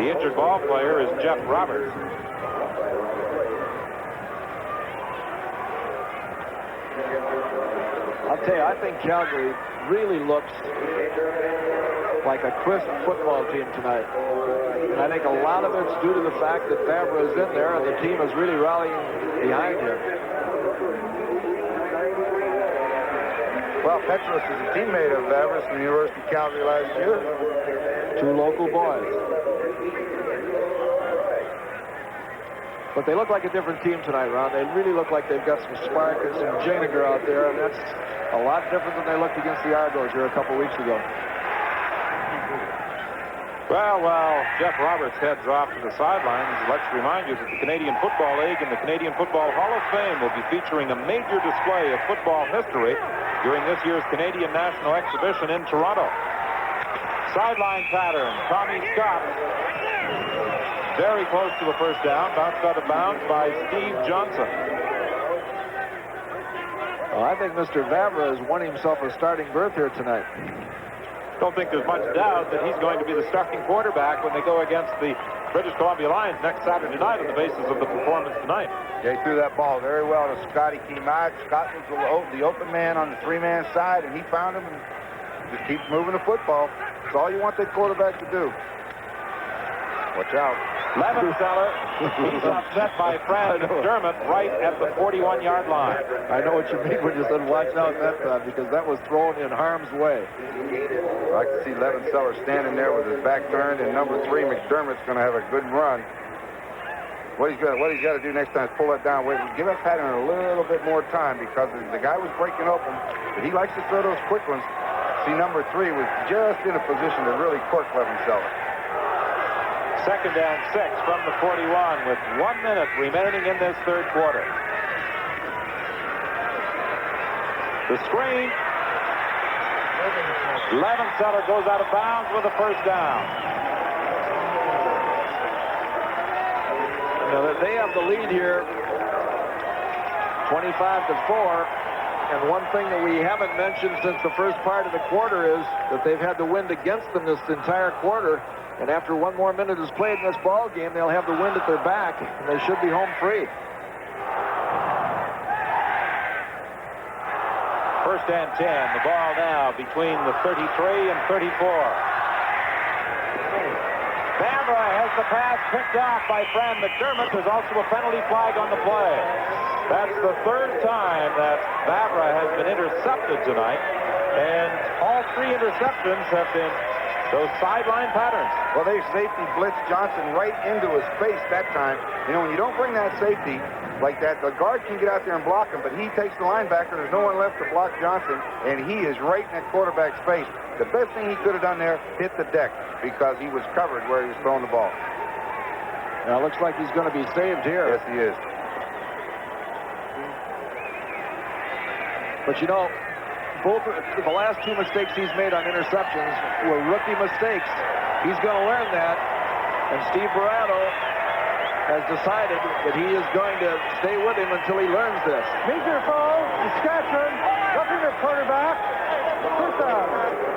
The injured ball player is Jeff Roberts. I'll tell you, I think Calgary really looks like a crisp football team tonight. And I think a lot of it's due to the fact that Fabra is in there and the team is really rallying behind him. Well, Petrus is a teammate of Everest from the University of Calgary last year. 2 local boys. But they look like a different team tonight, Ron. They really look like they've got some spark and some vinegar out there, and that's a lot different than they looked against the Argos here a couple weeks ago. Well, while Jeff Roberts heads off to the sidelines, let's remind you that the Canadian Football League and the Canadian Football Hall of Fame will be featuring a major display of football history during this year's Canadian National Exhibition in Toronto. Sideline pattern, Tommy Scott, very close to the first down, bounced out of bounds by Steve Johnson. Well, I think Mr. Vavra has won himself a starting berth here tonight. Don't think there's much doubt that he's going to be the starting quarterback when they go against the British Columbia Lions next Saturday night on the basis of the performance tonight. They threw that ball very well to Scott. He came out. Scott was the open man on the 3-man side, and he found him and just keeps moving the football. That's all you want that quarterback to do. Watch out. Levenseller, he's upset by Fran McDermott right at the 41-yard line. I know what you mean when you said watch out that time, because that was thrown in harm's way. I can see Levenseller standing there with his back turned, and number 3, McDermott's going to have a good run. What he's got to do next time is pull that down. Wait, give that pattern a little bit more time, because the guy was breaking open, but he likes to throw those quick ones. See, number 3 was just in a position to really cork Levenseller. Second and 6 from the 41 with 1 minute remaining in this third quarter. The screen. Levenseller goes out of bounds with a first down. Now, they have the lead here, 25-4. And one thing that we haven't mentioned since the first part of the quarter is that they've had the wind against them this entire quarter. And after one more minute is played in this ball game, they'll have the wind at their back, and they should be home free. First and 10. The ball now between the 33 and 34. Bambra has the pass picked off by Fran McDermott. There's also a penalty flag on the play. That's the third time that Bambra has been intercepted tonight. And all three interceptions have been those sideline patterns. Well, they safety blitzed Johnson right into his face that time. You know, when you don't bring that safety like that, the guard can get out there and block him, but he takes the linebacker. There's no one left to block Johnson, and he is right in that quarterback's face. The best thing he could have done there, hit the deck, because he was covered where he was throwing the ball. Now, it looks like he's going to be saved here. Yes, he is. But you know, both the last two mistakes he's made on interceptions were rookie mistakes. He's going to learn that. And Steve Barato has decided that he is going to stay with him until he learns this. Major foul, Saskatchewan, roughing their quarterback. First down.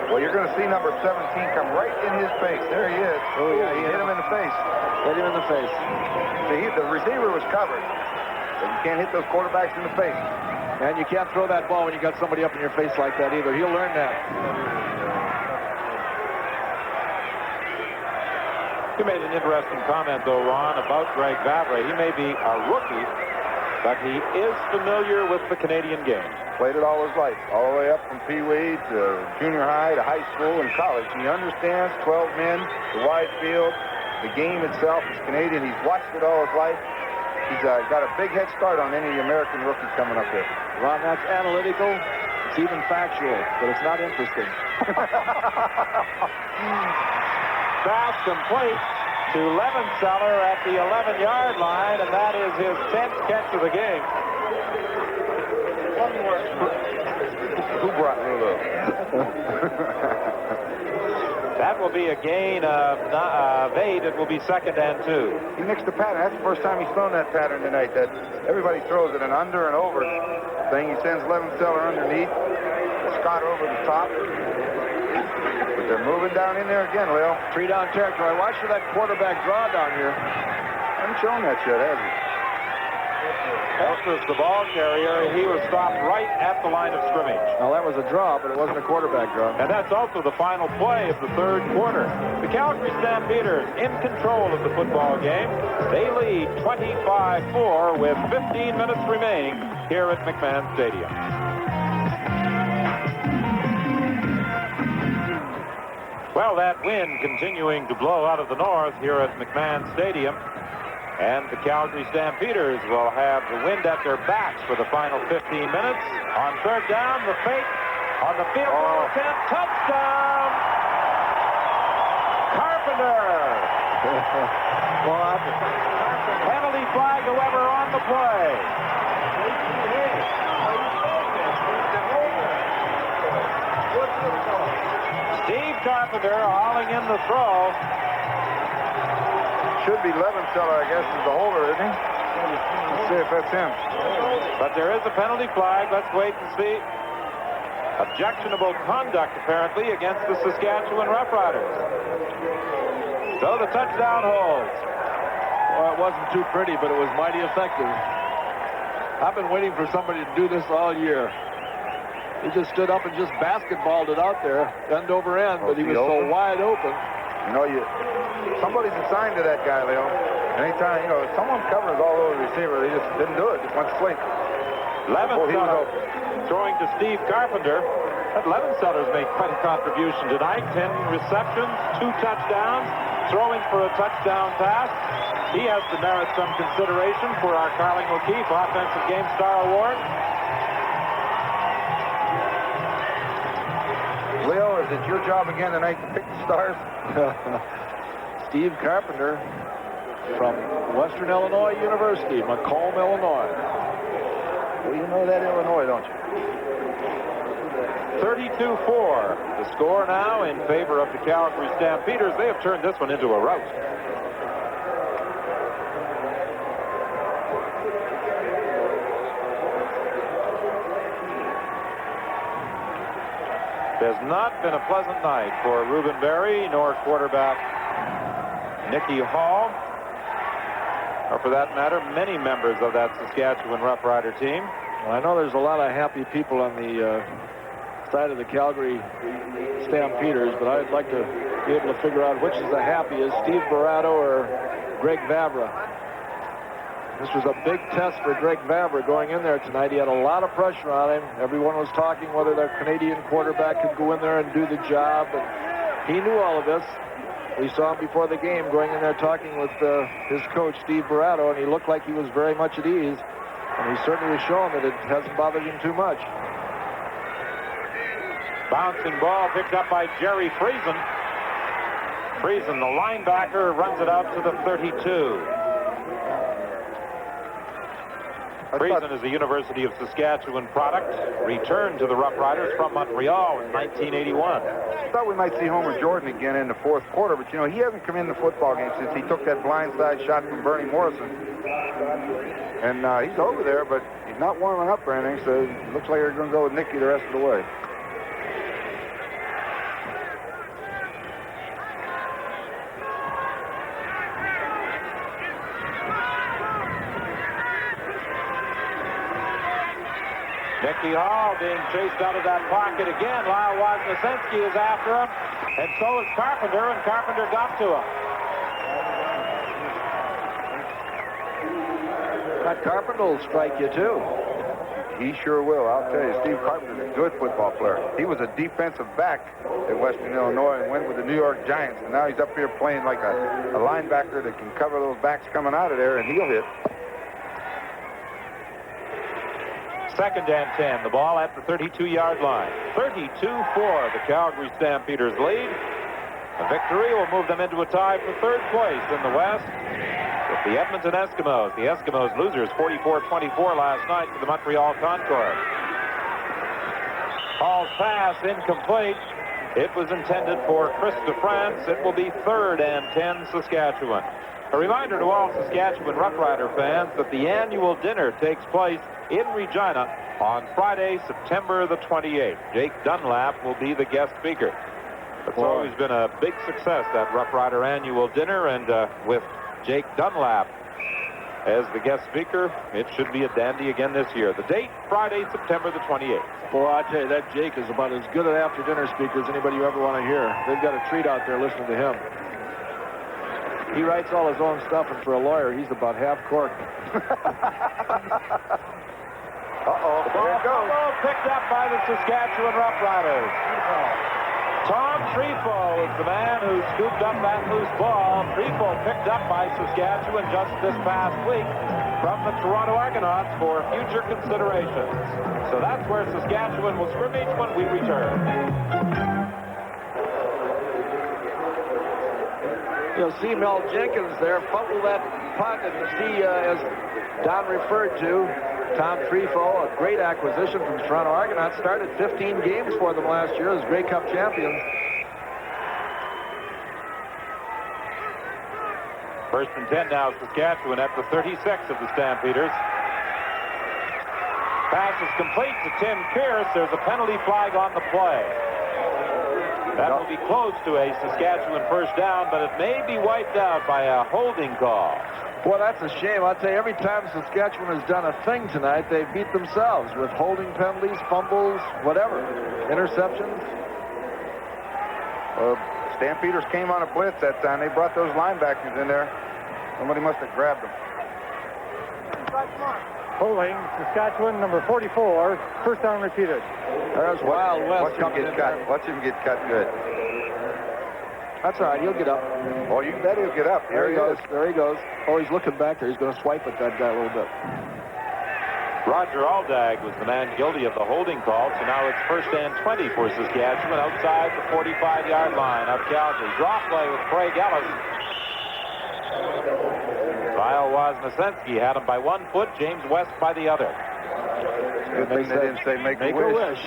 Well, you're going to see number 17 come right in his face. There he is. Oh, yeah, he hit him in the face. Hit him in the face. See, the receiver was covered. But you can't hit those quarterbacks in the face. And you can't throw that ball when you got somebody up in your face like that either. He'll learn that. You made an interesting comment, though, Ron, about Greg Vavre. He may be a rookie, but he is familiar with the Canadian game. Played it all his life, all the way up from Pee-wee to junior high to high school and college. He understands 12 men, the wide field, the game itself. He's Canadian. He's watched it all his life. He's got a big head start on any American rookies coming up here. Ron, that's analytical. It's even factual, but it's not interesting. Pass complete to Levenseller at the 11-yard line, and that is his 10th catch of the game. Who brought Lulu? That will be a gain of 8. It will be 2nd and 2. He mixed the pattern. That's the first time he's thrown that pattern tonight. That everybody throws it an under and over thing. He sends Levenseller underneath, Scott over the top. But they're moving down in there again, Lil. 3-down territory. Watch for that quarterback draw down here. Haven't shown that yet, has he? Ellis, the ball carrier, he was stopped right at the line of scrimmage. Now, that was a draw, but it wasn't a quarterback draw. And that's also the final play of the third quarter. The Calgary Stampeders in control of the football game. They lead 25-4 with 15 minutes remaining here at McMahon Stadium. Well, that wind continuing to blow out of the north here at McMahon Stadium. And the Calgary Stampeders will have the wind at their backs for the final 15 minutes. On third down, the fake on the field goal attempt. Touchdown! Carpenter! Penalty flag, however, on the play. Steve Carpenter hauling in the throw. Should be Levenseller, I guess, is the holder, isn't he? Let's see if that's him. But there is a penalty flag. Let's wait and see. Objectionable conduct, apparently, against the Saskatchewan Roughriders. So the touchdown holds. Well, it wasn't too pretty, but it was mighty effective. I've been waiting for somebody to do this all year. He just stood up and just basketballed it out there, end over end, but he was so wide open. You know, somebody's assigned to that guy, Leo. Anytime, if someone covers all over the receiver, they just didn't do it. Just went to sleep. Levenseller throwing to Steve Carpenter. That Levenseller's made quite a contribution tonight. 10 receptions, 2 touchdowns, throwing for a touchdown pass. He has to merit some consideration for our Carling O'Keefe Offensive Game Star Award. Leo, is it your job again tonight to pick the stars? Steve Carpenter from Western Illinois University, Macomb, Illinois. Well, you know that Illinois, don't you? 32-4. The score now in favor of the Calgary Stampeders. They have turned this one into a rout. It has not been a pleasant night for Reuben Berry nor quarterback Nicky Hall, or for that matter, many members of that Saskatchewan Roughrider team. Well, I know there's a lot of happy people on the side of the Calgary Stampeders, but I'd like to be able to figure out which is the happiest, Steve Barato or Greg Vavra. This was a big test for Greg Vavra going in there tonight. He had a lot of pressure on him. Everyone was talking whether their Canadian quarterback could go in there and do the job, and he knew all of this. We saw him before the game going in there talking with his coach, Steve Barato, and he looked like he was very much at ease. And he certainly was showing that it hasn't bothered him too much. Bouncing ball picked up by Jerry Friesen. Friesen, the linebacker, runs it out to the 32. Friesen is a University of Saskatchewan product, returned to the Roughriders from Montreal in 1981. I thought we might see Homer Jordan again in the fourth quarter, but, you know, he hasn't come in the football game since he took that blindside shot from Bernie Morrison. And he's over there, but he's not warming up or anything, so it looks like they're going to go with Nicky the rest of the way. Nicky Hall being chased out of that pocket again. Lyle Wozniacki is after him, and so is Carpenter, and Carpenter got to him. That Carpenter will strike you, too. He sure will, I'll tell you. Steve Carpenter's a good football player. He was a defensive back at Western Illinois and went with the New York Giants, and now he's up here playing like a linebacker that can cover those backs coming out of there, and he'll hit. 2nd and 10. The ball at the 32-yard line. 32-4. The Calgary Stampeders lead. A victory will move them into a tie for 3rd place in the West with the Edmonton Eskimos. The Eskimos losers 44-24 last night to the Montreal Concord. Hall's pass incomplete. It was intended for Chris DeFrance. It will be 3rd and 10 Saskatchewan. A reminder to all Saskatchewan Roughrider fans that the annual dinner takes place in Regina on Friday, September the 28th. Jake Dunlap will be the guest speaker. It's always been a big success, that Roughrider annual dinner, and with Jake Dunlap as the guest speaker, it should be a dandy again this year. The date, Friday, September the 28th. Boy, I tell you, that Jake is about as good an after-dinner speaker as anybody you ever want to hear. They've got a treat out there listening to him. He writes all his own stuff, and for a lawyer, he's about half corked. Uh-oh. There it goes. Picked up by the Saskatchewan Roughriders. Tom Trefo is the man who scooped up that loose ball. Trefo picked up by Saskatchewan just this past week from the Toronto Argonauts for future considerations. So that's where Saskatchewan will scrimmage when we return. You'll see Mel Jenkins there fumble that pocket. You see, as Don referred to, Tom Trefo, a great acquisition from the Toronto Argonauts, started 15 games for them last year as Grey Cup champions. 1st and 10 now, Saskatchewan at the 36 of the Stampeders. Pass is complete to Tim Pierce. There's a penalty flag on the play. That will be close to a Saskatchewan 1st down, but it may be wiped out by a holding call. Boy, that's a shame. I'll tell you, every time Saskatchewan has done a thing tonight, they beat themselves with holding penalties, fumbles, whatever, interceptions. Stampeders came on a blitz that time. They brought those linebackers in there. Somebody must have grabbed them. Holding, Saskatchewan, number 44, 1st down repeated. There's Wild West. Watch him get cut. Watch him get cut good. That's all right. He'll get up. Oh, you bet he'll get up. There he goes. There he goes. Oh, he's looking back there. He's going to swipe at that guy a little bit. Roger Aldag was the man guilty of the holding call, so now it's 1st and 20 for Saskatchewan outside the 45-yard line of Calgary. Draw play with Craig Ellis. Lyle Wozniacki had him by 1 foot, James West by the other. Good thing they didn't say make a wish.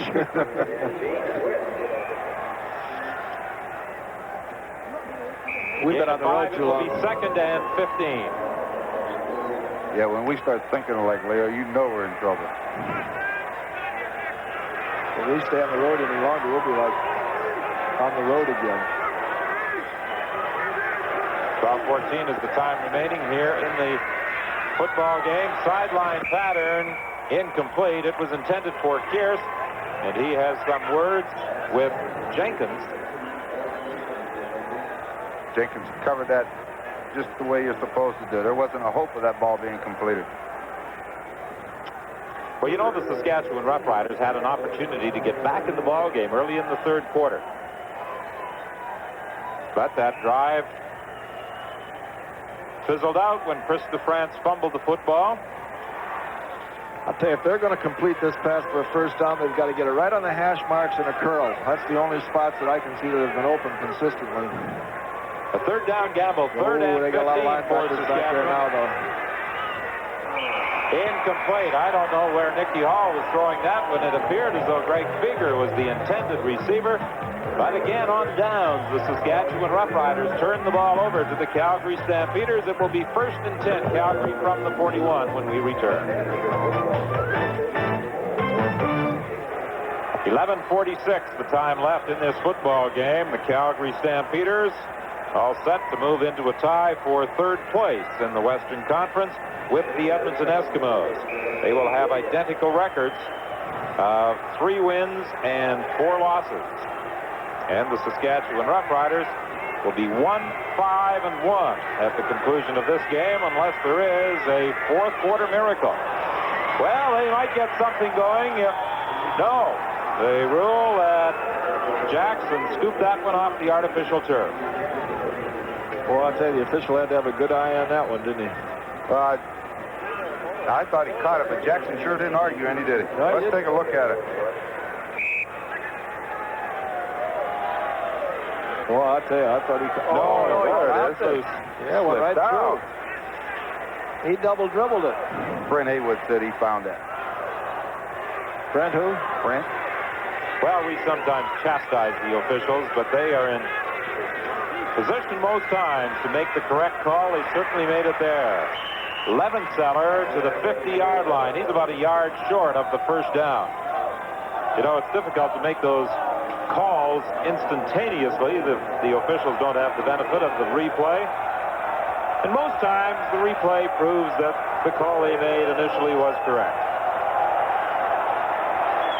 We've been on the road too long. It will be 2nd and 15. Yeah, when we start thinking like Leo, you know we're in trouble. If we stay on the road any longer, we'll be like on the road again. 12:14 is the time remaining here in the football game. Sideline pattern incomplete. It was intended for Kearse, and he has some words with Jenkins. Jenkins covered that just the way you're supposed to do. There wasn't a hope of that ball being completed. Well, you know, the Saskatchewan Roughriders had an opportunity to get back in the ball game early in the 3rd quarter. But that drive fizzled out when Chris DeFrance fumbled the football. I'll tell you, if they're going to complete this pass for a first down, they've got to get it right on the hash marks and a curl. That's the only spots that I can see that have been open consistently. A 3rd down gamble, 3rd and 15 they got a lot of linebackers back there now, though. Incomplete. I don't know where Nicky Hall was throwing that when it appeared as though Greg Fieger was the intended receiver. But again, on downs, the Saskatchewan Roughriders turn the ball over to the Calgary Stampeders. It will be 1st and 10, Calgary from the 41 when we return. 11:46, the time left in this football game. The Calgary Stampeders all set to move into a tie for 3rd place in the Western Conference with the Edmonton Eskimos. They will have identical records of 3 wins and 4 losses. And the Saskatchewan Roughriders will be 1-5-1 at the conclusion of this game unless there is a 4th quarter miracle. Well, they might get something going if... No. They rule that Jackson scooped that one off the artificial turf. Well, I'll tell you, the official had to have a good eye on that one, didn't he? I thought he caught it, but Jackson sure didn't argue any, did he? No, Let's take a look at it. Well, I'll tell you, I thought he... No, there it is. Yeah, went right down. through. He double dribbled it. Brent Haywood said he found that. Brent who? Brent? Well, we sometimes chastise the officials, but they are in position most times to make the correct call. They certainly made it there. Levenseller to the 50-yard line. He's about a yard short of the first down. You know, it's difficult to make those calls instantaneously. The officials don't have the benefit of the replay. And most times the replay proves that the call they made initially was correct.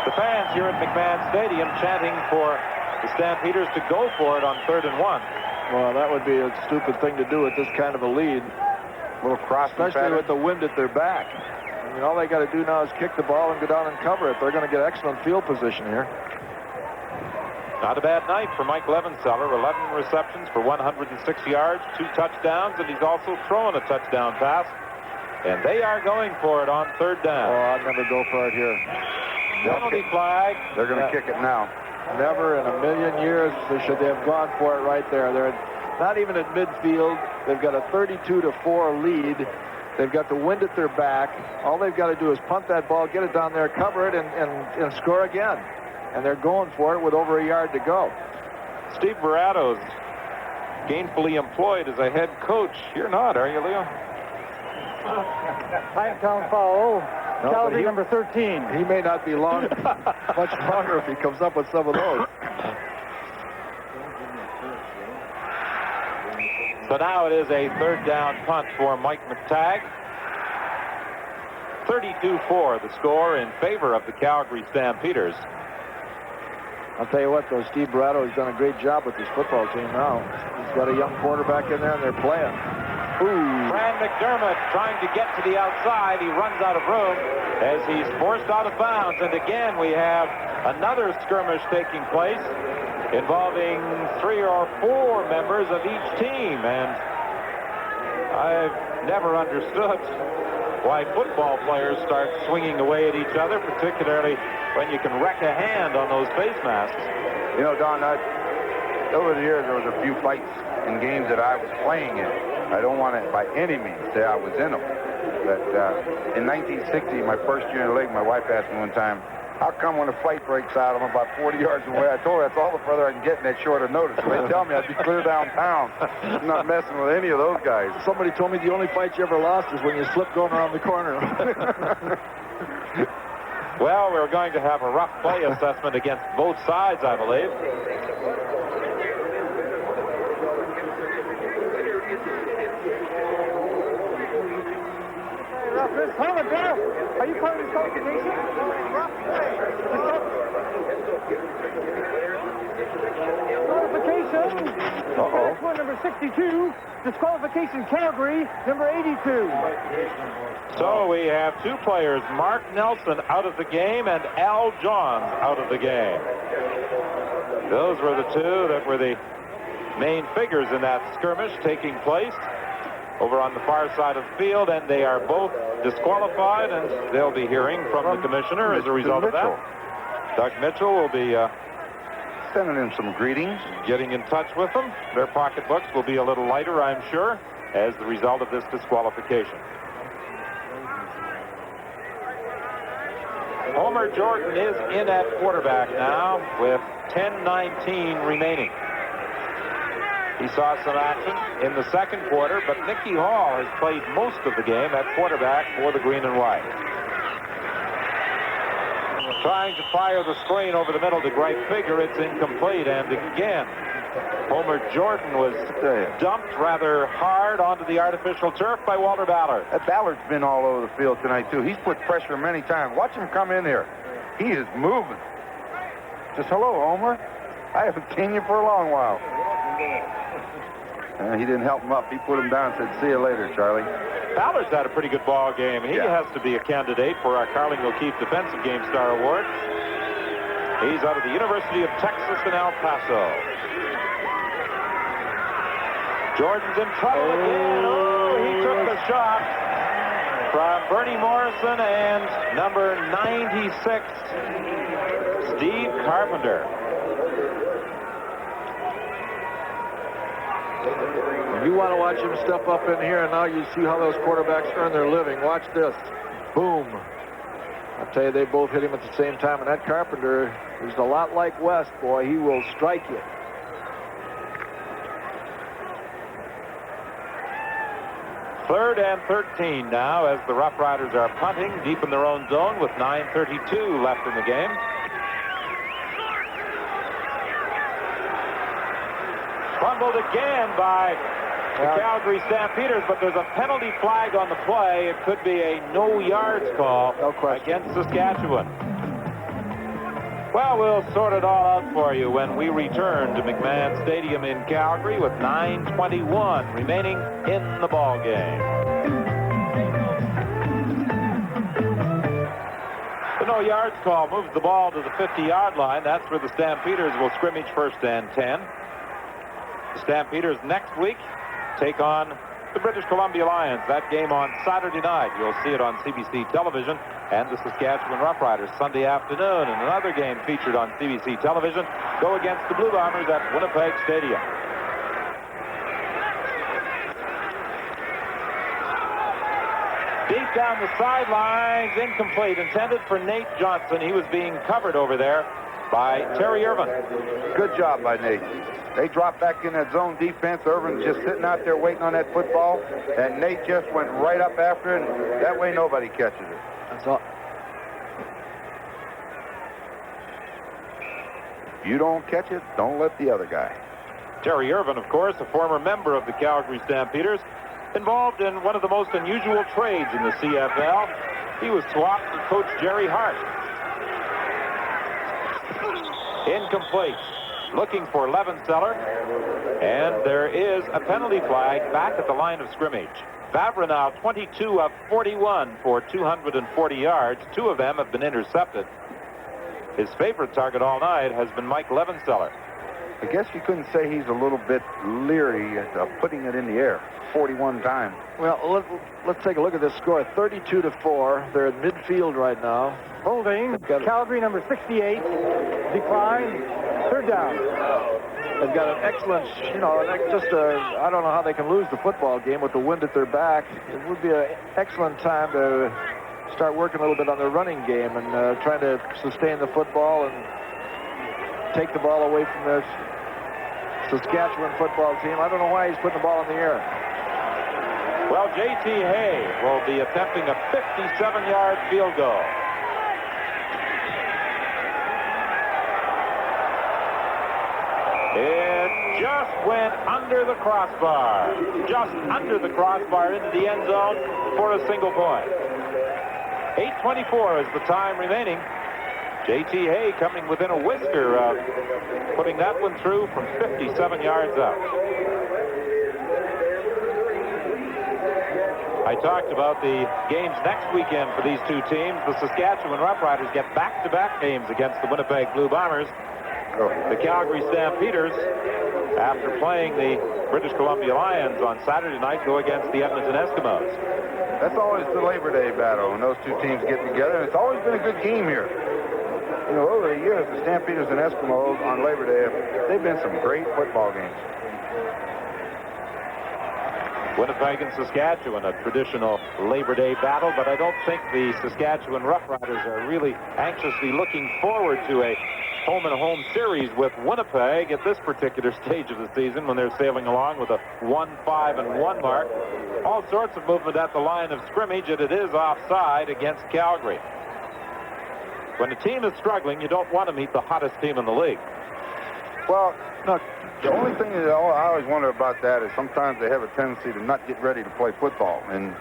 The fans here at McMahon Stadium chanting for the Stampeders to go for it on 3rd and 1. Well, that would be a stupid thing to do with this kind of a lead. A little crossing Especially pattern. with the wind at their back. I mean, all they got to do now is kick the ball and go down and cover it. They're going to get excellent field position here. Not a bad night for Mike Levenseller. 11 receptions for 106 yards, 2 touchdowns, and he's also thrown a touchdown pass. And they are going for it on 3rd down. Oh, I'd never go for it here. Penalty flag. They're going to kick it now. Never in a million years should they have gone for it right there. They're not even at midfield. They've got a 32-4 lead. They've got the wind at their back. All they've got to do is punt that ball, get it down there, cover it, and score again. And they're going for it with over a yard to go. Steve Barato's gainfully employed as a head coach. You're not, are you, Leo? Town foul. No, Calgary number 13. He may not be long, much longer if he comes up with some of those. So now it is a 3rd down punt for Mike McTagg. 32-4 the score in favor of the Calgary Stampeders. I'll tell you what, though, Steve Barato has done a great job with this football team now. He's got a young quarterback in there, and they're playing. Ooh. Fran McDermott trying to get to the outside. He runs out of room as he's forced out of bounds. And again, we have another skirmish taking place involving 3 or 4 members of each team. And I've never understood why football players start swinging away at each other, particularly when you can wreck a hand on those face masks. You know, Don, over the years, there was a few fights in games that I was playing in. I don't want to, by any means, say I was in them. But in 1960, my first year in the league, my wife asked me one time, how come when a fight breaks out, I'm about 40 yards away? I told her that's all the further I can get in that shorter notice. So they tell me I'd be clear downtown. I'm not messing with any of those guys. Somebody told me the only fight you ever lost is when you slipped going around the corner. Well, we're going to have a rough play assessment against both sides, I believe. Hold it down. Are you calling this qualification? Qualification. Saskatchewan, number 62. Disqualification, Calgary, number 82. So we have two players, Mark Nelson out of the game and Al Johns out of the game. Those were the two that were the main figures in that skirmish taking place over on the far side of the field, and they are both disqualified, and they'll be hearing from the commissioner as a result of that. Doug Mitchell will be sending in some greetings, getting in touch with them. Their pocketbooks will be a little lighter, I'm sure, as the result of this disqualification. Homer Jordan is in at quarterback now with 10:19 remaining. He saw some action in the second quarter, but Nicky Hall has played most of the game at quarterback for the green and white. Trying to fire the screen over the middle to Greg Figure. It's incomplete, and again, Homer Jordan was dumped rather hard onto the artificial turf by Walter Ballard. That Ballard's been all over the field tonight, too. He's put pressure many times. Watch him come in here. He is moving. Just hello, Homer. I haven't seen you for a long while. He didn't help him up. He put him down and said, see you later, Charlie. Ballard's had a pretty good ball game. He has to be a candidate for our Carling O'Keefe Defensive Game Star Award. He's out of the University of Texas in El Paso. Jordan's in trouble again. Oh, he took the shot from Bernie Morrison and number 96, Steve Carpenter. You want to watch him step up in here, and now you see how those quarterbacks earn their living. Watch this. Boom. I'll tell you, they both hit him at the same time, and that Carpenter is a lot like West, boy. He will strike you. Third and 13 now as the Roughriders are punting deep in their own zone with 9:32 left in the game. Fumbled again by the Calgary Stampeders, but there's a penalty flag on the play. It could be a no yards call against Saskatchewan. Well, we'll sort it all out for you when we return to McMahon Stadium in Calgary with 9:21 remaining in the ball game. The no yards call moves the ball to the 50-yard line. That's where the Stampeders will scrimmage first and 10. The Stampeders next week take on the British Columbia Lions. That game on Saturday night. You'll see it on CBC television. And the Saskatchewan Roughriders Sunday afternoon. And another game featured on CBC television go against the Blue Bombers at Winnipeg Stadium. Deep down the sidelines, incomplete, intended for Nate Johnson. He was being covered over there by Terry Irvin. Good job by Nate. They dropped back in that zone defense. Irvin's just sitting out there waiting on that football, and Nate just went right up after it, and that way nobody catches it. That's all. You don't catch it, don't let the other guy. Terry Irvin, of course, a former member of the Calgary Stampeders, involved in one of the most unusual trades in the CFL. He was swapped with Coach Jerry Hart. Incomplete. Looking for Levenseller, and there is a penalty flag back at the line of scrimmage. Favre now 22 of 41 for 240 yards. Two of them have been intercepted. His favorite target all night has been Mike Levenseller. I guess you couldn't say he's a little bit leery of putting it in the air 41 times. Well, let's take a look at this score. 32-4. They're at midfield right now. Holding. Calgary, number 68. Decline. Third down. They've got an excellent, I don't know how they can lose the football game with the wind at their back. It would be an excellent time to start working a little bit on their running game and trying to sustain the football and take the ball away from this Saskatchewan football team. I don't know why he's putting the ball in the air. Well, J.T. Hay will be attempting a 57-yard field goal. It just went under the crossbar. Just under the crossbar into the end zone for a single point. 8:24 is the time remaining. J.T. Hay coming within a whisker of putting that one through from 57 yards out. I talked about the games next weekend for these two teams. The Saskatchewan Roughriders get back-to-back games against the Winnipeg Blue Bombers. The Calgary Stampeders, after playing the British Columbia Lions on Saturday night, go against the Edmonton Eskimos. That's always the Labor Day battle when those two teams get together, and it's always been a good game here. You know, over the years, the Stampeders and Eskimos on Labor Day, they've been some great football games. Winnipeg and Saskatchewan, a traditional Labor Day battle, but I don't think the Saskatchewan Roughriders are really anxiously looking forward to a home-and-home series with Winnipeg at this particular stage of the season when they're sailing along with a 1-5-1 mark. All sorts of movement at the line of scrimmage, and it is offside against Calgary. When a team is struggling, you don't want to meet the hottest team in the league. Well, no, the only thing that I always wonder about that is sometimes they have a tendency to not get ready to play football. And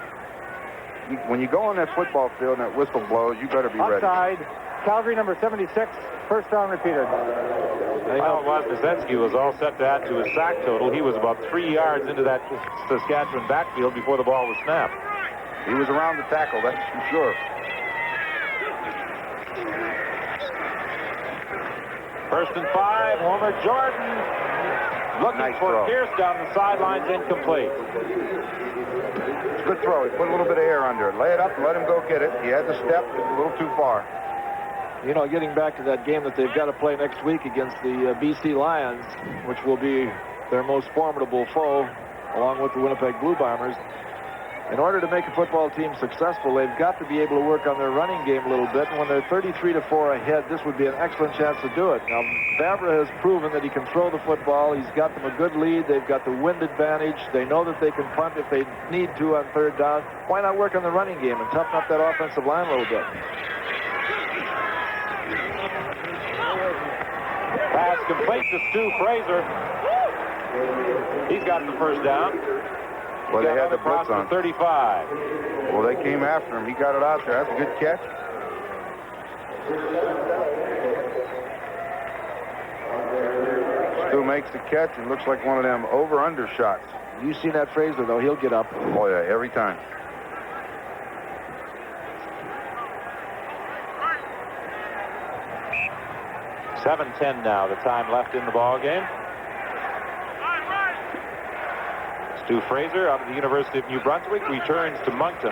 when you go on that football field and that whistle blows, you better be ready. Offside. Calgary number 76. First down repeated. Well, Wozniacki was all set to add to his sack total. He was about 3 yards into that Saskatchewan backfield before the ball was snapped. He was around the tackle, that's for sure. First and 5, Homer Jordan looking Nice for throw. Pierce down the sidelines, incomplete. It's a good throw. He put a little bit of air under it. Lay it up and let him go get it. He had the step, it was a little too far. You know, getting back to that game that they've got to play next week against the BC Lions, which will be their most formidable foe, along with the Winnipeg Blue Bombers. In order to make a football team successful, they've got to be able to work on their running game a little bit. And when they're 33-4 ahead, this would be an excellent chance to do it. Now, Fabra has proven that he can throw the football. He's got them a good lead. They've got the wind advantage. They know that they can punt if they need to on third down. Why not work on the running game and toughen up that offensive line a little bit? Pass complete to Stu Fraser. He's got the first down. Well, they had the across blitz on. the 35. Well, they came after him. He got it out there. That's a good catch. Stu makes the catch and looks like one of them over-under shots. You seen that Fraser, though. He'll get up. Oh, yeah, every time. $7:10 now, the time left in the ball game. Stu Fraser out of the University of New Brunswick returns to Moncton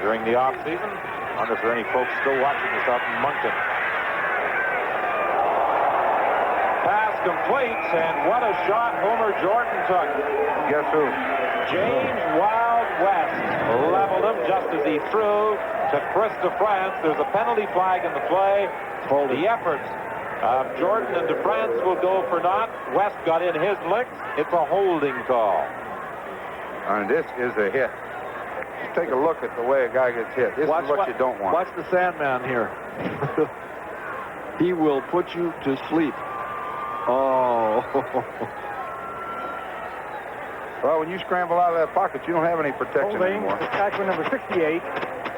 during the offseason. I wonder if there are any folks still watching this out in Moncton. Pass complete, and what a shot Homer Jordan took. Guess who? James Wild West leveled him just as he threw to Chris DeFrance. There's a penalty flag in the play. The efforts of Jordan and DeFrance will go for naught. West got in his licks. It's a holding call. And this is a hit. Just take a look at the way a guy gets hit. This is what you don't want. Watch the Sandman here. He will put you to sleep. Oh. Well, when you scramble out of that pocket, you don't have any protection Holding. anymore. Saskatchewan number 68.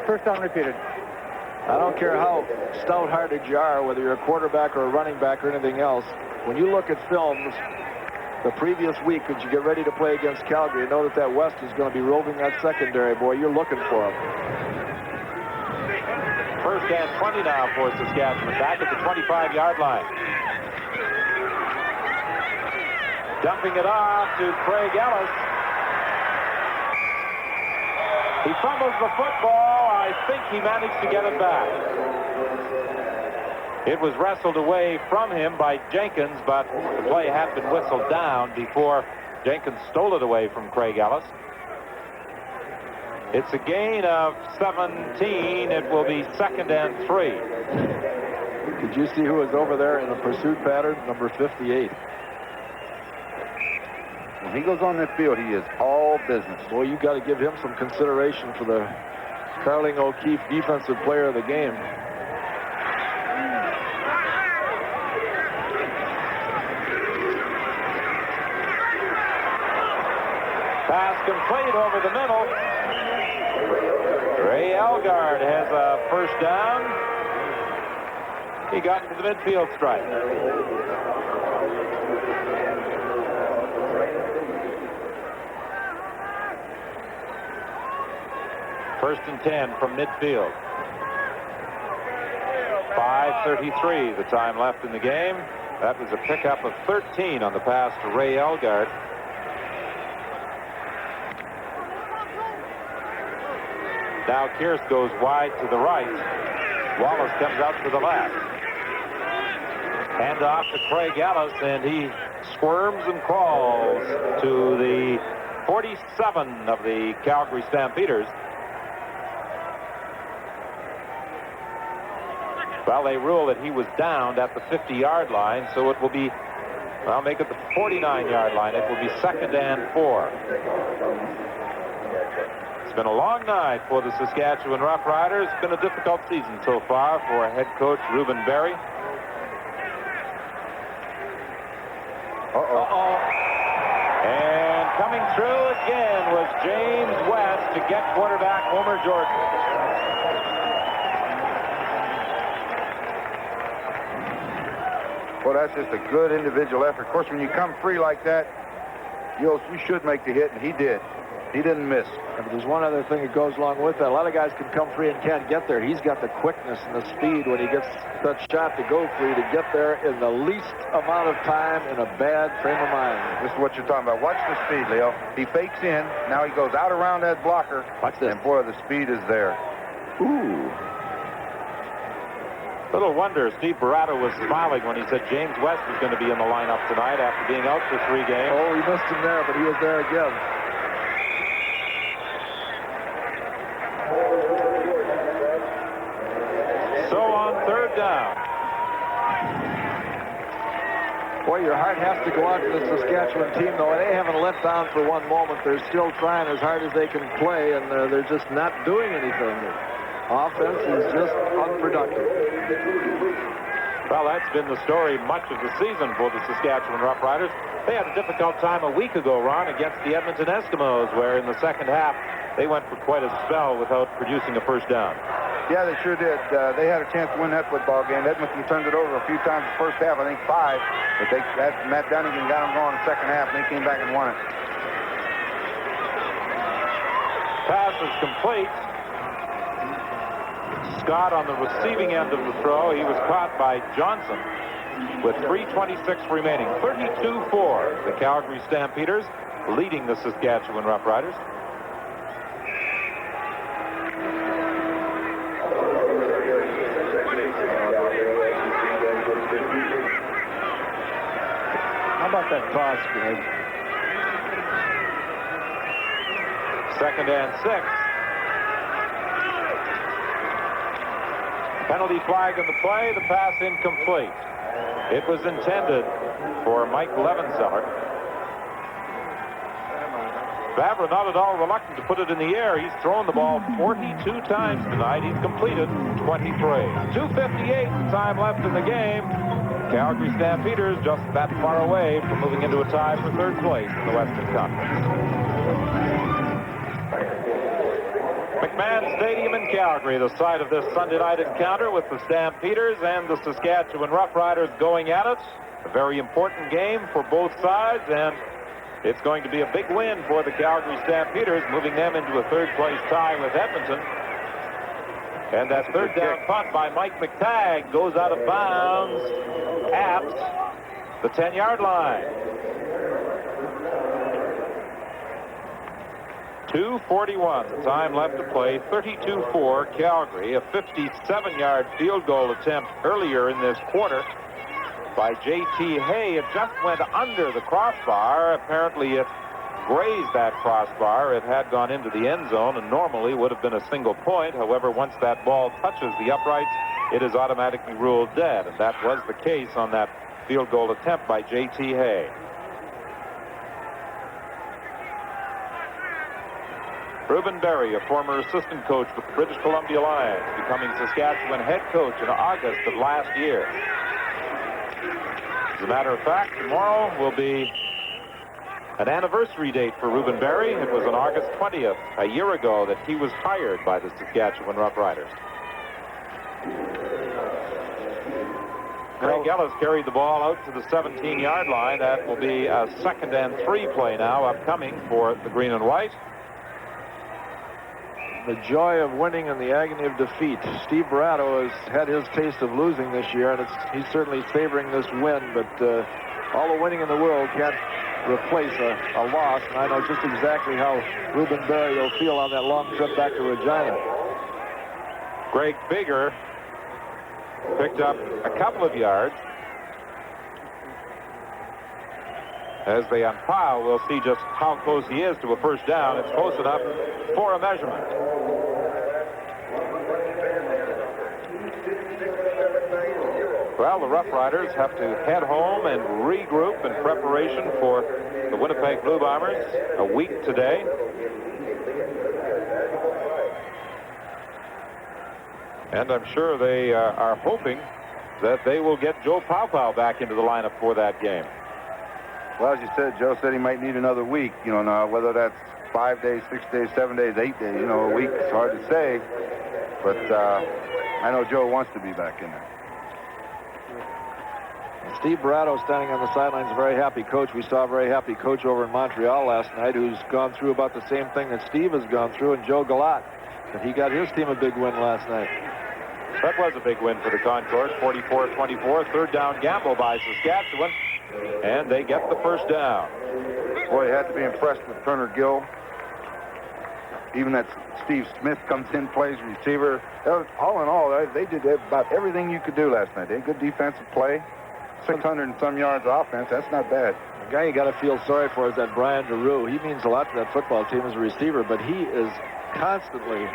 First down repeated. I don't care how stout-hearted you are, whether you're a quarterback or a running back or anything else. When you look at films the previous week, as you get ready to play against Calgary, you know that West is going to be roving that secondary, boy. You're looking for him. First and 20 now for Saskatchewan, back at the 25-yard line. Dumping it off to Craig Ellis. He fumbles the football. I think he managed to get it back. It was wrestled away from him by Jenkins, but the play had been whistled down before Jenkins stole it away from Craig Ellis. It's a gain of 17. It will be 2nd and 3. Did you see who was over there in the pursuit pattern? Number 58. When he goes on that field, he is all business. Boy, you got to give him some consideration for the Carling O'Keefe Defensive Player of the Game. Pass complete over the middle. Ray Elgard has a first down. He got to the midfield stripe. First and 10 from midfield. 5:33 the time left in the game. That was a pickup of 13 on the pass to Ray Elgard. Now Kearse goes wide to the right. Wallace comes out to the left. Hand off to Craig Ellis, and he squirms and crawls to the 47 of the Calgary Stampeders. Well, they rule that he was downed at the 50-yard line, so it will be, I'll make it the 49-yard line. It will be 2nd and 4. It's been a long night for the Saskatchewan Roughriders. It's been a difficult season so far for head coach Ruben Berry. And coming through again was James West to get quarterback Homer Jordan. Well, that's just a good individual effort. Of course, when you come free like that, you should make the hit, and he did. He didn't miss. But there's one other thing that goes along with that. A lot of guys can come free and can't get there. He's got the quickness and the speed when he gets that shot to go free to get there in the least amount of time in a bad frame of mind. This is what you're talking about. Watch the speed, Leo. He fakes in. Now he goes out around that blocker. Watch this. And boy, the speed is there. Ooh. Little wonder Steve Baratta was smiling when he said James West was going to be in the lineup tonight after being out for 3 games. Oh, he missed him there, but he was there again. So on 3rd down. Boy, your heart has to go out to the Saskatchewan team, though. They haven't let down for one moment. They're still trying as hard as they can play, and they're just not doing anything. Offense is just unproductive. Well, that's been the story much of the season for the Saskatchewan Roughriders. They had a difficult time a week ago, Ron, against the Edmonton Eskimos, where in the second half they went for quite a spell without producing a first down. Yeah, they sure did. They had a chance to win that football game. Edmonton turned it over a few times the first half, I think 5. But Matt Dunnigan got them going in the second half, and they came back and won it. Pass is complete. Scott on the receiving end of the throw. He was caught by Johnson with 3:26 remaining. 32-4. The Calgary Stampeders leading the Saskatchewan Roughriders. How about that toss, Greg? 2nd and 6. Penalty flag on the play. The pass incomplete. It was intended for Mike Levenseller. Favre not at all reluctant to put it in the air. He's thrown the ball 42 times tonight. He's completed 23. 2:58 time left in the game. Calgary Stampeders just that far away from moving into a tie for 3rd place in the Western Conference. McMahon Stadium in Calgary, the site of this Sunday night encounter with the Stampeders and the Saskatchewan Roughriders going at it. A very important game for both sides, and it's going to be a big win for the Calgary Stampeders, moving them into a 3rd place tie with Edmonton. And that 3rd down punt by Mike McTagg goes out of bounds at the 10-yard line. 2:41, the time left to play. 32-4 Calgary. A 57-yard field goal attempt earlier in this quarter by J.T. Hay. It just went under the crossbar. Apparently it grazed that crossbar. It had gone into the end zone and normally would have been a single point. However, once that ball touches the uprights, it is automatically ruled dead, and that was the case on that field goal attempt by J.T. Hay. Reuben Berry, a former assistant coach with the British Columbia Lions, becoming Saskatchewan head coach in August of last year. As a matter of fact, tomorrow will be an anniversary date for Reuben Berry. It was on August 20th, a year ago, that he was hired by the Saskatchewan Roughriders. Craig Ellis carried the ball out to the 17-yard line. That will be a 2nd and 3 play now upcoming for the green and white. The joy of winning and the agony of defeat. Steve Barato has had his taste of losing this year, and he's certainly favoring this win, but all the winning in the world can't replace a loss, and I know just exactly how Reuben Berry will feel on that long trip back to Regina. Greg Bigger picked up a couple of yards. As they unpile, we'll see just how close he is to a first down. It's close enough for a measurement. Well, the Roughriders have to head home and regroup in preparation for the Winnipeg Blue Bombers a week today. And I'm sure they are hoping that they will get Joe Paopao back into the lineup for that game. Well, as you said, Joe said he might need another week. You know, now whether that's 5 days, 6 days, 7 days, 8 days, you know, a week, it's hard to say. But I know Joe wants to be back in there. Steve Barato standing on the sidelines, a very happy coach. We saw a very happy coach over in Montreal last night who's gone through about the same thing that Steve has gone through, and Joe Galat. But he got his team a big win last night. That was a big win for the Concourse, 44-24. Third down gamble by Saskatchewan, and they get the first down. Boy, you had to be impressed with Turner Gill. Even that Steve Smith comes in, plays receiver. All in all, they did about everything you could do last night. They had good defensive play, 600 and some yards of offense. That's not bad. The guy you got to feel sorry for is that Brian DeRue. He means a lot to that football team as a receiver, but he is constantly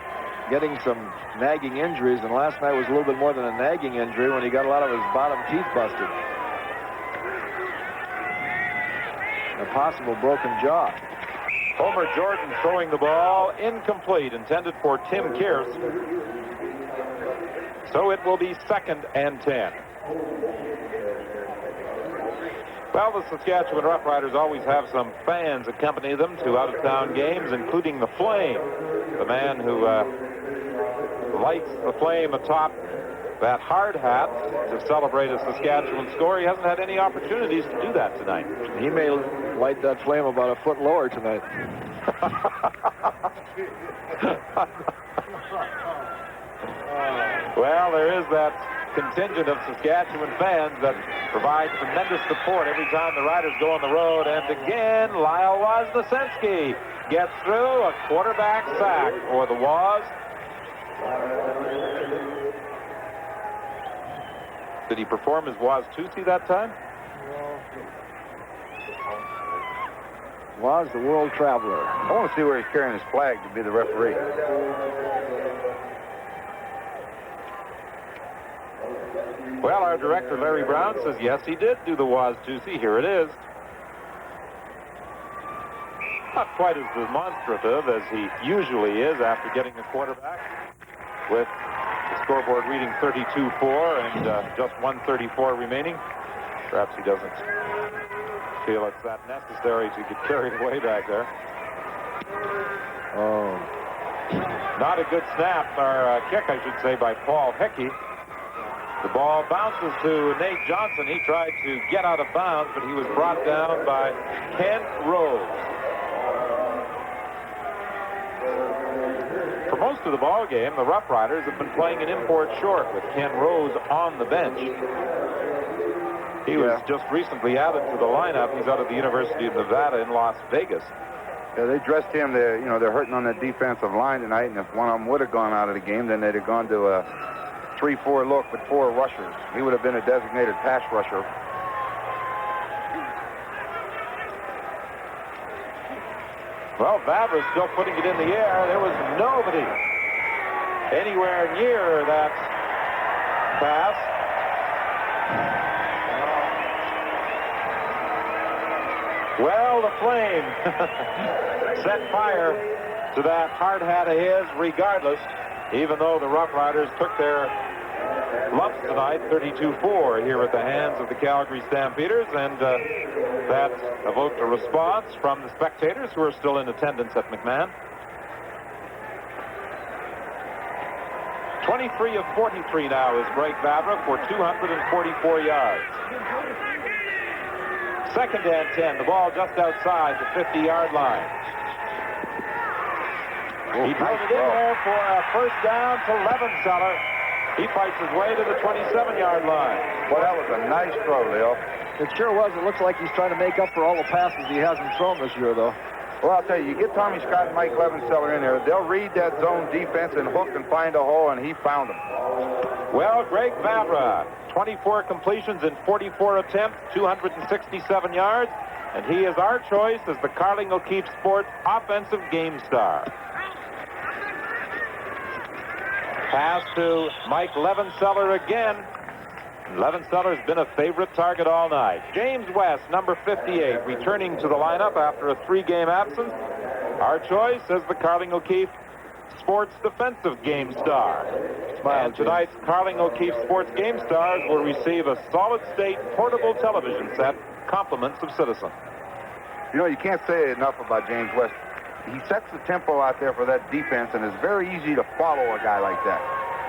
getting some nagging injuries, and last night was a little bit more than a nagging injury when he got a lot of his bottom teeth busted. A possible broken jaw. Homer Jordan throwing the ball incomplete, intended for Tim Kearse. So it will be 2nd and 10. Well, the Saskatchewan Roughriders always have some fans accompany them to out-of-town games, including the Flame, the man who lights the flame atop that hard hat to celebrate a Saskatchewan score. He hasn't had any opportunities to do that tonight. He may light that flame about a foot lower tonight. Well, there is that contingent of Saskatchewan fans that provide tremendous support every time the Riders go on the road. And again, Lyle Wozniacki gets through. A quarterback sack for the Woz. Did he perform as Woz-Tusi that time? Woz, the world traveler. I want to see where he's carrying his flag to be the referee. Well, our director, Larry Brown, says yes, he did do the Woz-Tusi. Here it is. Not quite as demonstrative as he usually is after getting a quarterback, with the scoreboard reading 32-4 and just 1:34 remaining. Perhaps he doesn't feel it's that necessary to get carried away back there. Oh. Not a good snap, or kick, I should say, by Paul Hickey. The ball bounces to Nate Johnson. He tried to get out of bounds, but he was brought down by Ken Rose. For most of the ball game, the Roughriders have been playing an import short with Ken Rose on the bench. He was just recently added to the lineup. He's out of the University of Nevada in Las Vegas. Yeah, they dressed him. They're hurting on that defensive line tonight, and if one of them would have gone out of the game, then they'd have gone to a 3-4 look with 4 rushers. He would have been a designated pass rusher. Well, Vavra's still putting it in the air. There was nobody anywhere near that pass. Well, the flame set fire to that hard hat of his regardless, even though the Roughriders took their lumps tonight, 32-4 here at the hands of the Calgary Stampeders, and that evoked a response from the spectators who are still in attendance at McMahon. 23 of 43 now is Greg Vavra for 244 yards. Second and 10, the ball just outside the 50-yard line. He drove it in there for a first down to Levenseller. He fights his way to the 27-yard line. Well, that was a nice throw, Leo. It sure was. It looks like he's trying to make up for all the passes he hasn't thrown this year, though. Well, I'll tell you, you get Tommy Scott and Mike Levenseller in there, they'll read that zone defense and hook and find a hole, and he found them. Well, Greg Vavra, 24 completions in 44 attempts, 267 yards, and he is our choice as the Carling O'Keefe Sports Offensive Game Star. Pass to Mike Levenseller again. Levenseller's been a favorite target all night. James West, number 58, returning to the lineup after a 3-game absence. Our choice as the Carling O'Keefe Sports Defensive Game Star. And tonight's Carling O'Keefe Sports Game Stars will receive a solid-state portable television set, compliments of Citizen. You know, you can't say enough about James West. He sets the tempo out there for that defense, and it's very easy to follow a guy like that.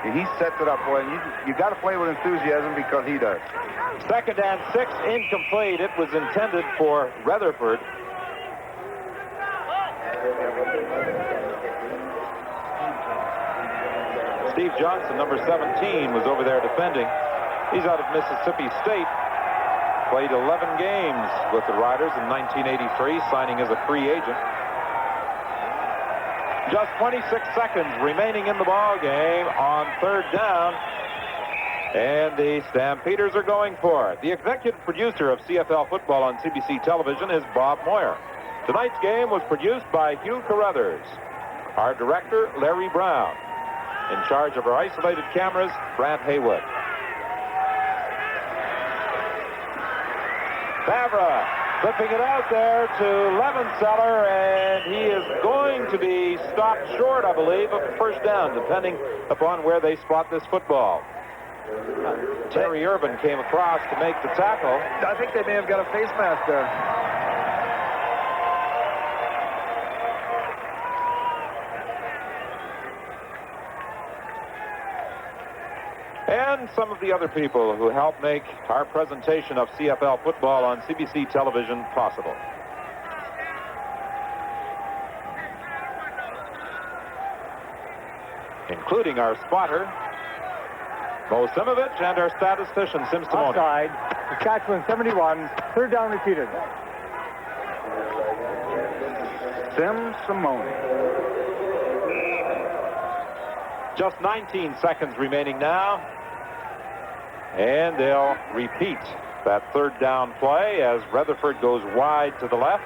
And he sets it up, boy, and you got to play with enthusiasm because he does. Second and 6, incomplete. It was intended for Rutherford. Steve Johnson, number 17, was over there defending. He's out of Mississippi State. Played 11 games with the Riders in 1983, signing as a free agent. Just 26 seconds remaining in the ball game on third down. And the Stampeders are going for it. The executive producer of CFL football on CBC television is Bob Moyer. Tonight's game was produced by Hugh Carruthers. Our director, Larry Brown. In charge of our isolated cameras, Brant Haywood. Vavra flipping it out there to Levenseller, and he is going to be stopped short, I believe, of a first down, depending upon where they spot this football. Terry Irvin came across to make the tackle. I think they may have got a face mask there. And some of the other people who helped make our presentation of CFL football on CBC television possible. Including our spotter, Bo Simovich, and our statistician, Sim Simone. Offside. Saskatchewan 71. Third down repeated. Sim Simone. Just 19 seconds remaining now. And they'll repeat that third down play as Rutherford goes wide to the left.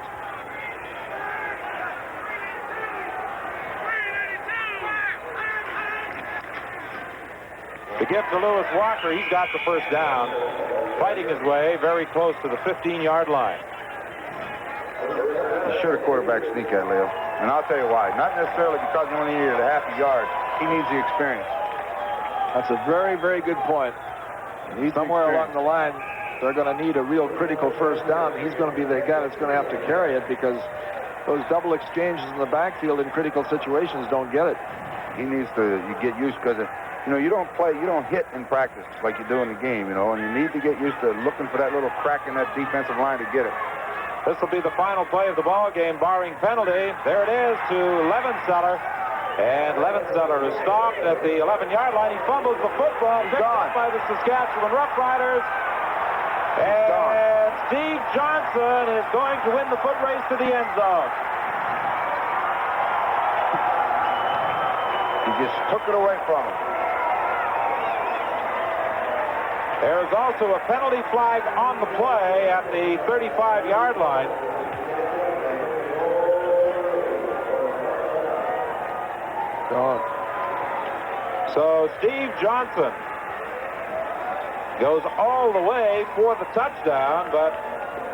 The gift to Lewis Walker, he's got the first down, fighting his way very close to the 15-yard line. You should a quarterback sneak at, Leo. And I'll tell you why. Not necessarily because he only needed a half a yard. He needs the experience. That's a very, very good point. Somewhere along the line, they're going to need a real critical first down. He's going to be the guy that's going to have to carry it because those double exchanges in the backfield in critical situations don't get it. He needs to get used because, you don't hit in practice like you do in the game, and you need to get used to looking for that little crack in that defensive line to get it. This will be the final play of the ball game, barring penalty. There it is to Levenseller. And Levenseller is stopped at the 11-yard line. He fumbles the football, picked up by the Saskatchewan Roughriders. And Steve Johnson is going to win the foot race to the end zone. just took it away from him. There's also a penalty flag on the play at the 35-yard line. So Steve Johnson goes all the way for the touchdown, but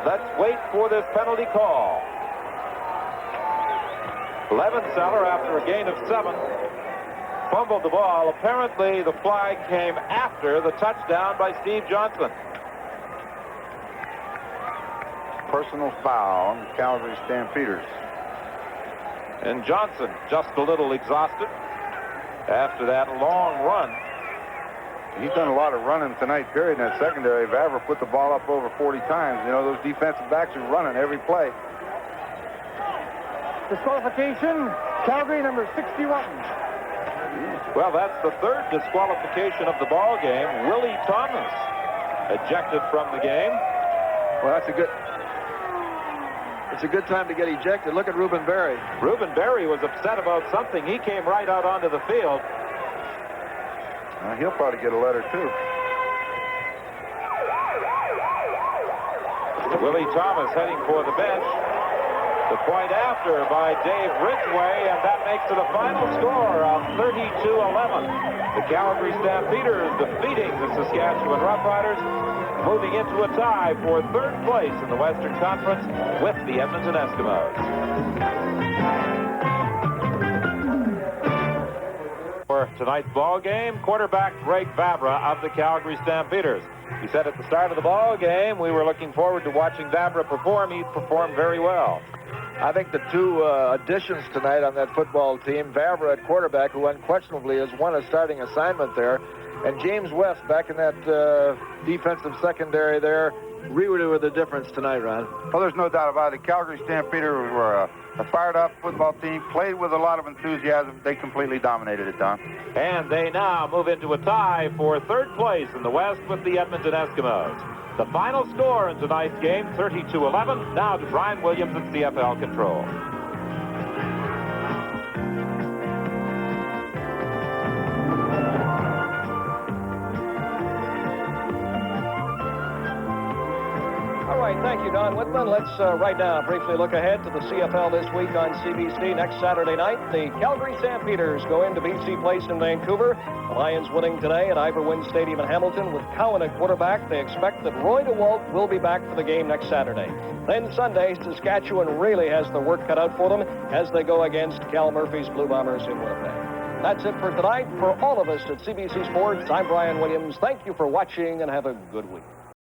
let's wait for this penalty call. Levenseller, after a gain of 7, fumbled the ball. Apparently, the flag came after the touchdown by Steve Johnson. Personal foul on the Calgary Stampeders. And Johnson just a little exhausted after that long run. He's done a lot of running tonight, period, in that secondary. Vavra put the ball up over 40 times. You know, those defensive backs are running every play. Disqualification, Calgary, number 61. Well, that's the 3rd disqualification of the ball game. Willie Thomas ejected from the game. Well, it's a good time to get ejected. Look at Reuben Berry. Reuben Berry was upset about something. He came right out onto the field. He'll probably get a letter, too. Willie Thomas heading for the bench. The point after by Dave Ridgway, and that makes it a final score of 32-11. The Calgary Stampeders defeating the Saskatchewan Roughriders, moving into a tie for 3rd place in the Western Conference with the Edmonton Eskimos. For tonight's ball game, quarterback Greg Vavra of the Calgary Stampeders. He said at the start of the ball game, we were looking forward to watching Vavra perform. He performed very well. I think the 2 additions tonight on that football team, Vavra at quarterback, who unquestionably has won a starting assignment there, and James West back in that defensive secondary there, really were the difference tonight, Ron. Well, there's no doubt about it. Calgary Stampeders were a fired-up football team, played with a lot of enthusiasm. They completely dominated it, Don. And they now move into a tie for 3rd place in the West with the Edmonton Eskimos. The final score in tonight's game, 32-11. Now to Brian Williams at CFL Control. All right, thank you, Don Whitman. Let's right now briefly look ahead to the CFL this week on CBC. Next Saturday night, the Calgary Stampeders go into BC Place in Vancouver. The Lions winning today at Ivor Wynne Stadium in Hamilton with Cowan at quarterback. They expect that Roy DeWalt will be back for the game next Saturday. Then Sunday, Saskatchewan really has the work cut out for them as they go against Cal Murphy's Blue Bombers in Winnipeg. That's it for tonight. For all of us at CBC Sports, I'm Brian Williams. Thank you for watching and have a good week.